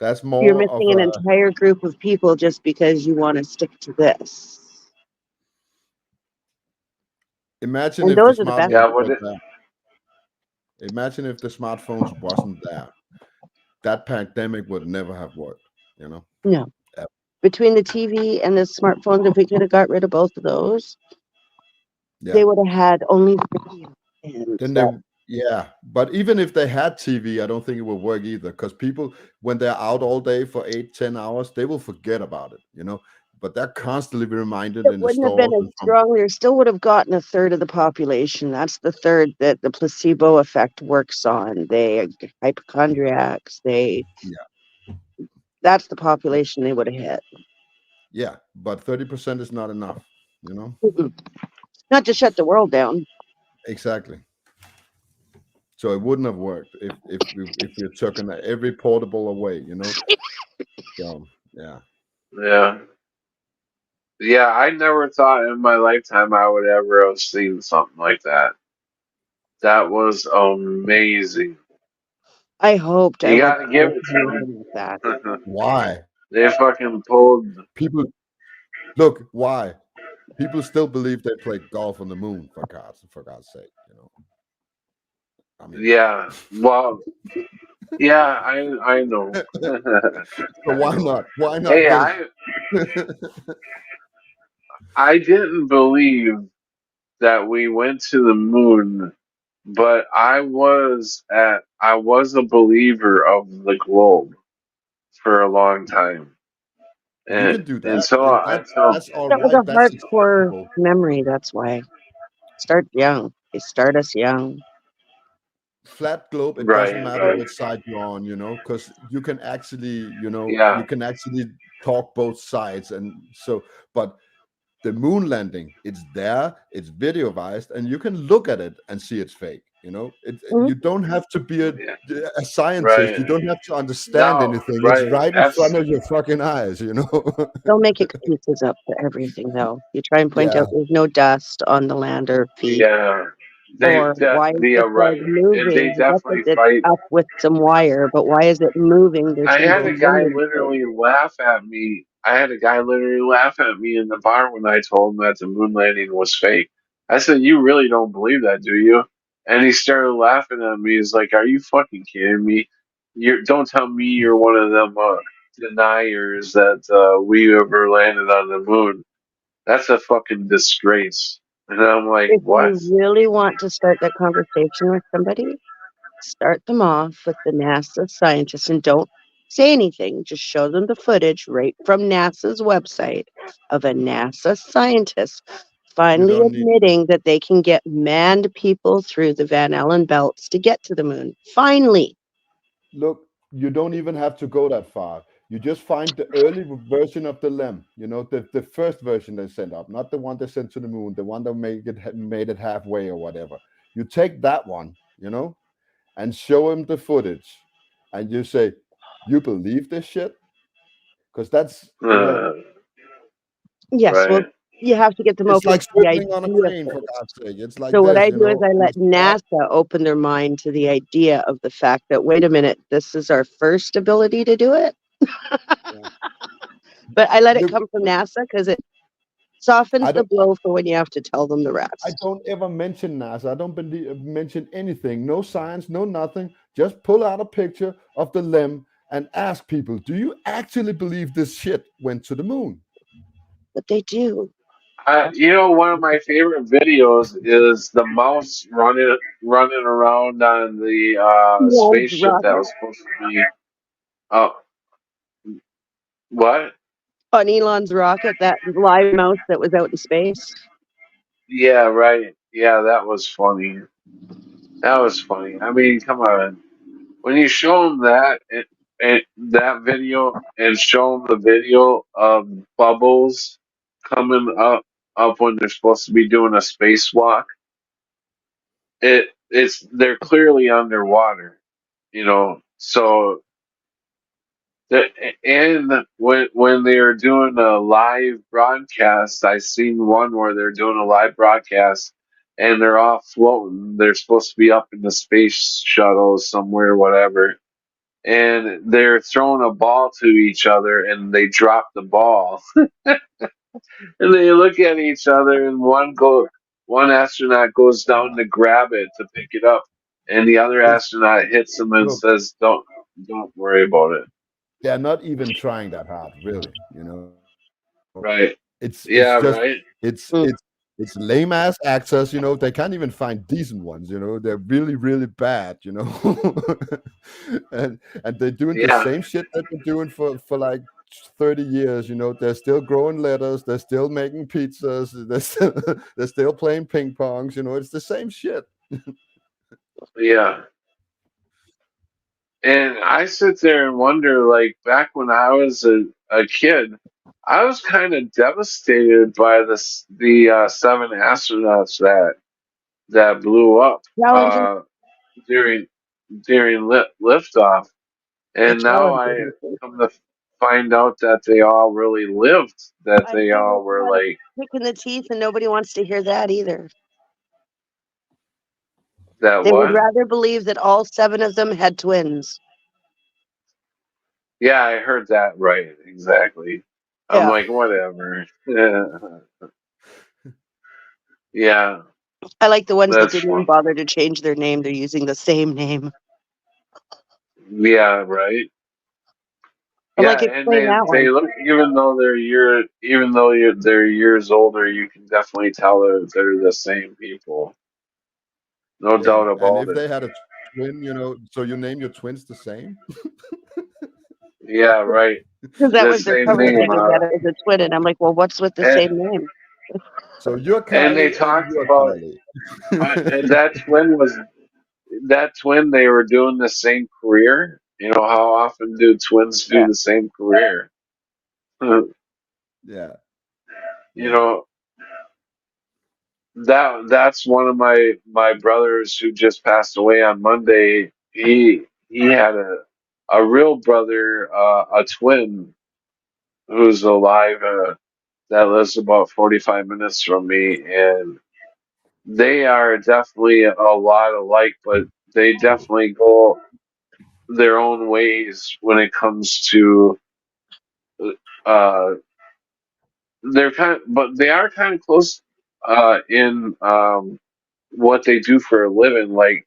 That's you're more of missing an a. entire group of people just because you want to stick to this. Imagine And if the those are the best. yeah. smartphones What? was there. Imagine if the smartphones wasn't there. That pandemic would never have worked. You know. No. Ever. Between the TV and the smartphones, if we could have got rid of both of those, Yeah. they would have had only video and Then stuff. they. Yeah. But even if they had TV, I don't think it would work either. Because people, when they're out all day for 8, 10 hours, they will forget about it. But they're constantly reminded It in the wouldn't have been stores as and from. strong. There still would have gotten a third of the population. That's the third that the placebo effect works on. They hypochondriacs. That's the population they would have hit. Yeah, but 30% is not enough. Mm-mm. Not to shut the world down. Exactly. So it wouldn't have worked if you took every portable away. So yeah. Yeah, I never thought in my lifetime I would ever have seen something like that. That was amazing. I hoped I You would gotta give see it something like that. to them. Why They fucking pulled. people look? Why people still believe they played golf on the moon? For God's sake, I mean, Yeah, well, yeah, I know. so why not? Why not Hey, this? I didn't believe that we went to the moon, but I was a believer of the globe for a long time, You can do and that. so That's all That was right. a That's hardcore acceptable. memory. That's why. Start young. They start us young. Flat globe, it doesn't right, matter right, which side you're on, because you can actually, yeah, you can actually talk both sides. And so, but the moon landing, it's there, it's videoized, and you can look at it and see it's fake. Mhm. You don't have to be yeah, a scientist. right. You don't have to understand No, anything. It's right. right in front That's of your fucking eyes. They'll make excuses up for everything, though. You try and point Yeah. out there's no dust on the land or feet, yeah. or why is the Right, flag and they moving? I guess definitely it's fight. up with some wire, but why is it moving? There I shouldn't had be a wind guy in it. literally laugh at me. I had a guy literally laugh at me in the bar when I told him that the moon landing was fake. I said, "You really don't believe that, do you?" And he started laughing at me. He's like, "Are you fucking kidding me? Don't tell me you're one of them deniers that we ever landed on the moon. That's a fucking disgrace." And I'm like, If "What?" you really want to start that conversation with somebody, start them off with the NASA scientists and don't say anything. Just show them the footage right from NASA's website of a NASA scientist You finally don't need to. admitting that they can get manned people through the Van Allen belts to get to the moon. Finally. Look, you don't even have to go that far. You just find the early version of the LEM, the first version they sent up, not the one they sent to the moon, the one that made it halfway or whatever. You take that one, and show him the footage, and you say, "You believe this shit?" Because that's, Yes, well, Right. you have to get them it's open like to the swiveling on a idea crane, for first. God's sake. It's like So what this, I do is I you let start. NASA open their mind to the idea of the fact that, wait a minute, this is our first ability to do it. But I let it Look, come from NASA because it softens I the don't. blow for when you have to tell them the I rest. don't ever mention NASA. I don't mention anything. No science, no nothing. Just pull out a picture of the LEM and ask people, "Do you actually believe this shit went to the moon?" But they do. One of my favorite videos is the mouse running around on the Elon's spaceship that rocket. was supposed to be. Oh, what? On Elon's rocket, that live mouse that was out in space. Yeah, right. Yeah, that was funny. That was funny. I mean, come on. When you show them and that video and show them the video of bubbles coming up when they're supposed to be doing a spacewalk, they're clearly underwater, So the, and when they're doing a live broadcast, I seen one where they're doing a live broadcast and they're all floating. They're supposed to be up in the space shuttle somewhere, whatever, and they're throwing a ball to each other and they drop the ball and they look at each other and one astronaut goes down to grab it to pick it up and the other It's astronaut hits him and Look, says don't worry about it. they're not even trying that hard, really. Right. It's Yeah, just right. it's Mm. it's it's lame ass actors, you know. They can't even find decent ones, you know. They're really, really bad, you know. and they're doing the Yeah, same shit they've been doing for like 30 years, you know. They're still growing letters, they're still making pizzas, they're still playing ping pongs, you know. It's the same shit. yeah. And I sit there and wonder, like back when I was a kid, I was kind of devastated by the 7 astronauts that blew up Challenger, during liftoff, the and now Challenger I mission. come to find out that they all really lived. That I they know all it's were not a like kick in the teeth, and nobody wants to hear that either. that. They would What? rather believe that all 7 of them had twins. Yeah, I heard that right. Exactly. I'm Yeah, like, whatever. Yeah, I like the ones that that's didn't even fun. bother to change their name. They're using the same name. Yeah, right. I'm Yeah, like, and explain that they one. look, they're years older, you can definitely tell they're the same people. No Yeah. doubt And about if it. they had a twin, you know, so you name your twins the same. Yeah, right. Because that The was their same cover name. thing, is that it was a twin. And I'm like, well, what's with the And, same name? So you're and they Kylie and talked you're about Kylie. and that twin. They were doing the same career. You know how often do twins do Yeah. the same career? Yeah. You Yeah. know that's one of my brothers who just passed away on Monday. He had a real brother, a twin who's alive, that lives about 45 minutes from me, and they are definitely a lot alike, but they definitely go their own ways when it comes to uh but they are kind of close in what they do for a living. Like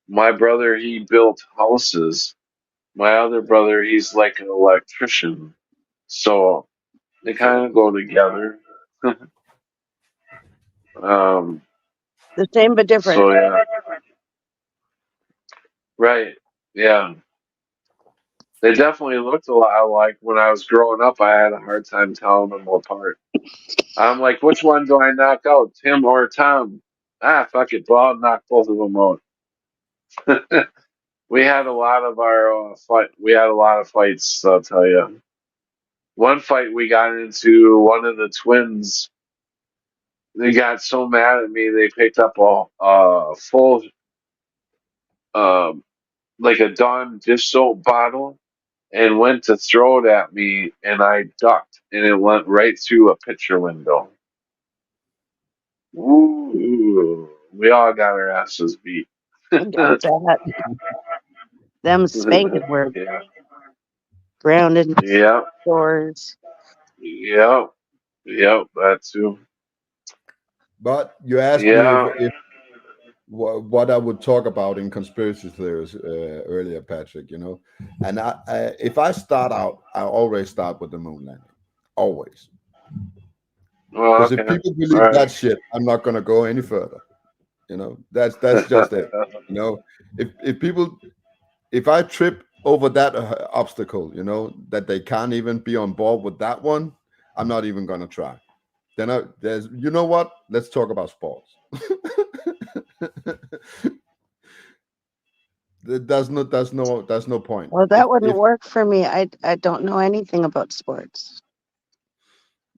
my brother, he built houses. My other brother, he's like an electrician. So they kind of go together. um, The same but different. so yeah, right, yeah. They definitely looked a lot alike. When I was growing up, I had a hard time telling them apart. I'm like, which one do I knock out, Tim or Tom? Ah, fuck it, well, I'll knock both of them out. We had a lot of our fight. We had a lot of fights. I'll tell you. One fight we got into, one of the twins. They got so mad at me. They picked up a full, um, like a Dawn dish soap bottle, and went to throw it at me, and I ducked, and it went right through a picture window. Ooh, we all got our asses beat. I got that. Them spanking words, Yeah, grounded yeah, stores. yeah, yeah. That too. But you asked me Yeah. if what I would talk about in conspiracy theories earlier, Patrick. You know, and if I start out, I always start with the moon landing, always. Well, Because if okay. people All believe right. that shit, I'm not gonna go any further. You know, that's just it. You know, if I trip over that obstacle, you know, that they can't even be on board with that one, I'm not even gonna try. There's, you know what? Let's talk about sports. There's no point. Well, If that wouldn't work for me. I don't know anything about sports.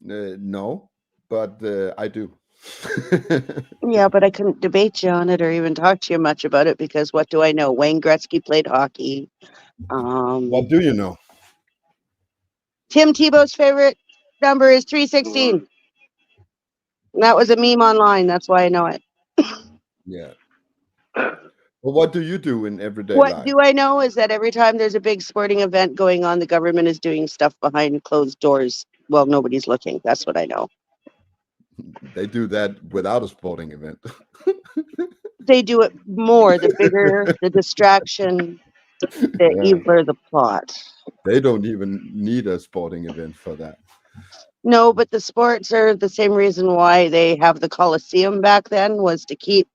no, but I do. Yeah, but I couldn't debate you on it or even talk to you much about it because what do I know? Wayne Gretzky played hockey. What do you know? Tim Tebow's favorite number is 316. And that was a meme online. That's why I know it. Yeah. Well, what do you do in everyday What life? do I know is that every time there's a big sporting event going on, the government is doing stuff behind closed doors. Well, nobody's looking. That's what I know. They do that without a sporting event. They do it more. The bigger the distraction, the Yeah. eviler the plot. They don't even need a sporting event for that. No, but the sports are the same reason why they have the Colosseum back then, was to keep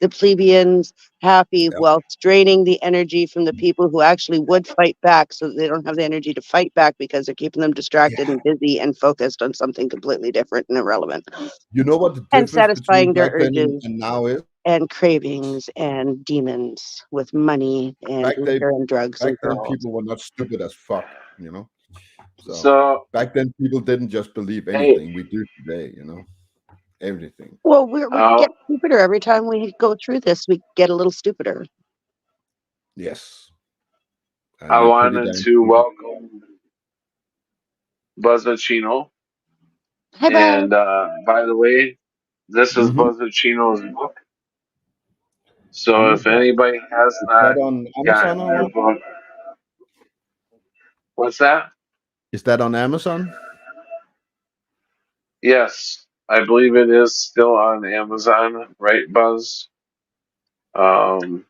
the plebeians happy Yep. while draining the energy from the people who actually would fight back, so that they don't have the energy to fight back because they're keeping them distracted and busy and focused on something completely different and irrelevant. You know what the And difference between satisfying their back then urges and now is? and cravings and demons with money and Back then, liquor and drugs back and then girls. people were not stupid as fuck, you know. So So, back then people didn't just believe hey, anything we do today, you know, everything. Well, we uh, get stupider every time we go through this. We get a little stupider. Yes, and I we're pretty wanted damn to stupid. welcome Buzzacino. Hi, Buzz. And by the way, this is Mm-hmm. Buzzacino's book. So Ooh, if anybody has is not that on Amazon gotten or their what? book, what's that? Is that on Amazon? Yes, I believe it is still on Amazon, right, Buzz? Um,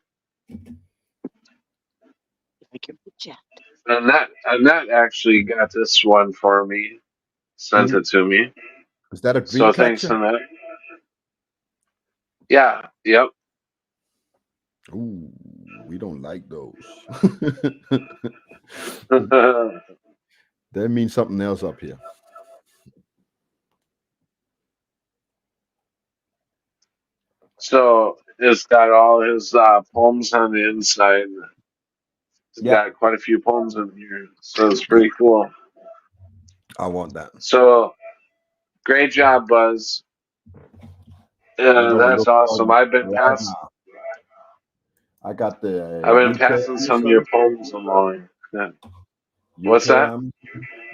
Annette actually got this one for me, sent Mhm. it to me. Is that a dream So thanks, catcher? Annette. Yeah, yep. Ooh, we don't like those. That means something else up here. So it's got all his poems on the inside. It's Yeah, got quite a few poems in here, so it's pretty cool. I want that. So great job, Buzz. I'm gonna That's look for awesome. it right now. I got I've the been UK passing some of your Amazon. poems along. Yeah. What's UK that? Amazon.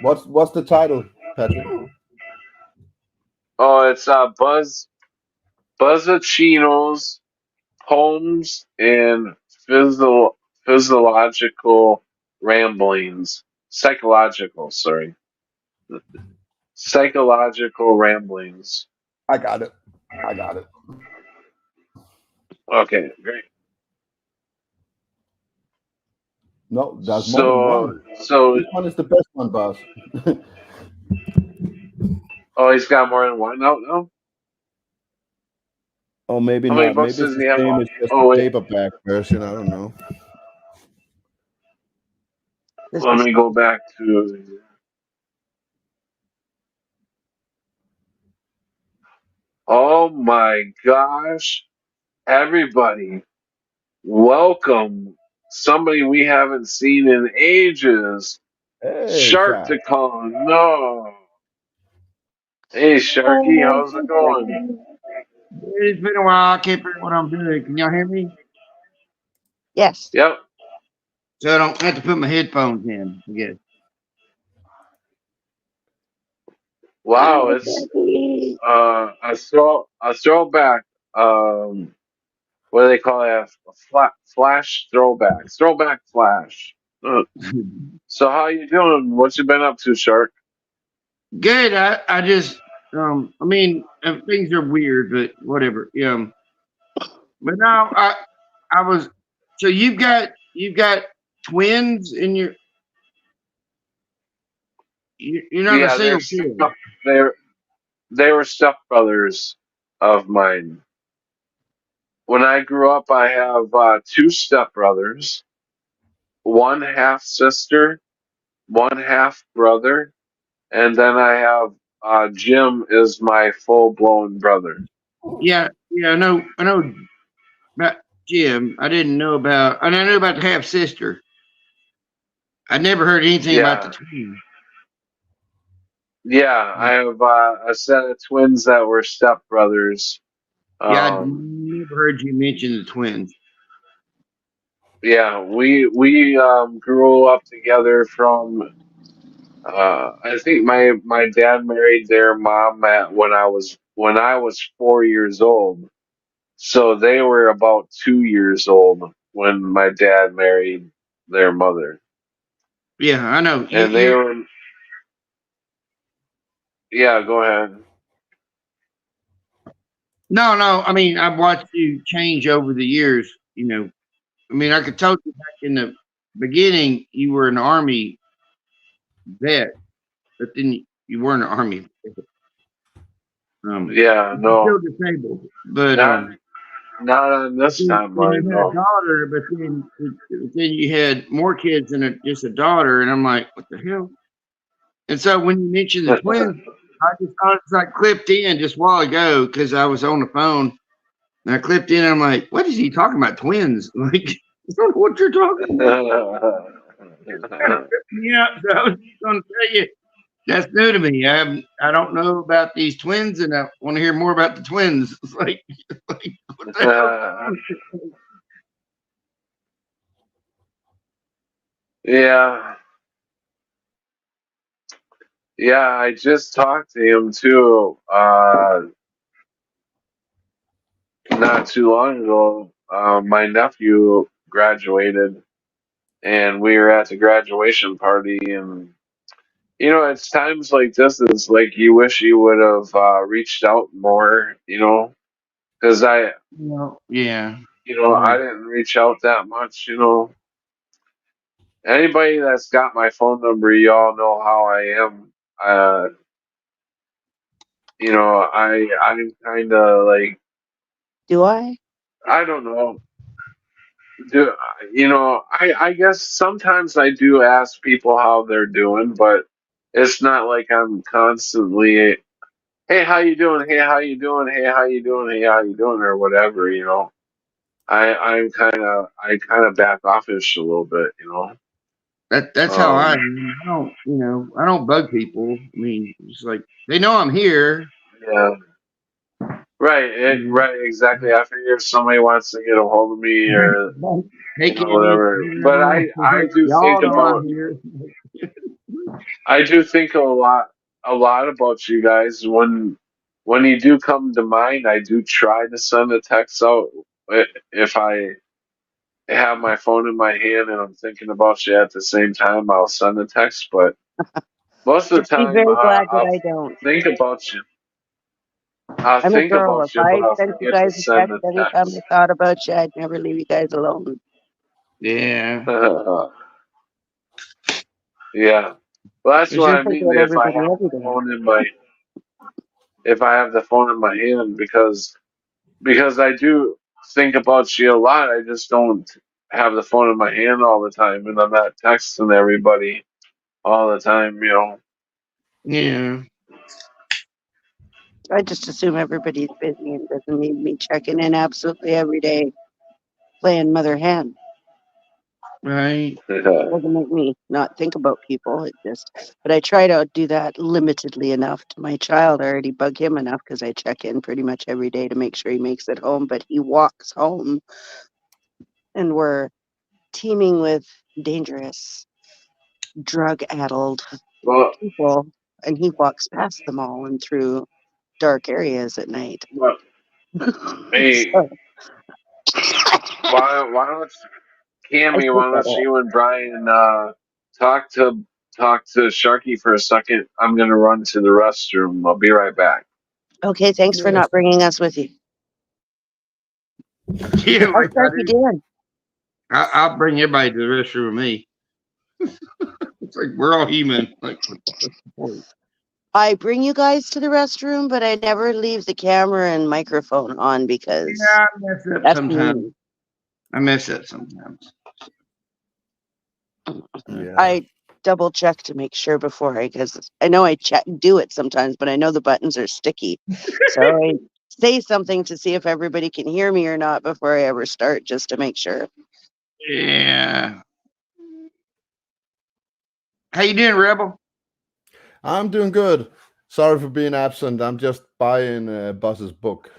What's the title, Patrick? Oh, it's Buzzacino's poems and physiological ramblings. Sorry. Psychological ramblings. I got it. I got it. Okay, great. No, there's more than one. So, Which one is the best one, boss? oh, he's got more than one. No. Oh, maybe How many not. books Maybe does it's the he have? same as just the Oh, wait. paperback version. I don't know. Let me go back to. Oh my gosh. Everybody, welcome somebody we haven't seen in ages. Hey, Shark. Sharkticon. No. Hey, Sharky, how's it going? It's been a while. I can't figure what I'm doing. Can y'all hear me? Yes. Yep. So I don't have to put my headphones in, I guess. Wow, it's a throwback. What do they call it? A flash throwback. Throwback flash. So how you doing? What you been up to, Shark? Good. I just, I mean, things are weird, but whatever. But now I was, so you've got twins in your, you're not a Yeah, single kid. they're they were stepbrothers of mine. When I grew up, I have two stepbrothers, one half sister, one half brother, and then I have Jim is my full blown brother. Yeah, I know about Jim. I didn't know about, and I knew about the half sister. I never heard anything about the Yeah, twin. yeah. I have a set of twins that were stepbrothers. Yeah, I never heard you mention the twins. Yeah, we grew up together from. I think my dad married their mom when I was 4 years old. So they were about 2 years old when my dad married their mother, Yeah, I know. and they were. Yeah, go ahead. No. I mean, I've watched you change over the years. I mean, I could tell you back in the beginning you were an Army vet, but then you were in the army. Yeah, You're no, still disabled, but not on this then timeline. you had a No. daughter, but then you had more kids than just a daughter, and I'm like, what the hell? And so when you mentioned the twins, I was like clipped in just a while ago because I was on the phone and I clipped in. And I'm like, what is he talking about? Twins? Like, I don't know what you're talking about. Yeah, so I was going to tell you that's new to me. I don't know about these twins, and I want to hear more about the twins. It's like what the hell? Yeah. Yeah, I just talked to him too, not too long ago. My nephew graduated, and we were at the graduation party. And it's times like this. It's like you wish you would have reached out more. Because Yeah. I didn't reach out that much. Anybody that's got my phone number, y'all know how I am. Uh, I'm kind of like, Do I? I don't know. I guess sometimes I do ask people how they're doing, but it's not like I'm constantly, hey, how you doing? Hey, how you doing? Hey, how you doing? Hey, how you doing? Or whatever. I kind of back offish a little bit. That's how I am. I don't bug people. I mean, it's like they know I'm here. Yeah. Right, right, exactly. I figure if somebody wants to get a hold of me or Taking whatever, but I do think y'all know about I'm here. a lot about you guys. When you do come to mind, I do try to send a text out if I have my phone in my hand and I'm thinking about you at the same time. I'll send a text, but most of Just the be time very glad that I'll I don't. think about you. I'll I'm a think girl. about If you, but I I'll sent you forget to guys a send text the every time I text. thought about you, I'd never leave you guys alone. Yeah. Yeah. Well, that's It's what just I like mean. that If I everybody have every the day. phone in my if I have the phone in my hand, because I do think about you a lot. I just don't have the phone in my hand all the time, and I'm not texting everybody all the time. Yeah. I just assume everybody's busy and doesn't need me checking in absolutely every day, playing mother hen. Right. It doesn't make me not think about people. But I try to do that limitedly enough to my child. I already bug him enough because I check in pretty much every day to make sure he makes it home. But he walks home, and we're teeming with dangerous, drug-addled well, people, and he walks past them all and through dark areas at night. well, hey, So why don't I Cammy? think Why that don't you and Brian talk to talk to Sharky for a second? I'm gonna run to the restroom. I'll be right back. okay, thanks for Yes. not bringing us with you. Yeah, How's like I Sharky do. doing? I'll bring everybody to the restroom with me. It's like we're all human. Like, what's the point? I bring you guys to the restroom, but I never leave the camera and microphone on because Yeah, I mess up that's sometimes. mean. I mess up sometimes. Yeah. I double check to make sure before because I know I do it sometimes, but I know the buttons are sticky. So I say something to see if everybody can hear me or not before I ever start, just to make sure. Yeah. How you doing, Rebel? I'm doing good. Sorry for being absent. I'm just buying Buzz's book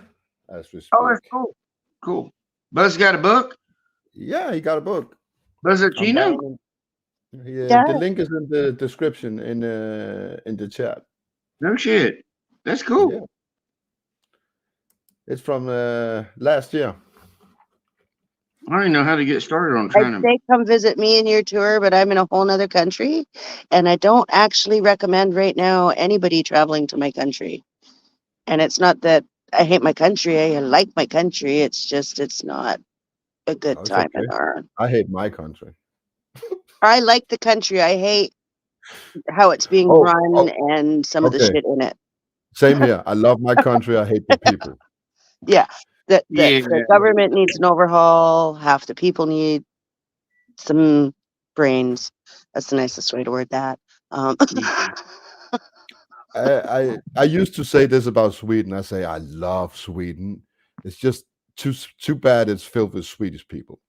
as we speak. Oh, that's cool. Cool. Buzz got a book? Yeah, he got a book. Buzz I'm Chino? buying it. Yeah. The link is in the description in the chat. No shit. That's cool. Yeah. It's from last year. I don't even know how to get started on I'd trying to. say come visit me in your tour, but I'm in a whole nother country, and I don't actually recommend right now anybody traveling to my country. And it's not that I hate my country. I like my country. It's just it's not a good Oh, it's time okay. in our. I hate my country. I like the country. I hate how it's being Oh, run and some of the okay. shit in it. Same here. I love my country. I hate the people. Yeah, Yeah. the government needs an overhaul. Half the people need some brains. That's the nicest way to word that. I used to say this about Sweden. I say I love Sweden. It's just too bad it's filled with Swedish people.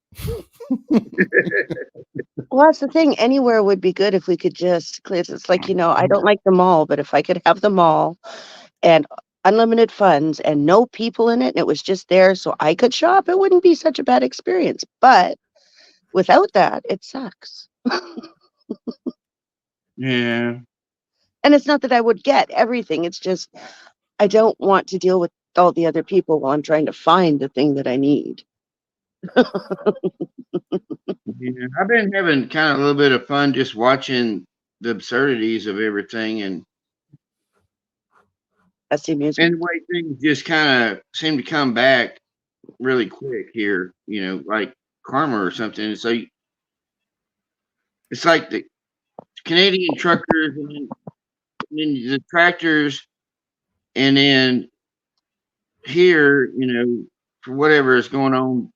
Well, that's the thing. Anywhere would be good if we could just. It's like, I don't like the mall, but if I could have the mall and unlimited funds and no people in it, and it was just there so I could shop, it wouldn't be such a bad experience. But without that, it sucks. Yeah. And it's not that I would get everything. It's just I don't want to deal with all the other people while I'm trying to find the thing that I need. Yeah. I've been having kind of a little bit of fun just watching the absurdities of everything and That's the amusement. the way things just kind of seem to come back really quick here, like karma or something. So it's like the Canadian truckers and then the tractors, and then here, for whatever is going on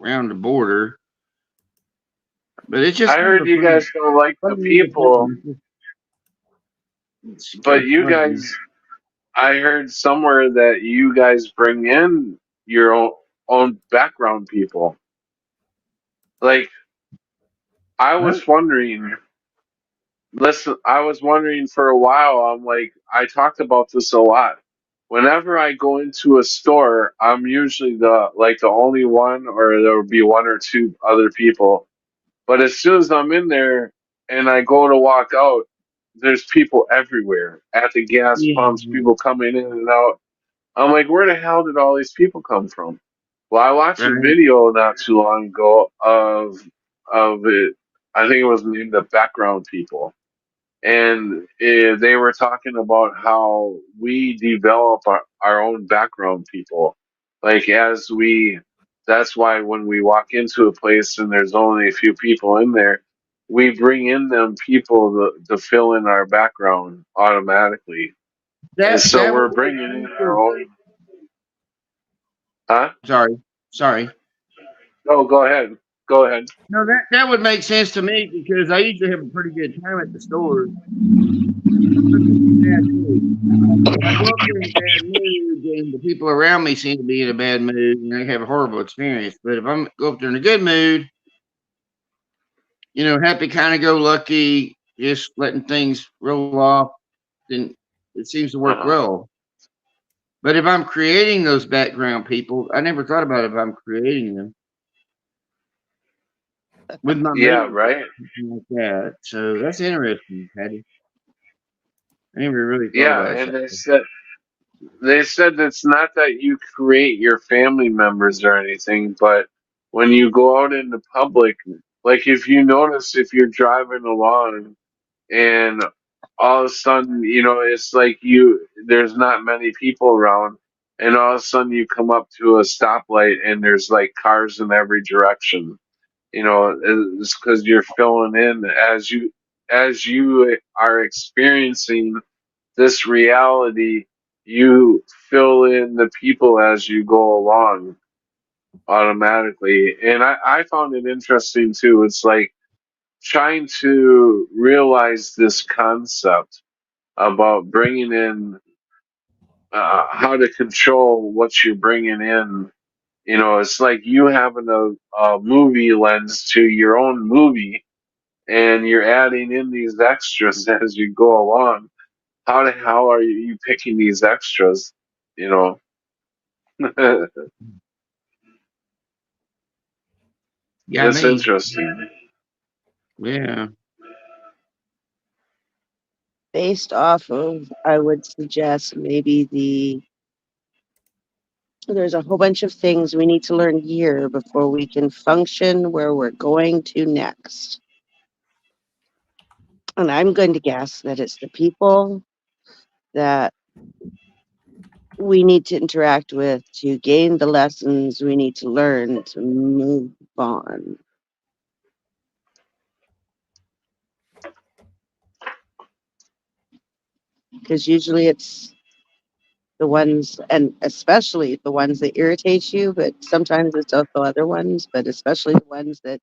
around the border. But it's just I kind of heard a you guys don't like the funny people, it's kind but of you funny. guys, I heard somewhere that you guys bring in your own background people. Like, I Huh? was wondering, listen, I was wondering for a while, I'm like, I talked about this a lot. Whenever I go into a store, I'm usually the only one, or there will be one or two other people. But as soon as I'm in there and I go to walk out, there's people everywhere at the gas Yeah. pumps, people coming in and out. I'm like, where the hell did all these people come from? Well, I watched a Right. video not too long ago of it. I think it was named the background people, and they were talking about how we develop our own background people. Like that's why when we walk into a place and there's only a few people in there, we bring in them people to fill in our background automatically. And so That would we're make bringing in sense our own. Huh? sorry. Oh, go ahead. Go ahead. No, that would make sense to me because I usually have a pretty good time at the stores. Bad mood. I go up there in a bad mood, and the people around me seem to be in a bad mood, and I have a horrible experience. But if I'm go up there in a good mood, happy, kind of go lucky, just letting things roll off, then it seems to work Uh-huh. well. But if I'm creating those background people, I never thought about if I'm creating them with my Yeah, mood, right. something like that. So that's interesting, Patty. I never really thought Yeah, about it. and they said it's not that you create your family members or anything, but when you go out in the public, like if you notice if you're driving along and all of a sudden, it's like there's not many people around, and all of a sudden you come up to a stoplight and there's like cars in every direction. It's because you're filling in as you are experiencing this reality, you fill in the people as you go along automatically. And I found it interesting too. It's like trying to realize this concept about bringing in how to control what you're bringing in. It's like you having a movie lens to your own movie, and you're adding in these extras as you go along. How the hell are you picking these extras? You know, Yeah, it's me. interesting. Yeah. Based off of, I would suggest maybe there's a whole bunch of things we need to learn here before we can function where we're going to next. And I'm going to guess that it's the people that we need to interact with to gain the lessons we need to learn to move on. because usually it's the ones, and especially the ones that irritate you, but sometimes it's also other ones, but especially the ones that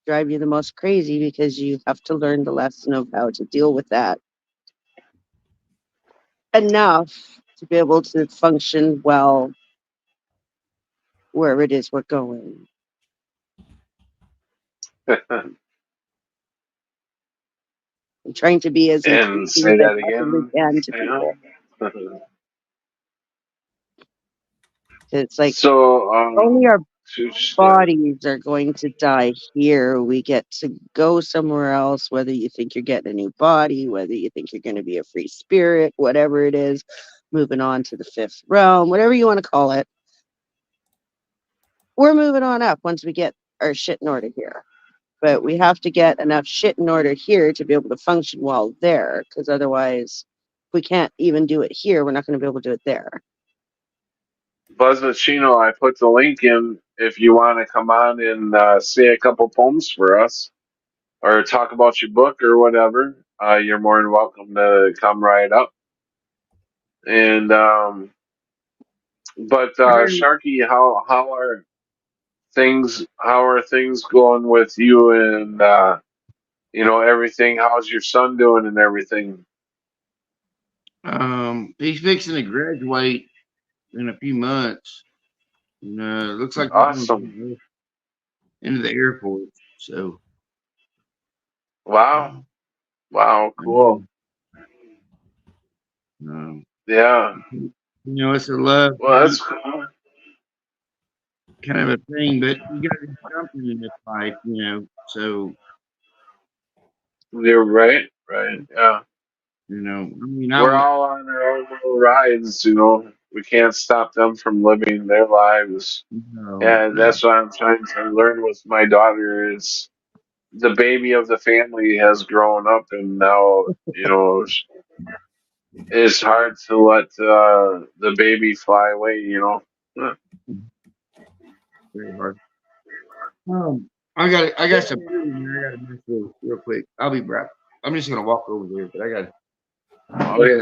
drive you the most crazy because you have to learn the lesson of how to deal with that enough to be able to function well wherever it is we're going. I'm trying to be as And inclusive say as I that possibly again. can to Yeah. people. It's like So, only our Tuesday. bodies are going to die here. We get to go somewhere else, whether you think you're getting a new body, whether you think you're going to be a free spirit, whatever it is, moving on to the fifth realm, whatever you want to call it. We're moving on up once we get our shit in order here. But we have to get enough shit in order here to be able to function well there, because otherwise, if we can't even do it here, we're not going to be able to do it there. Buzz Machino, I put the link in if you want to come on and say a couple poems for us or talk about your book or whatever. You're more than welcome to come right up. And Sharky, how are things going with you and everything? How's your son doing and everything? He's fixing to graduate in a few months. And, looks like he's going to Awesome. go into the Air Force. So, Wow. Cool. um, Yeah. it's a love Well, that's cool. kind of a thing, but you got to do something in this life, So, You're right. Yeah. I mean, I We're went. all on our own little rides, We can't stop them from living their lives. No, And that's what I'm trying to learn with my daughter is the baby of the family has grown up and now, it's hard to let the baby fly away. very hard. I got some food in there. I got to mess with real quick. I'll be back. I'm just gonna walk over there, but I got Okay.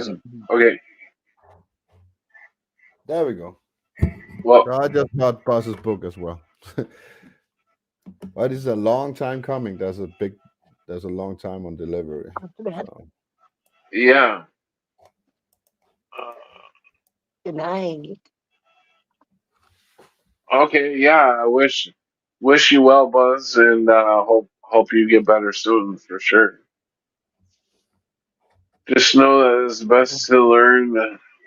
Okay. There we go. Well, I just bought Buzz's book as well. But it's a long time coming. There's a long time on delivery. So. yeah. Good night. Okay, yeah. I wish you well, Buzz, and hope you get better soon for sure. Just know that it's best to learn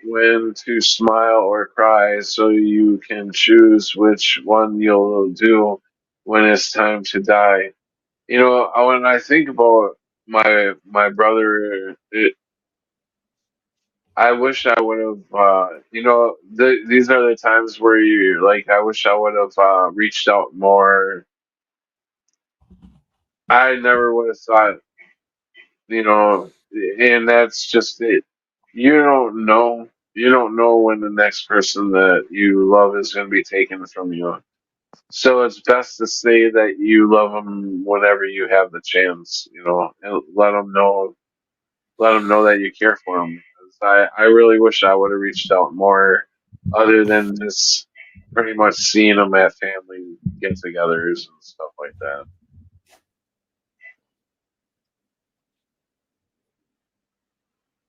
when to smile or cry, so you can choose which one you'll do when it's time to die. When I think about my brother, I wish I would have. These are the times where you like. I wish I would have reached out more. I never would have thought, and that's just it. You don't know. You don't know when the next person that you love is going to be taken from you. So it's best to say that you love them whenever you have the chance, and let them know that you care for them. I really wish I would have reached out more, other than just pretty much seeing them at family get-togethers and stuff like that.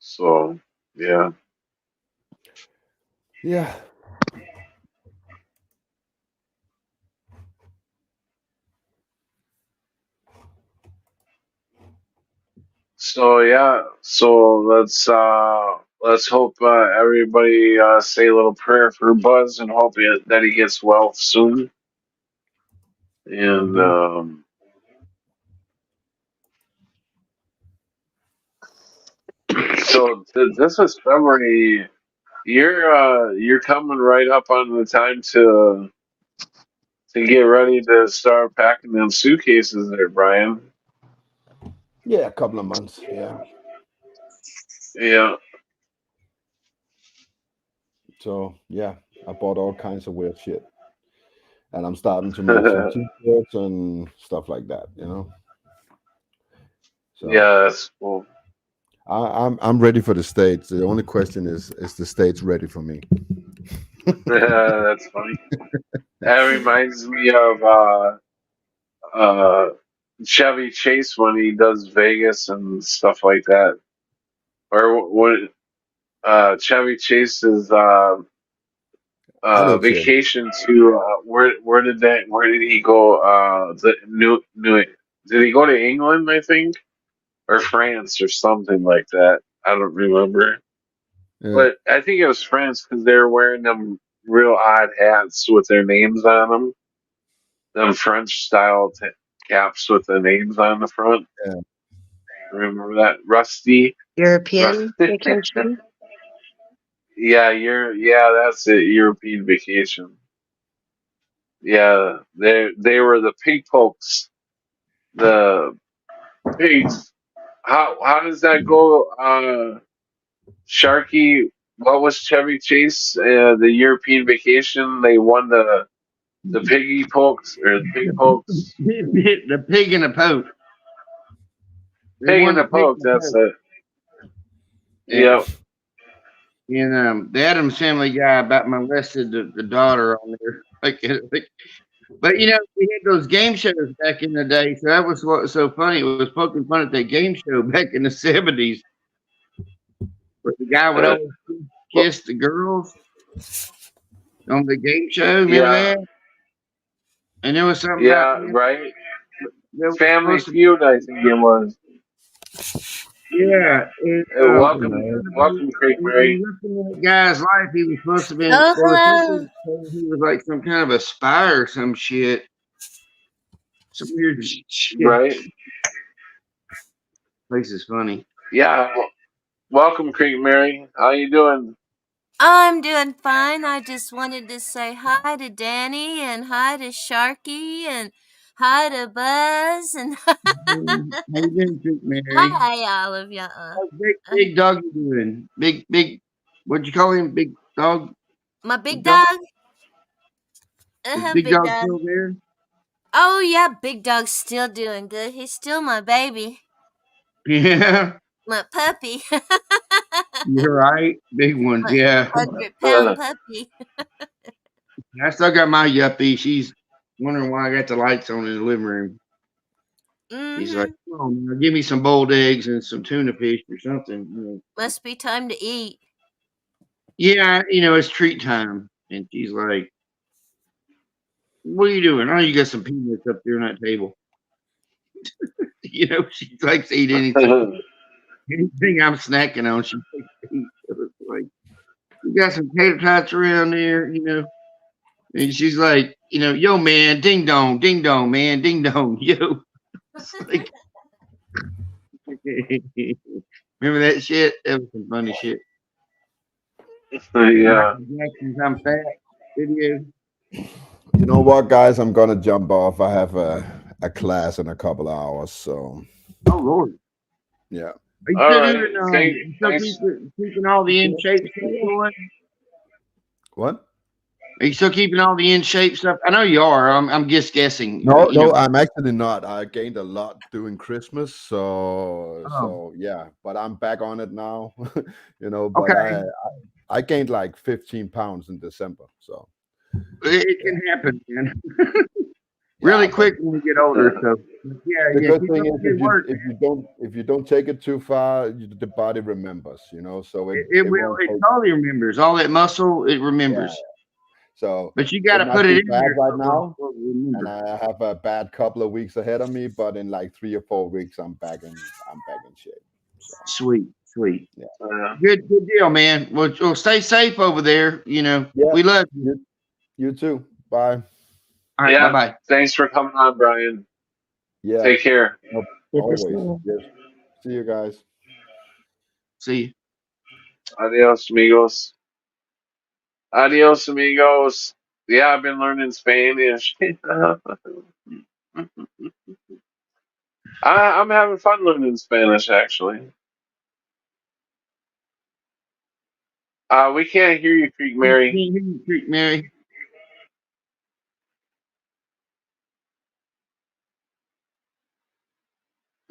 So, yeah. Yeah. So yeah. So let's hope everybody say a little prayer for Buzz and hope that he gets well soon. Will And do. so this is February. You're coming right up on the time to get ready to start packing them suitcases there, Brian. Yeah, a couple of months. Yeah. Yeah. So yeah, I bought all kinds of weird shit, and I'm starting to make some t-shirts and stuff like that. So Yeah, that's cool. I'm ready for the States. The only question is the States ready for me? That's funny. That reminds me of uh, Chevy Chase when he does Vegas and stuff like that. Or what? Chevy Chase's I know Chevy. vacation to where did he go? The New did he go to England? I think or France or something like that. I don't remember, Yeah. but I think it was France because they were wearing them real odd hats with their names on them French style caps with the names on the front. Yeah. Remember that rusty, European rusty. vacation. Yeah, that's it. European vacation. Yeah, they were the pig pokes, the pigs. How does that go? Sharky, what was Chevy Chase? The European vacation. They won the piggy pokes or the pig pokes. The pig in the poke. They Pig in won the the pig poke. in the That's poke. it. Yeah. Yep. And the Adams Family guy about molested the daughter on there. But you know, we had those game shows back in the day, so that was what was so funny. It was poking fun at that game show back in the 70s, where the guy would Uh, always kiss the girls on the game show. Remember yeah. that? And there was something about Yeah. Right. there was Family supposed to be, Feud. I think it was. yeah. And, Welcome, Craig when Murray. you looked in that guy's life, he was supposed to be. Oh, They were supposed hello. to say he was like some kind of a spy or some shit. Some weird shit. Right. Place is funny. Yeah. Welcome, Craig Murray. How you doing? I'm doing fine. I just wanted to say hi to Danny and hi to Sharky and hi to Buzz and How you doing, Trick Mary? hi, all of y'all. How's big dog you doing? Big. What'd you call him? Big dog. My big Big dog? dog. Is Big Big dog dog. still there? Oh yeah, Big Dog's still doing good. He's still my baby, Yeah, my puppy, you're right. Big one. my Yeah, 100-pound puppy. I still got my yuppie. She's wondering why I got the lights on in the living room. He's like, Mm-hmm. "Oh, man, give me some boiled eggs and some tuna fish or something." You know. Must be time to eat. Yeah, it's treat time, and she's like, "What are you doing? Oh, you got some peanuts up there on that table." She likes to eat anything. Anything I'm snacking on, she takes to eat. So it's like, you got some tater tots around there, And she's like, yo, man, ding dong, man, ding dong, yo. It's like, remember that shit? That was some funny shit. Yeah. Michael Jackson's I'm fat video. You know what, guys? I'm gonna jump off. I have a class in a couple of hours, so Oh Lord. yeah. Are you All still right. doing Thanks. keeping all the in shape stuff going? What? Are you still keeping all the in shape stuff? I know you are. I'm just guessing. No, I'm actually not. I gained a lot during Christmas, Oh. so yeah. But I'm back on it now, But Okay. I gained like 15 pounds in December, so It can happen, man. Really Yeah, quick when you get older. So the yeah. good Keep thing up is the good work. if you don't take it too far, the body remembers, so It will. won't It take- totally remembers. All that muscle, it remembers. So But you got to it might put it be in bad there right so now, it'll remember. and I have a bad couple of weeks ahead of me, but in like 3 or 4 weeks, I'm back in shape. So, Sweet. Yeah. Good deal, man. Well, stay safe over there. Yeah. We love you. You too. Bye. All right, Yeah. bye. Thanks for coming on, Brian. Yeah. Take care. Good to Always. see you. Yes. See you guys. See you. Adios, amigos. Adios, amigos. Yeah, I've been learning Spanish. I'm having fun learning Spanish, actually. We can't hear you, Creek Mary. Creek Mary.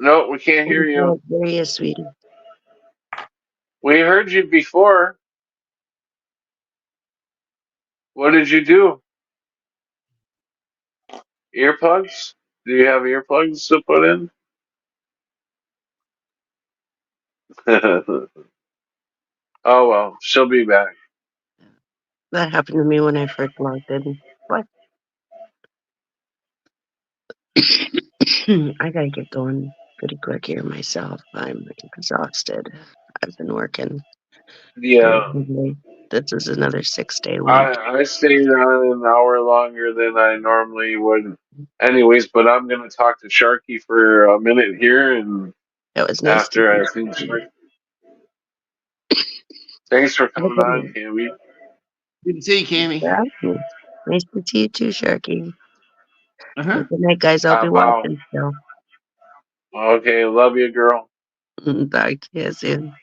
No, we can't hear you. There he is, sweetie. We heard you before. What did you do? Earplugs? Do you have earplugs to put in? Oh well, she'll be back. That happened to me when I first logged in. What? I gotta get going pretty quick here myself. I'm exhausted. I've been working. Yeah, This is another 6-day week. I stayed on an hour longer than I normally would. Anyways, but I'm gonna talk to Sharky for a minute here, and It was nice to after I meet think you. Sharky. Thanks for Have a coming good on, one. Cammy. Good to see you, Thanks Cammy. for asking me. Nice to see you too, Sharky. Uh-huh. Good night, guys. I'll be Pow. watching still. Okay, love you, girl. Talk to you soon.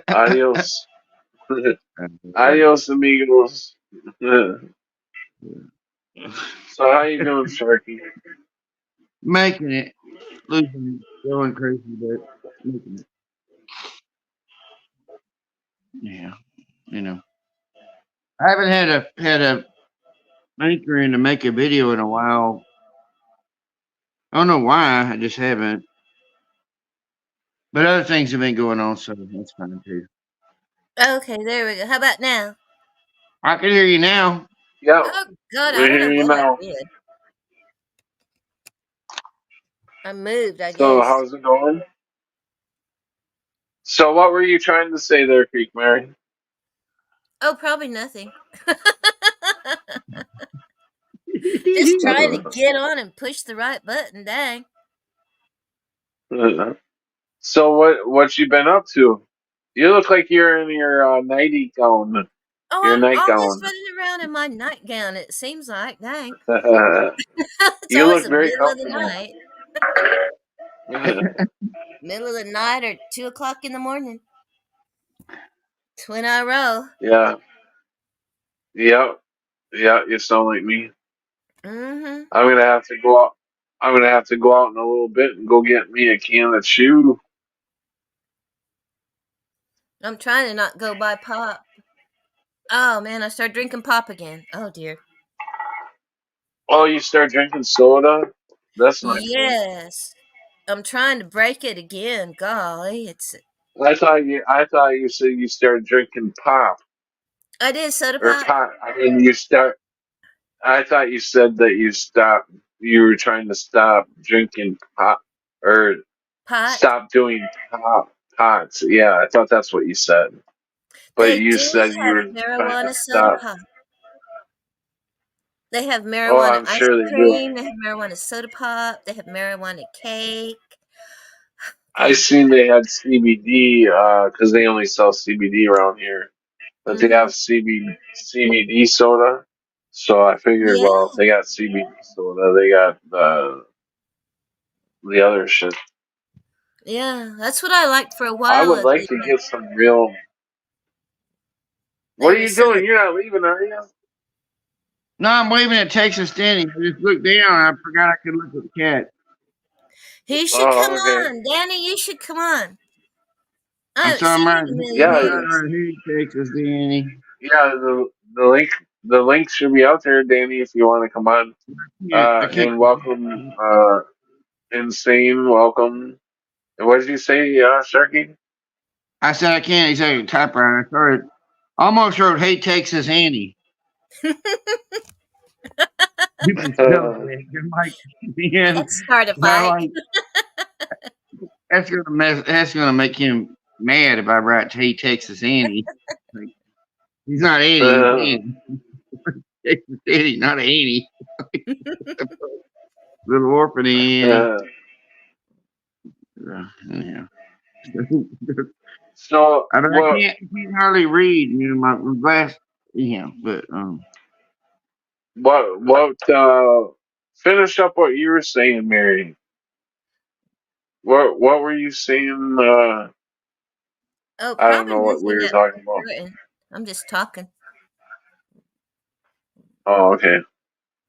Adios. Adios, amigos. So how you doing, Sharky? Making it. Losing it. Going crazy, but making it. Yeah. You know. I haven't had a anchoring to make a video in a while. I don't know why, I just haven't. But other things have been going on, so that's fine too. Okay, there we go. How about now? I can hear you now. Yeah, Oh God, we I don't hear know you what I now. did. I moved, I So guess. how's it going? So what were you trying to say there, Creek Mary? Oh, probably nothing. Just trying to get on and push the right button. Dang. So what you been up to? You look like you're in your nighty gown. Oh, Your I'm always nightgown. running around in my nightgown. It seems like. Dang. It's You always look the very middle of the comfortable. night. Middle of the night or 2 o'clock in the morning. Twin eye row. Yeah. Yep. Yeah, you sound like me. Mm-hmm. I'm gonna have to go out. I'm gonna have to go out in a little bit and go get me a can of chew. I'm trying to not go buy pop. Oh man, I started drinking pop again. Oh dear. Oh, you start drinking soda? That's not good. Yes. I'm trying to break it again. Golly, it's. I thought you said you started drinking pop I did soda or pop. pot. I mean, I thought you said that you stopped. You were trying to stop drinking pop or Pot. stop doing pots. Yeah, I thought that's what you said. But They you do said you have were trying to marijuana soda stop. pop. They have Oh, marijuana I'm ice sure they do. cream. They have marijuana soda pop. They have marijuana cake. I God. seen they had CBD because they only sell CBD around here, but they Mm-hmm. have CBD soda. So I figured, Yeah. well, if they got CBD soda, they got the other shit. Yeah. That's what I liked for a I while. would Of like it, to but get some real. they What are were you selling. doing? You're not leaving, are you? No, I'm waving at Texas Danny. I just looked down and I forgot I could look at the cat. He should come Oh, okay. on, Danny. You should come on. I I'm haven't sorry, I'm seen you right. in a million Yeah, I'm years. right here, Texas Danny. yeah. The link should be out there, Danny, if you want to come on. I can't. And welcome, Insane. Welcome. And what did you say, Sharky? I said I can't exactly type right. I started. Almost wrote, "Hey Texas Annie." You can spell it. You're like, man, Let's start a they're fight. like, That's gonna make him mad if I write, "Hey Texas Annie." Like, he's not Annie. He's Annie. Texas Annie, not Annie. Little orphan Annie. Yeah. So I mean, what? I can't hardly read. You know, my glass. Yeah, but What? Finish up what you were saying, Mary. What were you saying? Oh, I don't probably know what we nothing were that talking about. important. I'm just talking. Oh, okay.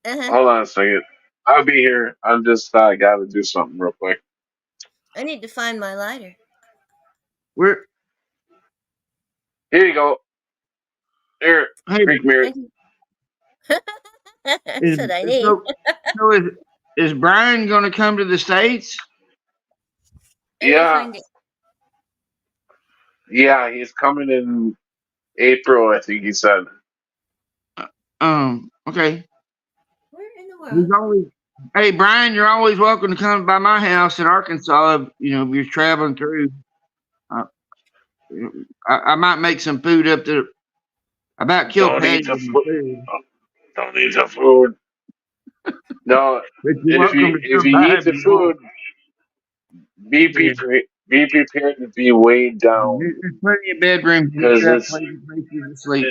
Uh-huh. Hold on a second. I'll be here. I'm just got to do something real quick. I need to find my lighter. We're Here you go. Here, hey, drink mirror. Thank you. is, That's what I need. so is Brian going to come to the States? I need to Yeah, find it. yeah, he's coming in April, I think he said. Okay. Where in the He's world? always, hey, Brian, you're always welcome to come by my house in Arkansas. You know, if you're traveling through. Uh, I might make some food up there. I about killed Don't Patty eat the with my food. food. Don't eat the food. No, But you're welcome to if come you by eat if the you want. food, be Yeah. be prepared to be weighed down There's plenty of bedrooms in because here. I plenty of places to sleep.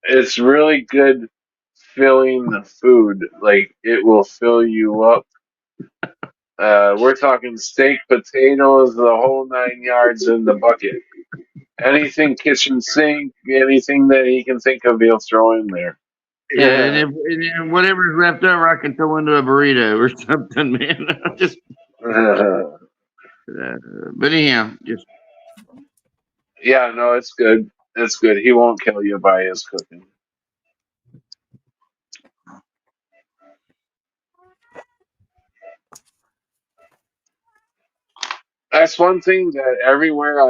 it's really good filling food. Like it will fill you up. We're talking steak, potatoes, the whole 9 yards in the bucket. Anything kitchen sink, anything that he can think of, he'll throw in there. Yeah, and whatever's left over, I can throw into a burrito or something, man. Just, but anyhow, just Yeah, no, it's good. It's good. He won't kill you by his cooking. That's one thing that everywhere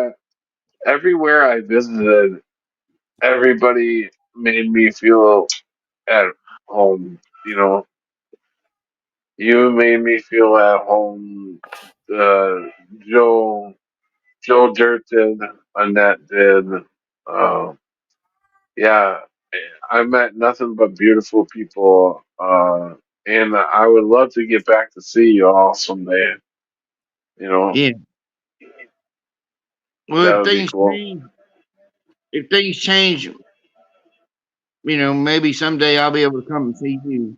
I visited, everybody made me feel at home. You know, you made me feel at home. Uh, Joe, Joe Dirt did. Annette did. Uh, yeah, I met nothing but beautiful people. And I would love to get back to see you all someday. You know, yeah. Well, that would be cool. if things change, you know, maybe someday I'll be able to come and see you.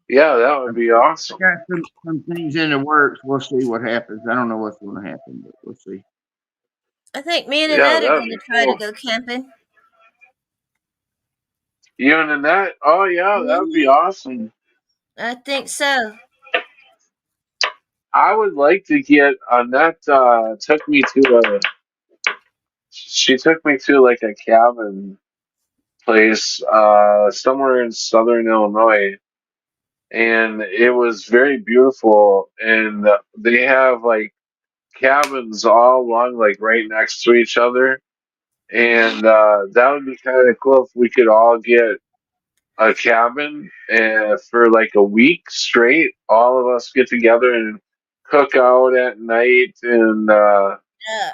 Yeah, that would be awesome. Got some things in the works. We'll see what happens. I don't know what's going to happen, but we'll see. I think me and Yeah, Annette are that would going be to try to cool. go camping. You and Annette? Oh yeah, that would be Mhm. awesome. I think so. I would like to get Annette. Took me to a. She took me to like a cabin place, somewhere in southern Illinois, and it was very beautiful. And they have like cabins all along, like right next to each other. And that would be kind of cool if we could all get a cabin and for like a week straight, all of us get together and cook out at night and Yeah.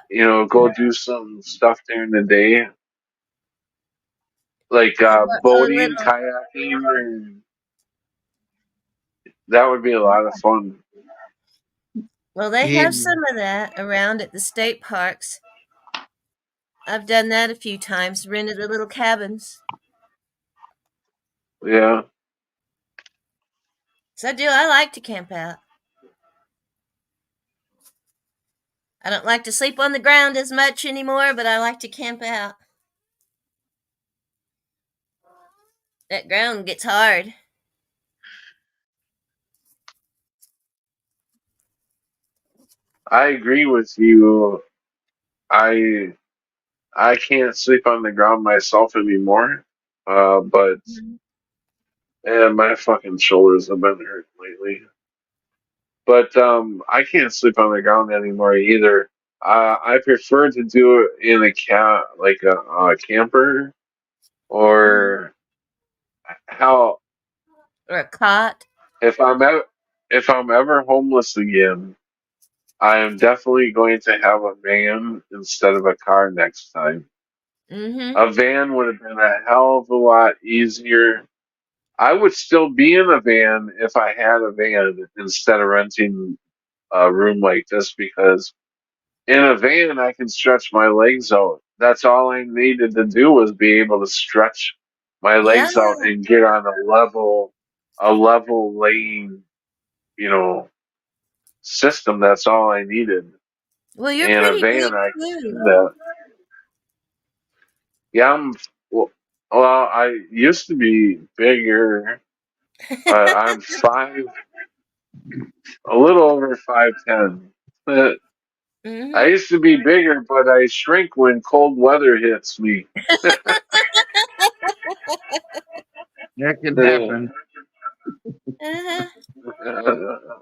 go do some stuff during the day, like Have our own boating, little. kayaking, that would be a lot of fun. Well, they Yeah. have some of that around at the state parks. I've done that a few times, rented the little cabins. Yeah, So I like to camp out. I don't like to sleep on the ground as much anymore, but I like to camp out. That ground gets hard. I agree with you. I I can't sleep on the ground myself anymore. But my fucking shoulders have been hurt lately. But I can't sleep on the ground anymore either. I prefer to do it in like a camper, Mhm. or how Or a cot. if if I'm ever homeless again, I am definitely going to have a van instead of a car next time. Mm-hmm. A van would have been a hell of a lot easier. I would still be in a van if I had a van instead of renting a room like this, because in a van, I can stretch my legs out. That's all I needed to do was be able to stretch my Yeah. legs out and get on a level laying, you know, system. That's all I needed. Well, you're In a pretty big van, I can do too. that. Yeah, well, I used to be bigger, but I'm five. A little over 5'10". I Mhm. used to be bigger, but I shrink when cold weather hits me. That can happen. Uh-huh.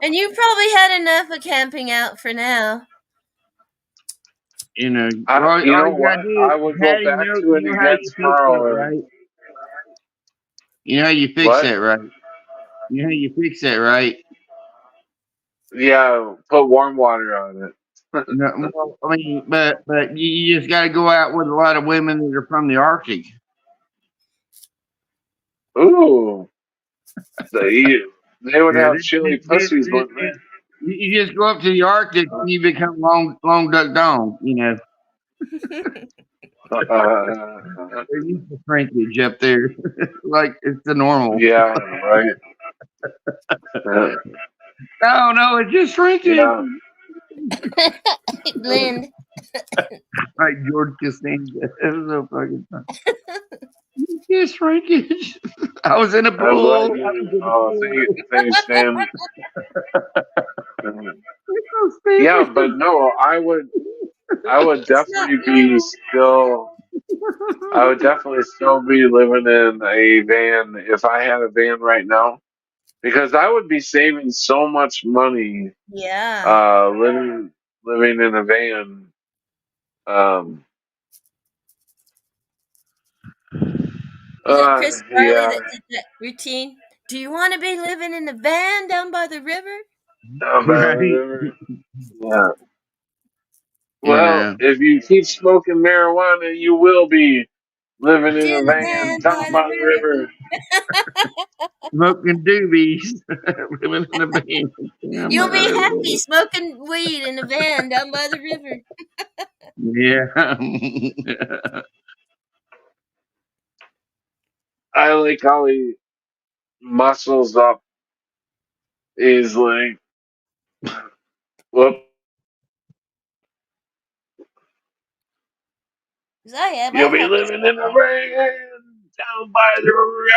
And you probably had enough of camping out for now. You know, You all know you gotta what? do, I would go Patty, back to you it know how again you fix that, tomorrow. And right? You know how you fix what? that, right? You know how you fix that, right? Yeah, put warm water on it. No, well, I mean, but you just got to go out with a lot of women that are from the Arctic. Ooh, they would Yeah, have chili pussies, wouldn't you just go up to the Arctic and you become long duck dong. You know, they? they're used to shrinkage up there, like it's the normal. Yeah, right. No, it's just shrinkage. Yeah. Lynn. Like George Costanza. It was so fucking fun. It's just shrinkage. I was in a I'm pool. glad you. Oh, thanks, Sam. It's so Yeah, stupid. but no, I would It's not definitely be normal. still. I would definitely still be living in a van if I had a van right now, because I would be saving so much money Yeah. living in a van. Um, Was it Chris Farley yeah, that did that routine? Do you want to be living in a van down by the river? down by the Right. river. Yeah. You Well, know. if you keep smoking marijuana, you will be living in a In a van van by down the by the river. river. Smoking doobies. Living in a van. You'll be happy smoking weed in a van down by the river. Yeah. I like how he muscles up. He's like, whoop, 'Cause I have. I you'll be have this. living in a van down by the river.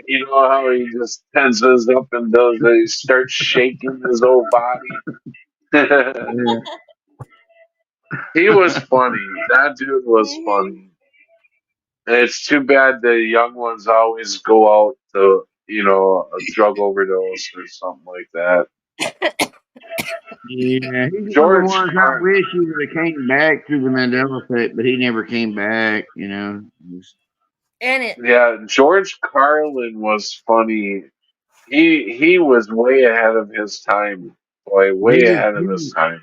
You know how he just tenses up and does it? He starts shaking his whole body. Yeah. He was funny. That dude was Mhm. funny. And it's too bad the young ones always go out to, a drug overdose or something like that. Yeah, he's one of the George ones I Carlin. wish he would have came back through the Mandela effect, but he never came back. You know, And it. Yeah, George Carlin was funny. He was way ahead of his time. Boy, he way was, ahead of his he, time.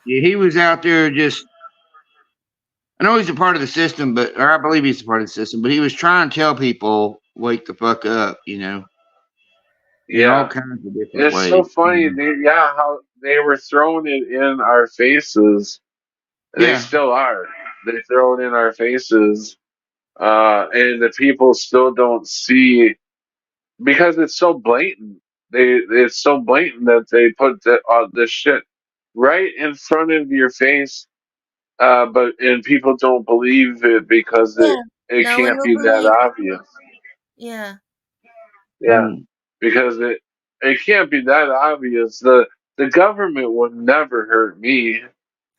yeah, he was out there just. I know he's a part of the system, or I believe he's a part of the system, but he was trying to tell people wake the fuck up. You know, in all Yeah. kinds of different It's so ways. funny. How they were throwing it in our faces. They Yeah, still are. They throw it in our faces. And the people still don't see because it's so blatant. It's so blatant that they put this shit right in front of your face. And people don't believe it because Yeah. it No one can't will be that believe it. obvious. Yeah. Yeah, because it can't be that obvious. The government would never hurt me.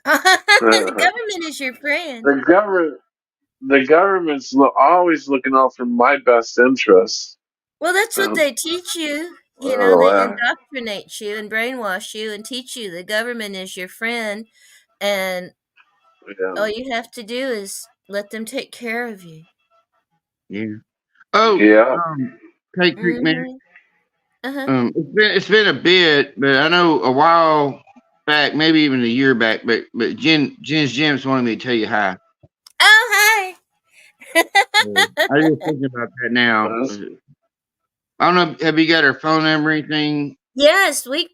The the government is your friend. government the government's always looking out for my best interests. Well, that's what Um, they teach you. You know, oh, they indoctrinate you and brainwash you and teach you the government is your friend, and yeah, all you have to do is let them take care of you. yeah. Oh, yeah. Hey, Creek man. Mm-hmm. Uh-huh. It's been a bit, but I know a while back, maybe even a year back, but Jen's Gems wanted me to tell you hi. Oh, hi. I just thinking about that now. I don't know. Have you got her phone number or anything? Yes, we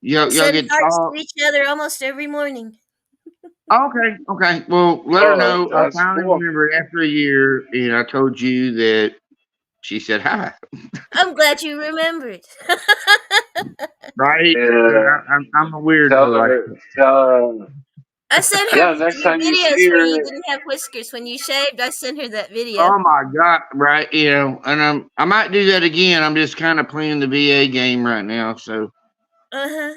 Y'all send get to hearts talk? to each other almost every morning. Okay. Well, let her Oh, know. I that's finally cool. remembered after a year, and I told you that she said hi. I'm glad you remembered. Right? Yeah. I'm a weirdo. Tell Like her, tell her, I sent her Yeah, next time you see videos where you her, didn't have whiskers when you shaved. I sent her that video. Oh my God! Right, you know, and I might do that again. I'm just kind of playing the VA game right now, so Uh-huh.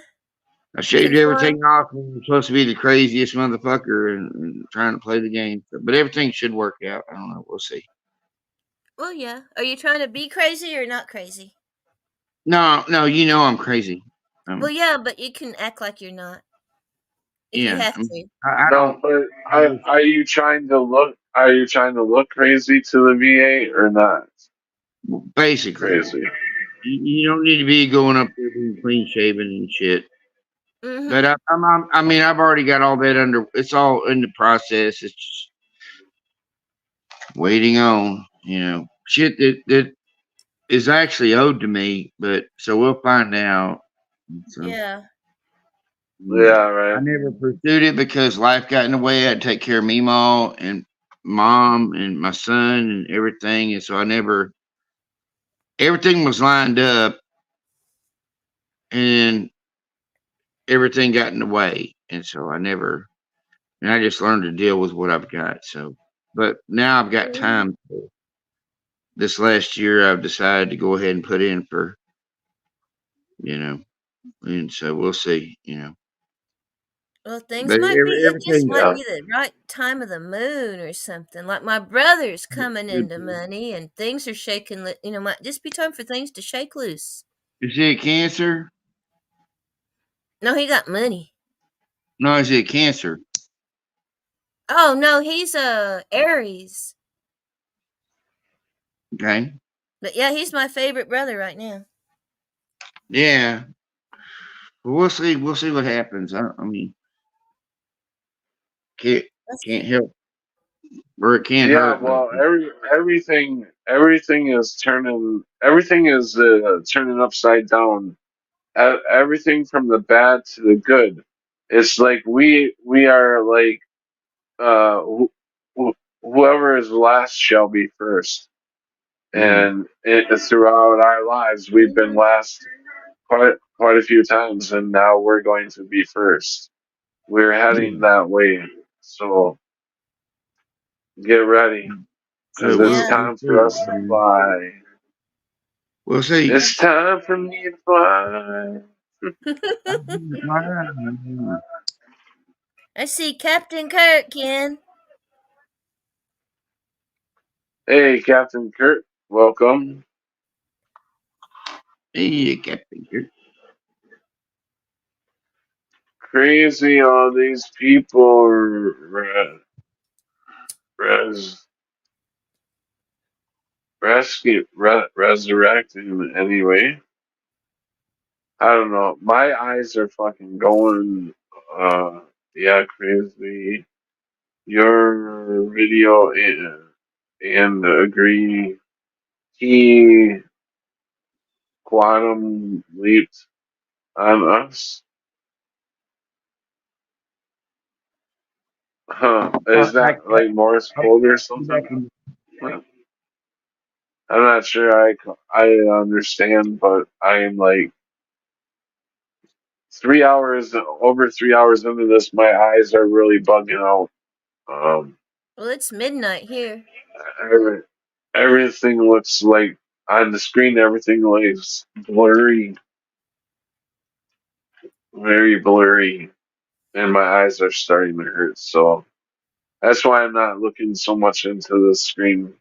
I shaved Control. everything off. And I'm supposed to be the craziest motherfucker and trying to play the game, but everything should work out. I don't know. We'll see. Well, yeah. Are you trying to be crazy or not crazy? No, you know I'm crazy. Well, yeah, but you can act like you're not if you Yeah, have to. I no, don't. but I just, are you trying to look? Are you trying to look crazy to the VA or not? basically, Crazy. you don't need to be going up there being clean shaven and shit. Mm-hmm. But I mean, I've already got all that under. It's all in the process. It's just waiting on, you know, shit that is actually owed to me. But so we'll find out. So, Yeah. Yeah, I right. never pursued it because life got in the way. I had to take care of Meemaw and mom and my son and everything, and so I never. Everything was lined up, and everything got in the way, and so I never. And I just learned to deal with what I've got. So, but now I've got time. This last year, I've decided to go ahead and put in for, you know, and so we'll see, you know. Well, things But might be. It just everything, might Yeah. be the right time of the moon or something. Like my brother's coming into money, and things are shaking. You know, might just be time for things to shake loose. is it cancer? No, he got money. No, is it cancer? Oh no, he's Aries. Okay. But yeah, he's my favorite brother right now. Yeah. Well, we'll see. We'll see what happens. I mean, can't help or it can't Yeah, hurt. But well, everything is turning upside down. Everything from the bad to the good. It's like we are like whoever is last shall be first. And throughout our lives, we've been last quite a few times, and now we're going to be first. We're heading that way, so get ready because so it's Yeah. time for us to fly. we'll see. It's time for me to fly. I see Captain Kirk in. Hey, Captain Kurt, welcome. Hey, Captain Kirk. Crazy, all these people res, resurrecting anyway. I don't know. My eyes are fucking going. Yeah, crazy. Your video and agree. He quantum leaped on us. Huh? Is that like Morse code or something? I'm not sure. I understand, but I am like 3 hours over 3 hours into this. My eyes are really bugging out. Well, it's midnight here. Every, everything looks like on the screen. Everything looks blurry, very blurry, and my eyes are starting to hurt. So that's why I'm not looking so much into the screen.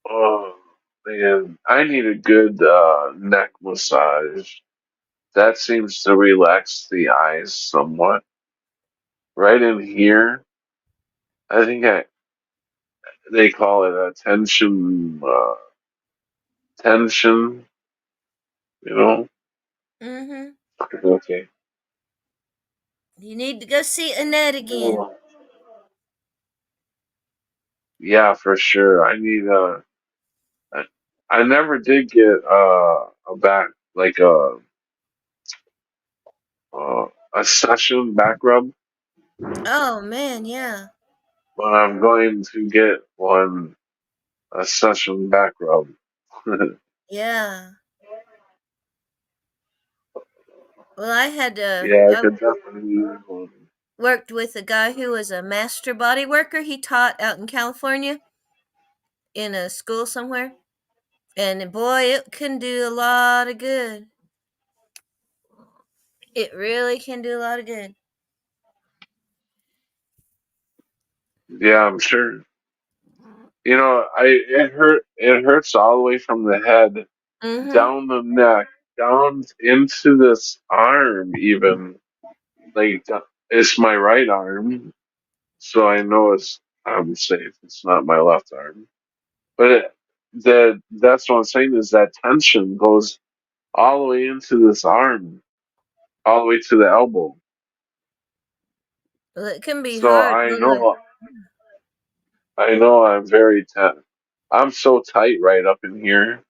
Oh man, I need a good neck massage. That seems to relax the eyes somewhat. Right in here, I think they call it a tension. You know? Mm-hmm. Okay. You need to go see Annette again. Oh, yeah, for sure. I need I, I never did get a back like a session back rub, Oh man, yeah. but I'm going to get a session back rub. Yeah. Well, I had Yeah, I I could definitely use one. worked with a guy who was a master body worker. He taught out in California in a school somewhere. And boy, it can do a lot of good. It really can do a lot of good. Yeah, I'm sure. You know, it hurts all the way from the head Mm-hmm. down the neck, down into this arm even. Like it's my right arm, so I know I'm safe. It's not my left arm. But that's what I'm saying is that tension goes all the way into this arm, all the way to the elbow. Well, it can be So hard. I know I'm very tense. I'm so tight right up in here.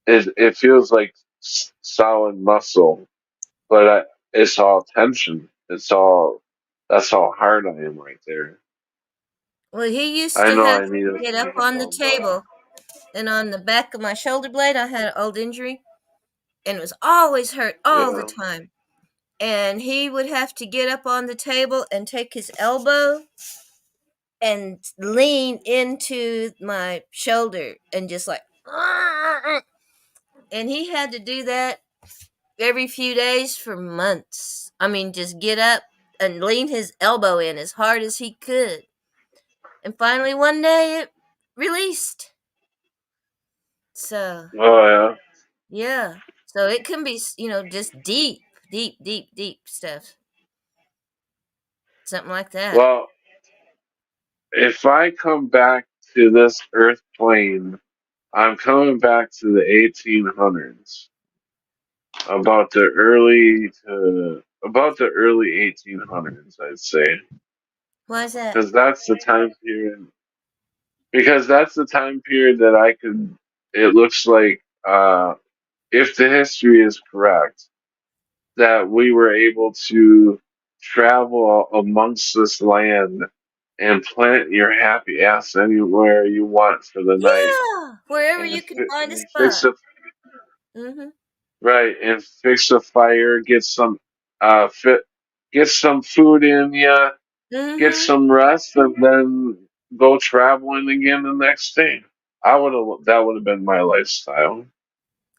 It feels like solid muscle, but it's all tension. That's how hard I am right there. Well, he used I to know have I need to to get up on the table, and on the back of my shoulder blade, I had an old injury, and it was always hurt all the Yeah. time. And he would have to get up on the table and take his elbow and lean into my shoulder and just like, and he had to do that every few days for months. I mean, just get up and lean his elbow in as hard as he could. And finally, one day, it released. So, Oh yeah. yeah. So it can be, just deep, deep, deep, deep stuff. Something like that. Well, if I come back to this Earth plane, I'm coming back to the 1800s, about the early 1800s, I'd say, Why is that? because that's the time period. Because that's the time period that I could. It looks like, if the history is correct, that we were able to travel amongst this land and plant your happy ass anywhere you want for the night, Yeah. Wherever and you can find a fix spot. a Mm-hmm. right and fix a fire, fit, get some food in ya, get Mm-hmm. some rest, and then go traveling again the next day. That would have been my lifestyle.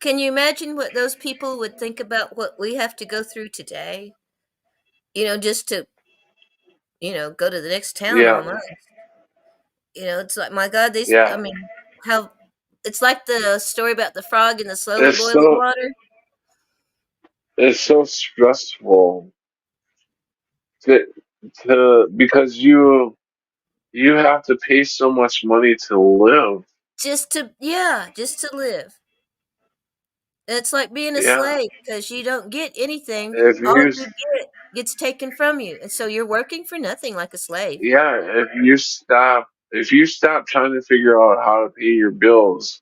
Can you imagine what those people would think about what we have to go through today? Just to, go to the next town Yeah, almost. It's like, my God, I yeah. mean, how, it's like the story about the frog in the slowly It's boiling so water. it's so stressful to because you have to pay so much money to live. Just to live. It's like being a Yeah. slave because you don't get anything. If All you you get gets taken from you. And so you're working for nothing like a slave. Yeah, if you stop trying to figure out how to pay your bills,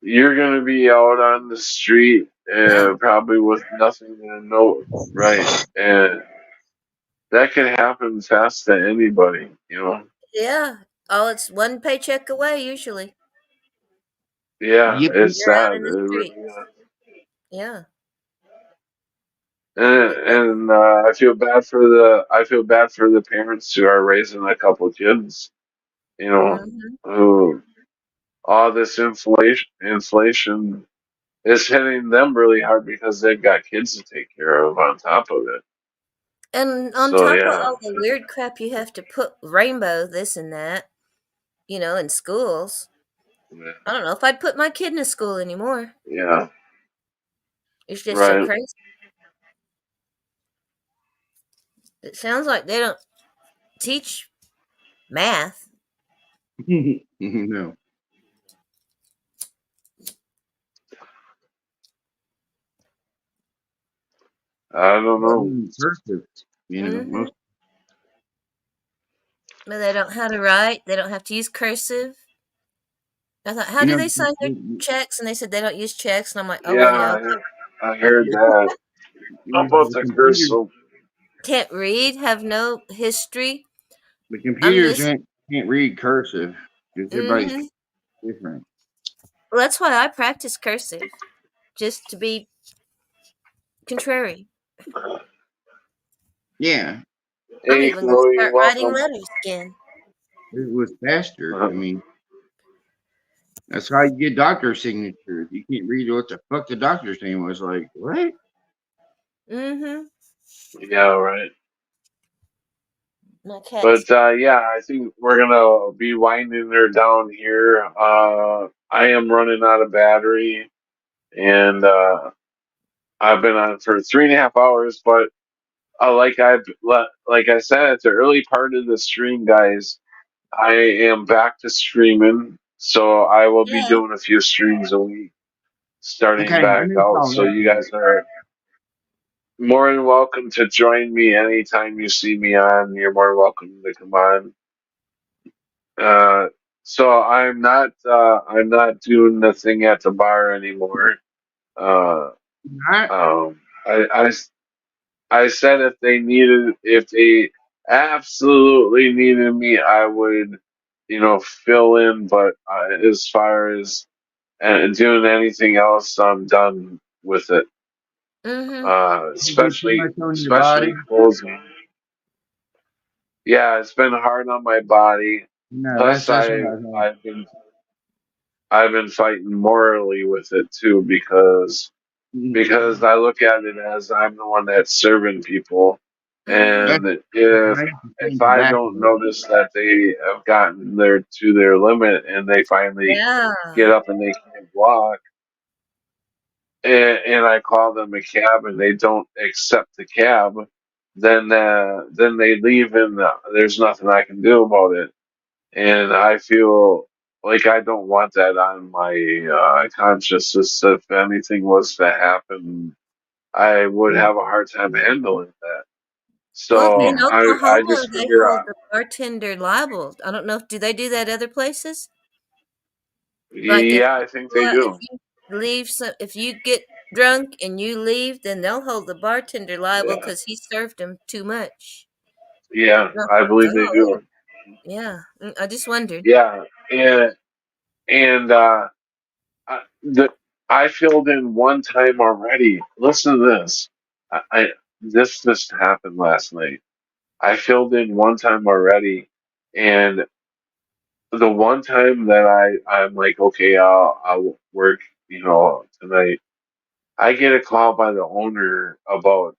you're gonna be out on the street Yeah. probably with nothing to know, right? And that can happen fast to anybody. Yeah. All it's one paycheck away usually. Yeah, Yep. it's You're out sad. in It the really street. is. Yeah. I feel bad for the parents who are raising a couple kids, Hmm. who all this inflation is hitting them really hard because they've got kids to take care of on top of it. And on So top of yeah, all the weird crap you have to put rainbow, this and that, in schools. I don't know if I'd put my kid in a school anymore. yeah, It's just so right. crazy. It sounds like they don't teach math. No. I don't know. Cursive. Hmm. Most. But they don't know how to write. They don't have to use cursive. I thought, how You do know. they sign their checks? And they said they don't use checks. And I'm like, oh, Yeah, well, yeah. I heard that. How about The the computer. cursive? Can't read, have no history. The I'm computers just, can't read cursive because everybody's hmm different. well, that's why I practice cursive. Just to be contrary. Yeah, I'm Hey, even gonna Chloe, start writing welcome. letters again. it was faster. I Uh, mean, that's how you get doctor signatures. You can't read what the fuck the doctor's name was. Like, what? Mm-hmm. yeah, right. My cat's But yeah, I think we're gonna be winding her down here. I am running out of battery, and I've been on for 3.5 hours. But like I said at the early part of the stream, guys, I am back to streaming, so I will be yeah. doing a few streams a week starting Okay, I back missed out. all So that. you guys are more than welcome to join me anytime you see me on. You're more welcome to come on. Uh, so I'm not doing the thing at the bar anymore. Uh, Right? um, I, I I said if they absolutely needed me, I would, fill in. But as far as doing anything else, I'm done with it. Mm-hmm. You get too much on your body. Especially closing. Yeah, it's been hard on my body. No, Plus, that's what I thought. I've been fighting morally with it too because I look at it as I'm the one that's serving people, Mm-hmm. That's and I used to if think I tobacco. don't notice that they have gotten to their limit and they finally Yeah. get up and they can't walk, and I call them a cab and they don't accept the cab, then they leave and there's nothing I can do about it, and I feel like I don't want that on my consciousness. If anything was to happen, I would have a hard time handling that. Well, Yeah. in So I Oklahoma, just they figure hold out, the bartender liable. I don't know. Do they do that other places? Like yeah, I think they if do. you leave, if you get drunk and you leave, then they'll hold the bartender liable Yeah, because he served them too much. yeah, And I I thought, believe they oh, do. yeah. I just wondered. Yeah, and the I filled in one time already. Listen to this. I this just happened last night. I filled in one time already, and the one time that I'm like, okay, I'll work, tonight. I get a call by the owner about,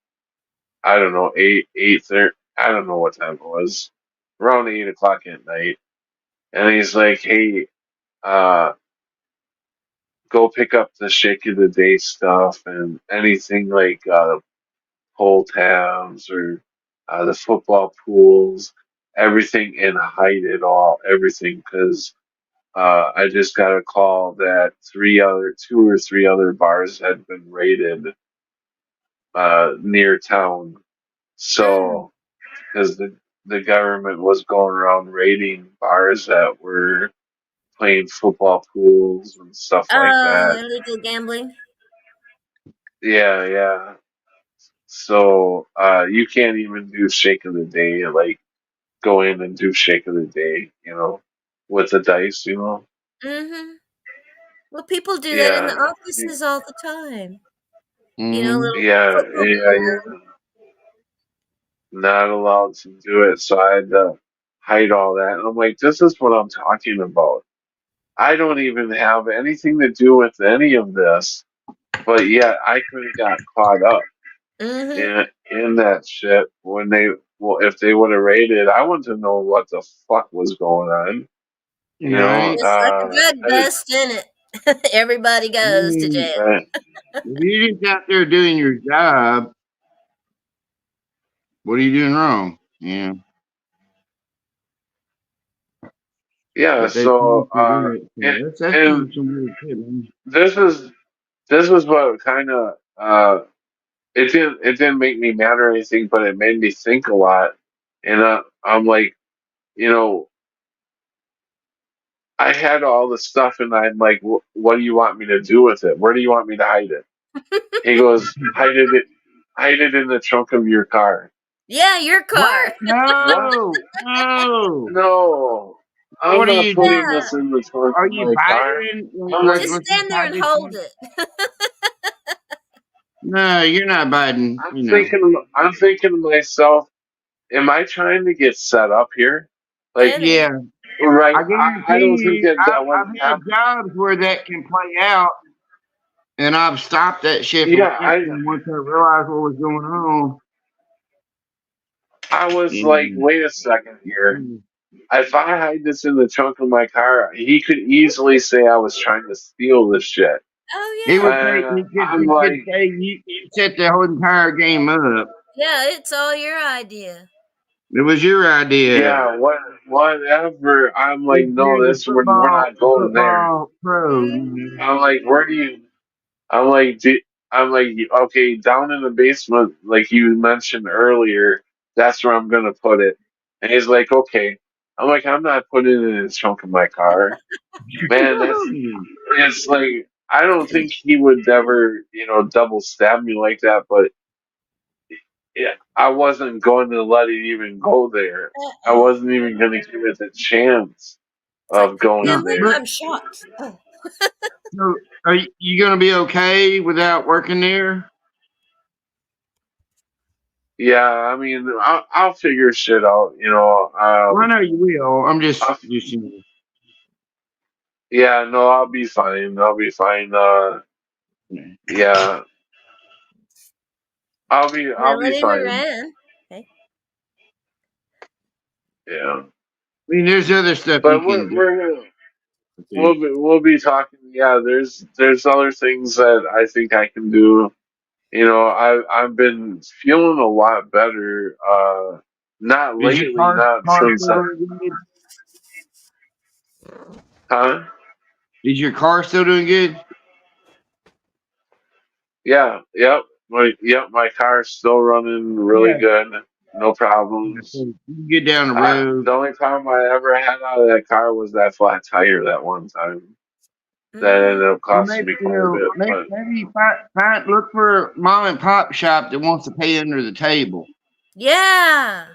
I don't know, 8:30. I don't know what time it was, around 8 o'clock at night, and he's like, hey, uh, go pick up the shake of the day stuff and anything like pull tabs or the football pools, everything, and hide it all, everything, because I just got a call that two or three other bars had been raided near town. Mm. So, because the government was going around raiding bars that were playing football pools and stuff like Oh, that. illegal gambling. Yeah, yeah. So, you can't even do shake of the day, like go in and do shake of the day, with the dice. Mm-hmm. Well, people do that in the Yeah, offices all the time. Mm-hmm. Little yeah, football yeah, pool. you're not allowed to do it. So I had to hide all that. And I'm like, this is what I'm talking about. I don't even have anything to do with any of this, but yet I could have got caught up Mm-hmm. in that shit if they would have raided, I want to know what the fuck was going on. You know, Right. It's like a drug I, bust, isn't it? Everybody I goes to mean, jail. right. if you're just out there doing your job, what are you doing wrong? Yeah. Yeah, But they choose so to do it. and, So that's and some weird shit, man. this is what kind of it didn't make me mad or anything, but it made me think a lot. And I'm like, you know, I had all the stuff, and I'm like, what do you want me to do with it? Where do you want me to hide it? He goes, hide it in the trunk of your car. Yeah, your car. What? What? No, no. No, I'm What are not you putting doing? Yeah. this in the trunk Are of you my car. fighting? I'm Like like, Just once you stand there tie and this hold thing? it. No, you're not Biden. I'm thinking to myself, am I trying to get set up here? Like, Maybe. Yeah, right? I guarantee I don't think you, that I've wouldn't had happen. jobs where that can play out, and I've stopped that shit from Yeah, happening once I realized what was going on. I was like, And, wait a second here. If I hide this in the trunk of my car, he could easily say I was trying to steal this shit. Oh he would yeah. say I'm he could like, say you set the whole entire game up. Yeah, it's all your idea. It was your idea. yeah, whatever. I'm like, You're no, we're not the going there. football pro. Mhm. I'm like, where do you? I'm like, I'm like, okay, down in the basement, like you mentioned earlier, that's where I'm gonna put it. And he's like, okay. I'm like, I'm not putting it in the trunk of my car, man. It's like I don't think he would ever, double stab me like that. But yeah, I wasn't going to let it even go there. I Uh-uh. wasn't even going to give it the chance It's like, of going No, really? there. I'm shocked. Oh. so are you going to be okay without working there? Yeah, I mean, I'll figure shit out. Well, I know you will. I'm I'll, just yeah, no, I'll be fine. I'll be fine. Yeah, I'll be Melanie fine. Moran. Okay. Yeah, I mean, there's other stuff you but can do. we'll be talking. Yeah, there's other things that I think I can do. I've been feeling a lot better. Not Is your lately, not car since still doing good? huh? Is your car still doing good? Yeah, my car's still running really Yeah. good. No So problems. you can get down the road. The only problem I ever had out of that car was that flat tire that one time. That ended Mm-hmm. up Well, costing maybe me quite a bit. But maybe you look for a mom and pop shop that wants to pay under the table. Yeah.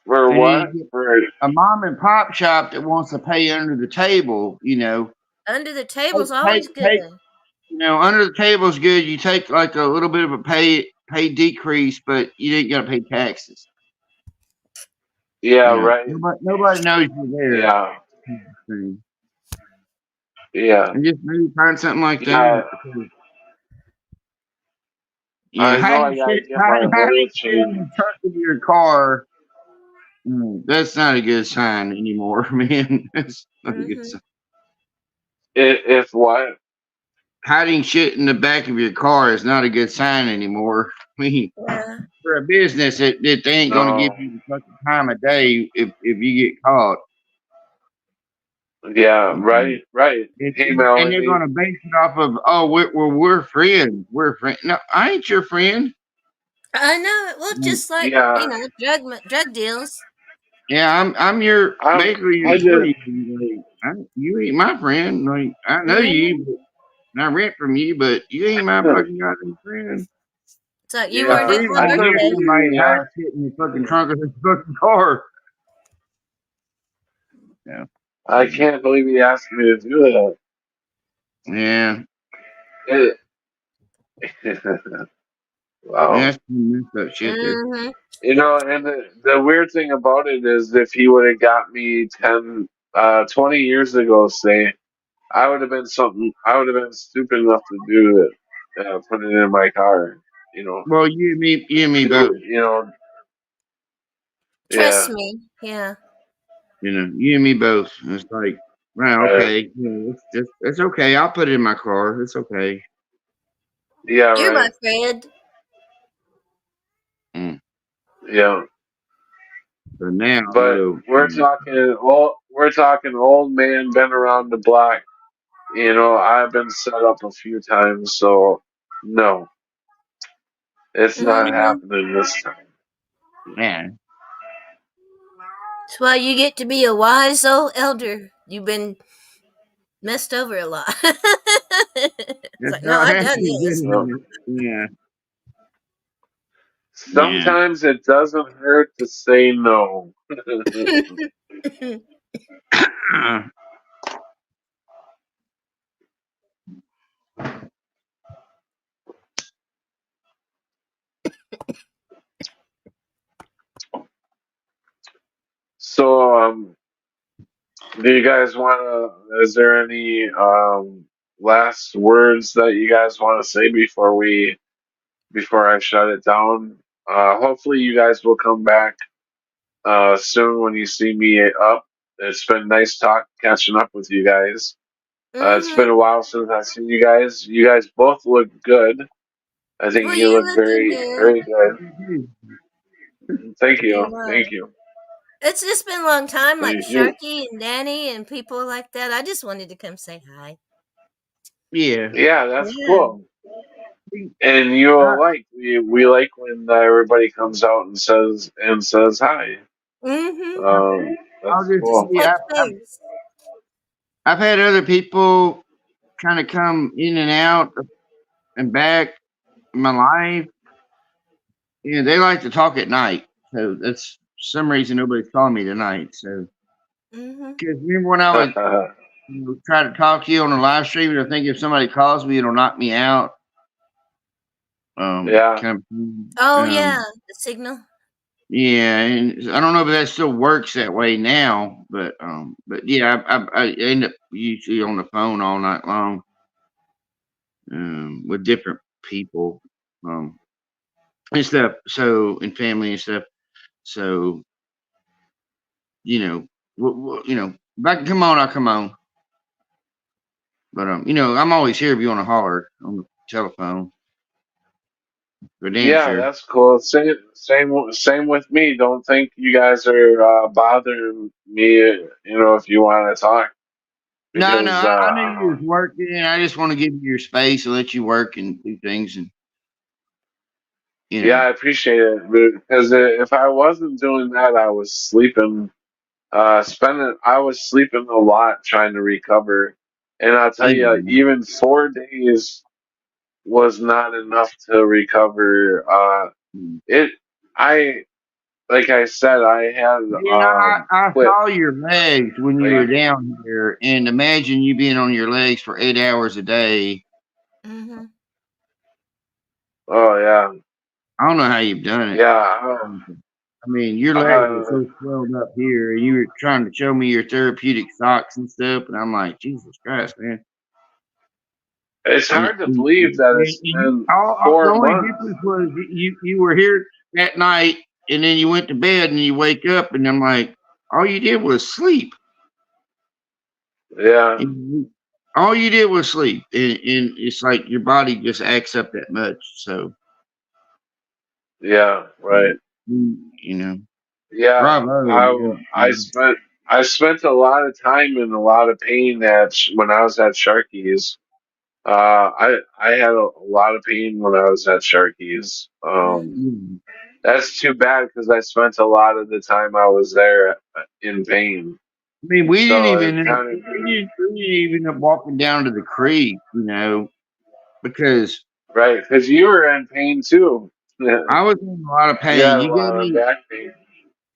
for And then what? you get For a mom and pop shop that wants to pay under the table. Under the Take, table's always good. under the table is good. You take like a little bit of a pay decrease, but you didn't got to pay taxes. yeah, right. Nobody knows you're there. Yeah, yeah, And just maybe find something like yeah. that. I know I Hiding gotta shit, get my oil hiding shit in change. the trunk of your car. That's not a good sign anymore, man. That's not a good Mm-hmm. sign. If what? Hiding shit in the back of your car is not a good sign anymore. I mean, Yeah. for a business that they ain't going to No. give you the fucking time of day if you get caught. Yeah, right, right. Hey, And they're going Melanie. to base it off of, oh, we're friends. We're friends. No, I ain't your friend. I know. Well, just like Yeah, drug deals. Yeah, I'm your basically your I just, buddy. You ain't my friend. Like I know you, but and I rent from you, but you ain't my fucking goddamn friend. It's like you A weren't yeah. at friend my I ain't couldn't here birthday. somebody believe he hide asked. shit in the fucking trunk of his fucking car. Yeah, I can't believe he asked me to do yeah. that. Wow. That's some messed up shit there. Mm-hmm. And the weird thing about it is if he would have got me 20 years ago, say, I would have been stupid enough to do it, put it in my car, Well, you and me both. Trust yeah, me. Yeah. You and me both. It's like, well, right, okay, it's okay. I'll put it in my car. It's okay. yeah, You're my right, friend. Mm. yeah. But now, But no. we're talking old man, been around the block. I've been set up a few times, so no, it's not Mm-hmm. happening this time. Man, That's why you get to be a wise old elder. You've been messed over a lot. It's that's like, no, how I it done this. So happens. Yeah, yeah. sometimes it doesn't hurt to say no. Do you guys want to? Is there any last words that you guys want to say before I shut it down? Hopefully, you guys will come back soon when you see me up. It's been nice catching up with you guys. It's Mm-hmm. been a while since I've seen you guys. You guys both look good. I think Well, you you look looking very, good. very good. Thank You you. are. Thank you. It's just been a long time, like You, Sharky and Danny and people like that. I just wanted to come say hi. Yeah. yeah, that's Yeah. cool. And you I, will like we like when everybody comes out and says hi. Mm-hmm. I'll That's just Just cool. say touch base. I've had other people kind of come in and out and back in my life. Yeah, they like to talk at night, so that's for some reason nobody's calling me tonight. So, Mm-hmm. because remember when I would try to talk to you on a live stream, and I think if somebody calls me, it'll knock me out. yeah. Kind of, Oh yeah, the signal. yeah, and I don't know if that still works that way now, but yeah, I end up usually on the phone all night long, with different people, and stuff. So and family and stuff. So if I can come on, I'll come on. But I'm always here if you want to holler on the telephone. For damn Yeah, sure. that's cool. Same with me. Don't think you guys are bothering me. If you want to talk, No, because I knew you was working. I just want to give you your space and let you work and do things, and yeah, I appreciate it. Because if I wasn't doing that, I was sleeping. I was sleeping a lot trying to recover, and I'll tell you, yeah. even 4 days was not enough to recover. It, I, like I said, I had I quit. saw your legs when you Like, were down here, and imagine you being on your legs for 8 hours a day. Mm-hmm. oh yeah, I don't know how you've done it. yeah, I mean, your legs were so swelled up here, and you were trying to show me your therapeutic socks and stuff, and I'm like, Jesus Christ, man. it's And, hard to and, believe that and it's been the four only months. difference was you were here that night, and then you went to bed, and you wake up, and I'm like, all you did was sleep. Yeah, All you did was sleep, and it's like your body just acts up that much. So, yeah, right. you know, Yeah, bravo, man. I spent a lot of time in a lot of pain when I was at Sharky's. I had a lot of pain when I was at Sharky's. Mm-hmm. That's too bad because I spent a lot of the time I was there in pain. I mean, we So didn't it even kind of we didn't even end up walking down to the creek, because right because you were in pain too. I was in a lot of You pain. had a You gave lot of me, back pain.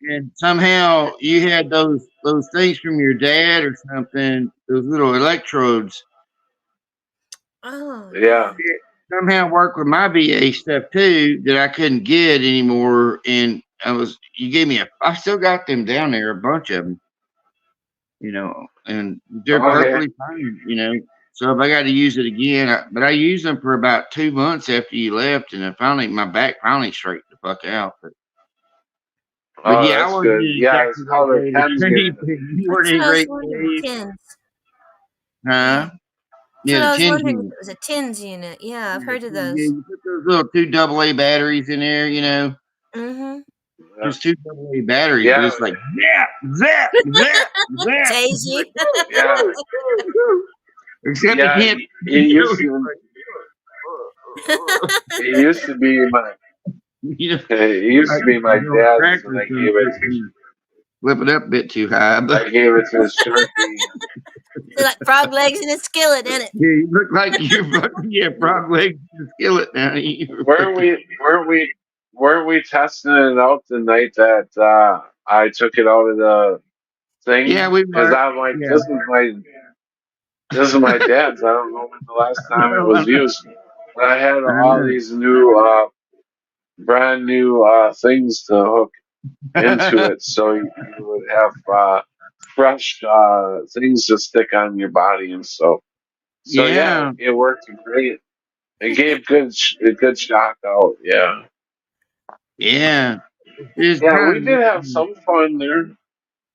and somehow you had those things from your dad or something, those little electrodes. Oh Yeah. yeah. It somehow worked with my VA stuff too that I couldn't get anymore, and you gave me I still got them down there, a bunch of them, and they're Okay. perfectly fine. So if I got to use it again, but I used them for about 2 months after you left, and my back finally straightened the fuck out. But Oh, yeah, I that's wasn't good. in Yeah, it's exactly called a great Tens shape. unit. You weren't That's in what I was great wondering. shape, Tins. huh? That's Yeah, what the I was 10 wondering if unit. it was a tins unit. Yeah, I've heard of Yeah, those. you put those little 2 AA batteries in there, Mm-hmm. Yeah. just 2 AA batteries, but Yeah. it's like zap, zap, zap, zap. Daisy. Yeah. Except you Yeah. can't. It used to be my You know, it used to like be my those dad's, and crackers don't fit me. Flip it up a bit too high, but I gave it to Sharky. They're like frog legs in a skillet, ain't it? yeah, you look like you're fucking frog legs in the skillet now. Weren't we testing it out the night that I took it out of the Yeah, thing? we Because were. I'm like, Yeah. this is my dad's. I don't know when the last time it Well, was used. I had I all know. these brand new things to hook into it, so you would have fresh things to stick on your body and so. So yeah, Yeah, it worked great. It gave a good shock out. Yeah, yeah. It's yeah. We kind did have of. some fun there.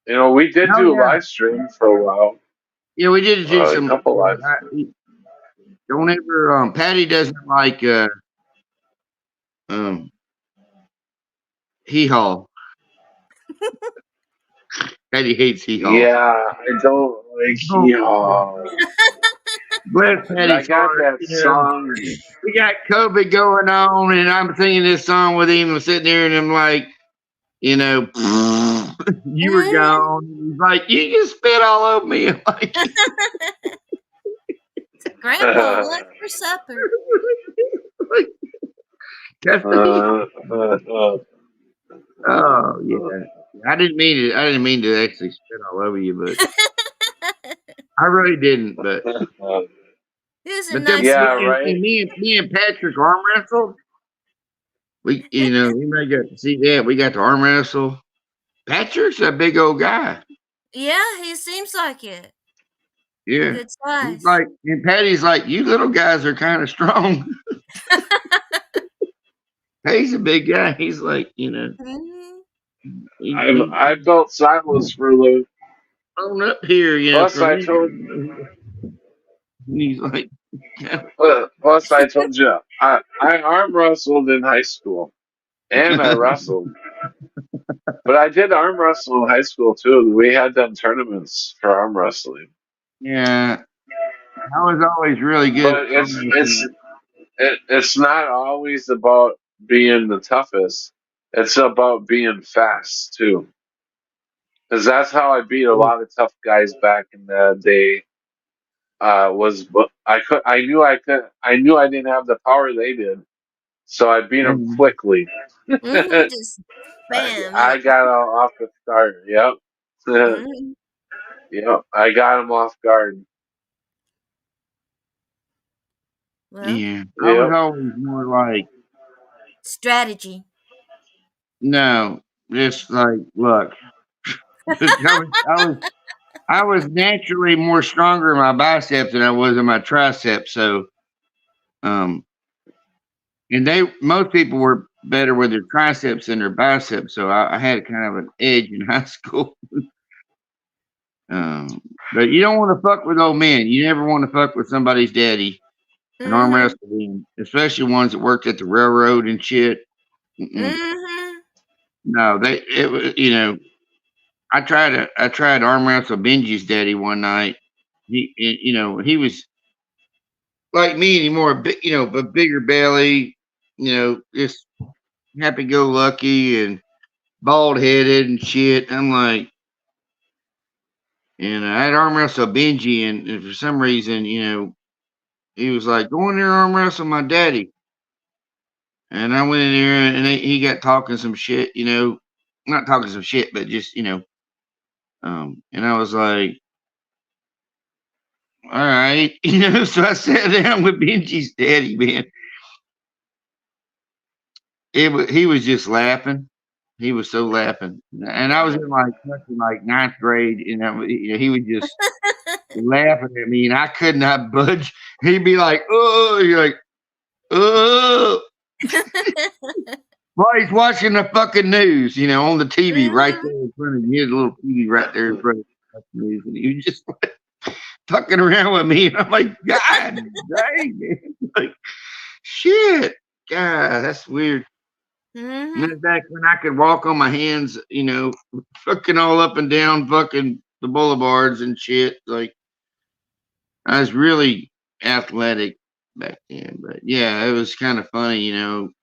You know, we did Oh do yeah, live stream for a while, yeah. We did do a some. couple live. Don't ever. Patty doesn't like um hee haw. Patty hates hee haw. Yeah, I don't like Oh, Yeehaw. bless I Patty's got heart. that You know, song. we got COVID going on, and I'm singing this song with him. I'm sitting there, and I'm like, you know, you were gone. He's like, you just spit all over me. I'm like, Grandpa, what's for supper? that's the oh yeah. I didn't mean it. I didn't mean to actually spit all over you, but I really didn't. But It was a then nice Yeah, little. right. me and Patrick arm wrestled. We you may got to see that. We got to arm wrestle. Patrick's a big old guy. Yeah, he seems like it. Yeah. Good He's size. like, and Patty's like, you little guys are kind of strong. He's a big guy. He's like, Mhm. I built silos for the. on up here, Plus, from I here. told. He's like, Plus, I told you, I arm wrestled in high school, and I wrestled. But I did arm wrestle in high school too. We had done tournaments for arm wrestling. yeah, I was always really good. But it's not always about being the toughest. It's about being fast too. Because that's how I beat a lot of tough guys back in the day. I knew I didn't have the power they did, so I beat them Mhm. quickly. Just I, bam. I got off the start. Yep. Mhm. Yep. I got him off guard. Well, Yeah, I was Yep. always more like, strategy. no, just like luck. I was naturally more stronger in my biceps than I was in my triceps. So, um, and most people were better with their triceps than their biceps. So I had kind of an edge in high school. But you don't want to fuck with old men. You never want to fuck with somebody's daddy and arm Mhm. wrestle them, especially ones that worked at the railroad and shit. Mm-mm. Mhm. No, it was I tried to arm wrestle Benji's daddy one night. He was like me anymore, but bigger belly, just happy go lucky and bald headed and shit. I'm like, and I had arm wrestle Benji, and for some reason, he was like, go in there and arm wrestle my daddy. And I went in there and he got talking some shit, not talking some shit, but just, and I was like, all right, so I sat down with Benji's daddy, man. He was just laughing. He was so laughing, and I was in like ninth grade, he was just laughing at me, and I could not budge. He'd be like, "Oh," you're like, "Oh," while he's watching the fucking news, on the TV right there in front of you. He had a little TV right there in front of the news, and he was just like, fucking around with me, and I'm like, God dang, man. Like, shit, God, that's weird. And Mhm. that's back when I could walk on my hands, fucking all up and down fucking the boulevards and shit. Like, I was really athletic back then. But yeah, it was kind of funny,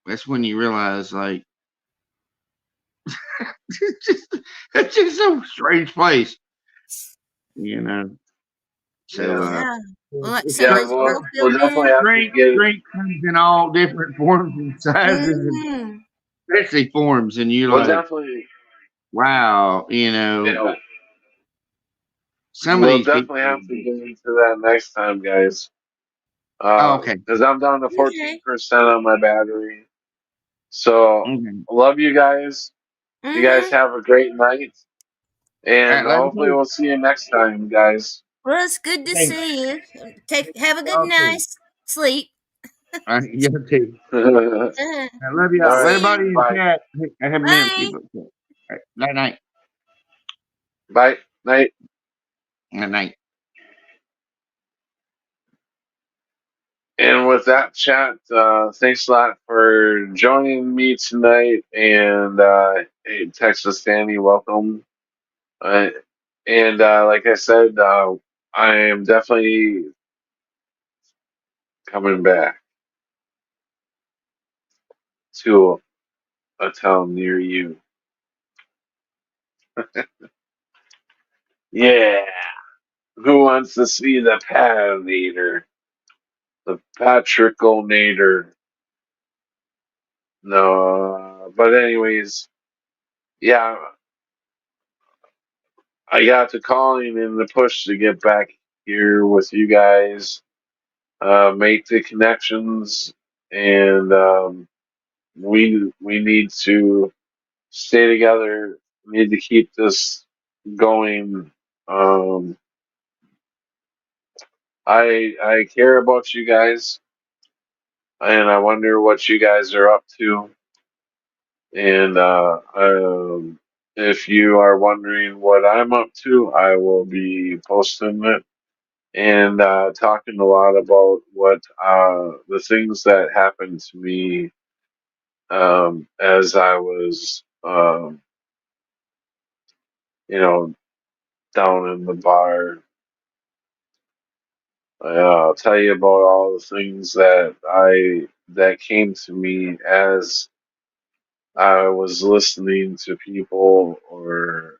That's when you realize, like, it's just a strange place, you know. So, Yeah. Yeah. Well, it's so Yeah. much We'll, more we'll filled definitely in. have to get. drink comes in all different forms and sizes, and Mhm. especially forms, and you're We'll like, definitely. wow, Yeah. some of We'll these people. definitely have to get into that next time, guys. Oh, okay. Because I'm down to Okay. 14% on my battery. So Okay. love you guys. You guys Mm-hmm. have a great night. All And right, love hopefully you. we'll see you next time, guys. Well, it's good to Thanks. see you. Have a good Y'all too. night's sleep. All right, you too. All Uh, I love y'all. Let right. see everybody you. in the Bye. chat. I haven't been to Bye. you, but all right, night night. Bye. Night. Night night. And with that chat, thanks a lot for joining me tonight. And hey, Texas Danny, welcome. And like I said, I am definitely coming back to a town near you. Yeah. Who wants to see the Patinator? The Patrickonator? No. But anyways, yeah, I got the calling and the push to get back here with you guys, make the connections, and we need to stay together. We need to keep this going. Um, I care about you guys, and I wonder what you guys are up to. And if you are wondering what I'm up to, I will be posting it and talking a lot about what the things that happened to me as I was, down in the bar. I'll tell you about all the things that came to me as I was listening to people, or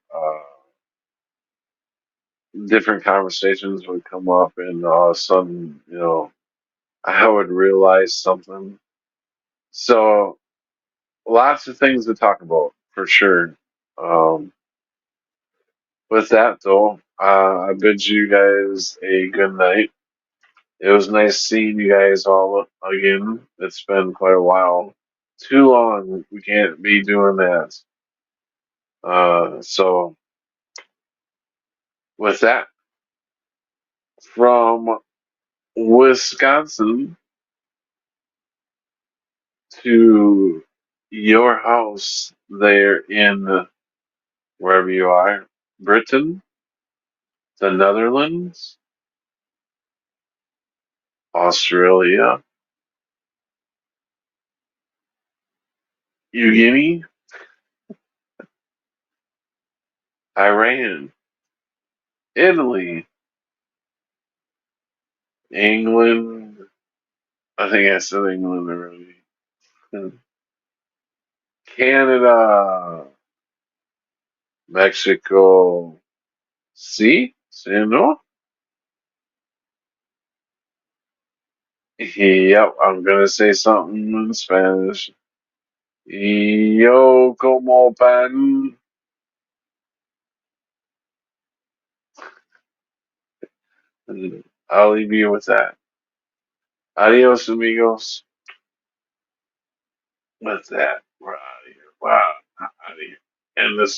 different conversations would come up, and all of a sudden, I would realize something. So lots of things to talk about for sure. Um, with that though, I bid you guys a good night. It was nice seeing you guys all again. It's been quite a while. Too long. We can't be doing that. So with that, from Wisconsin to your house there in wherever you are, Britain, the Netherlands, Australia, New Guinea, Iran, Italy, England. I think I said England already. Canada, Mexico. See? See, no? Yep, I'm gonna say something in Spanish. Yo como pan. I'll leave you with that. Adios, amigos. With that, we're out of here. Wow, out of here. And this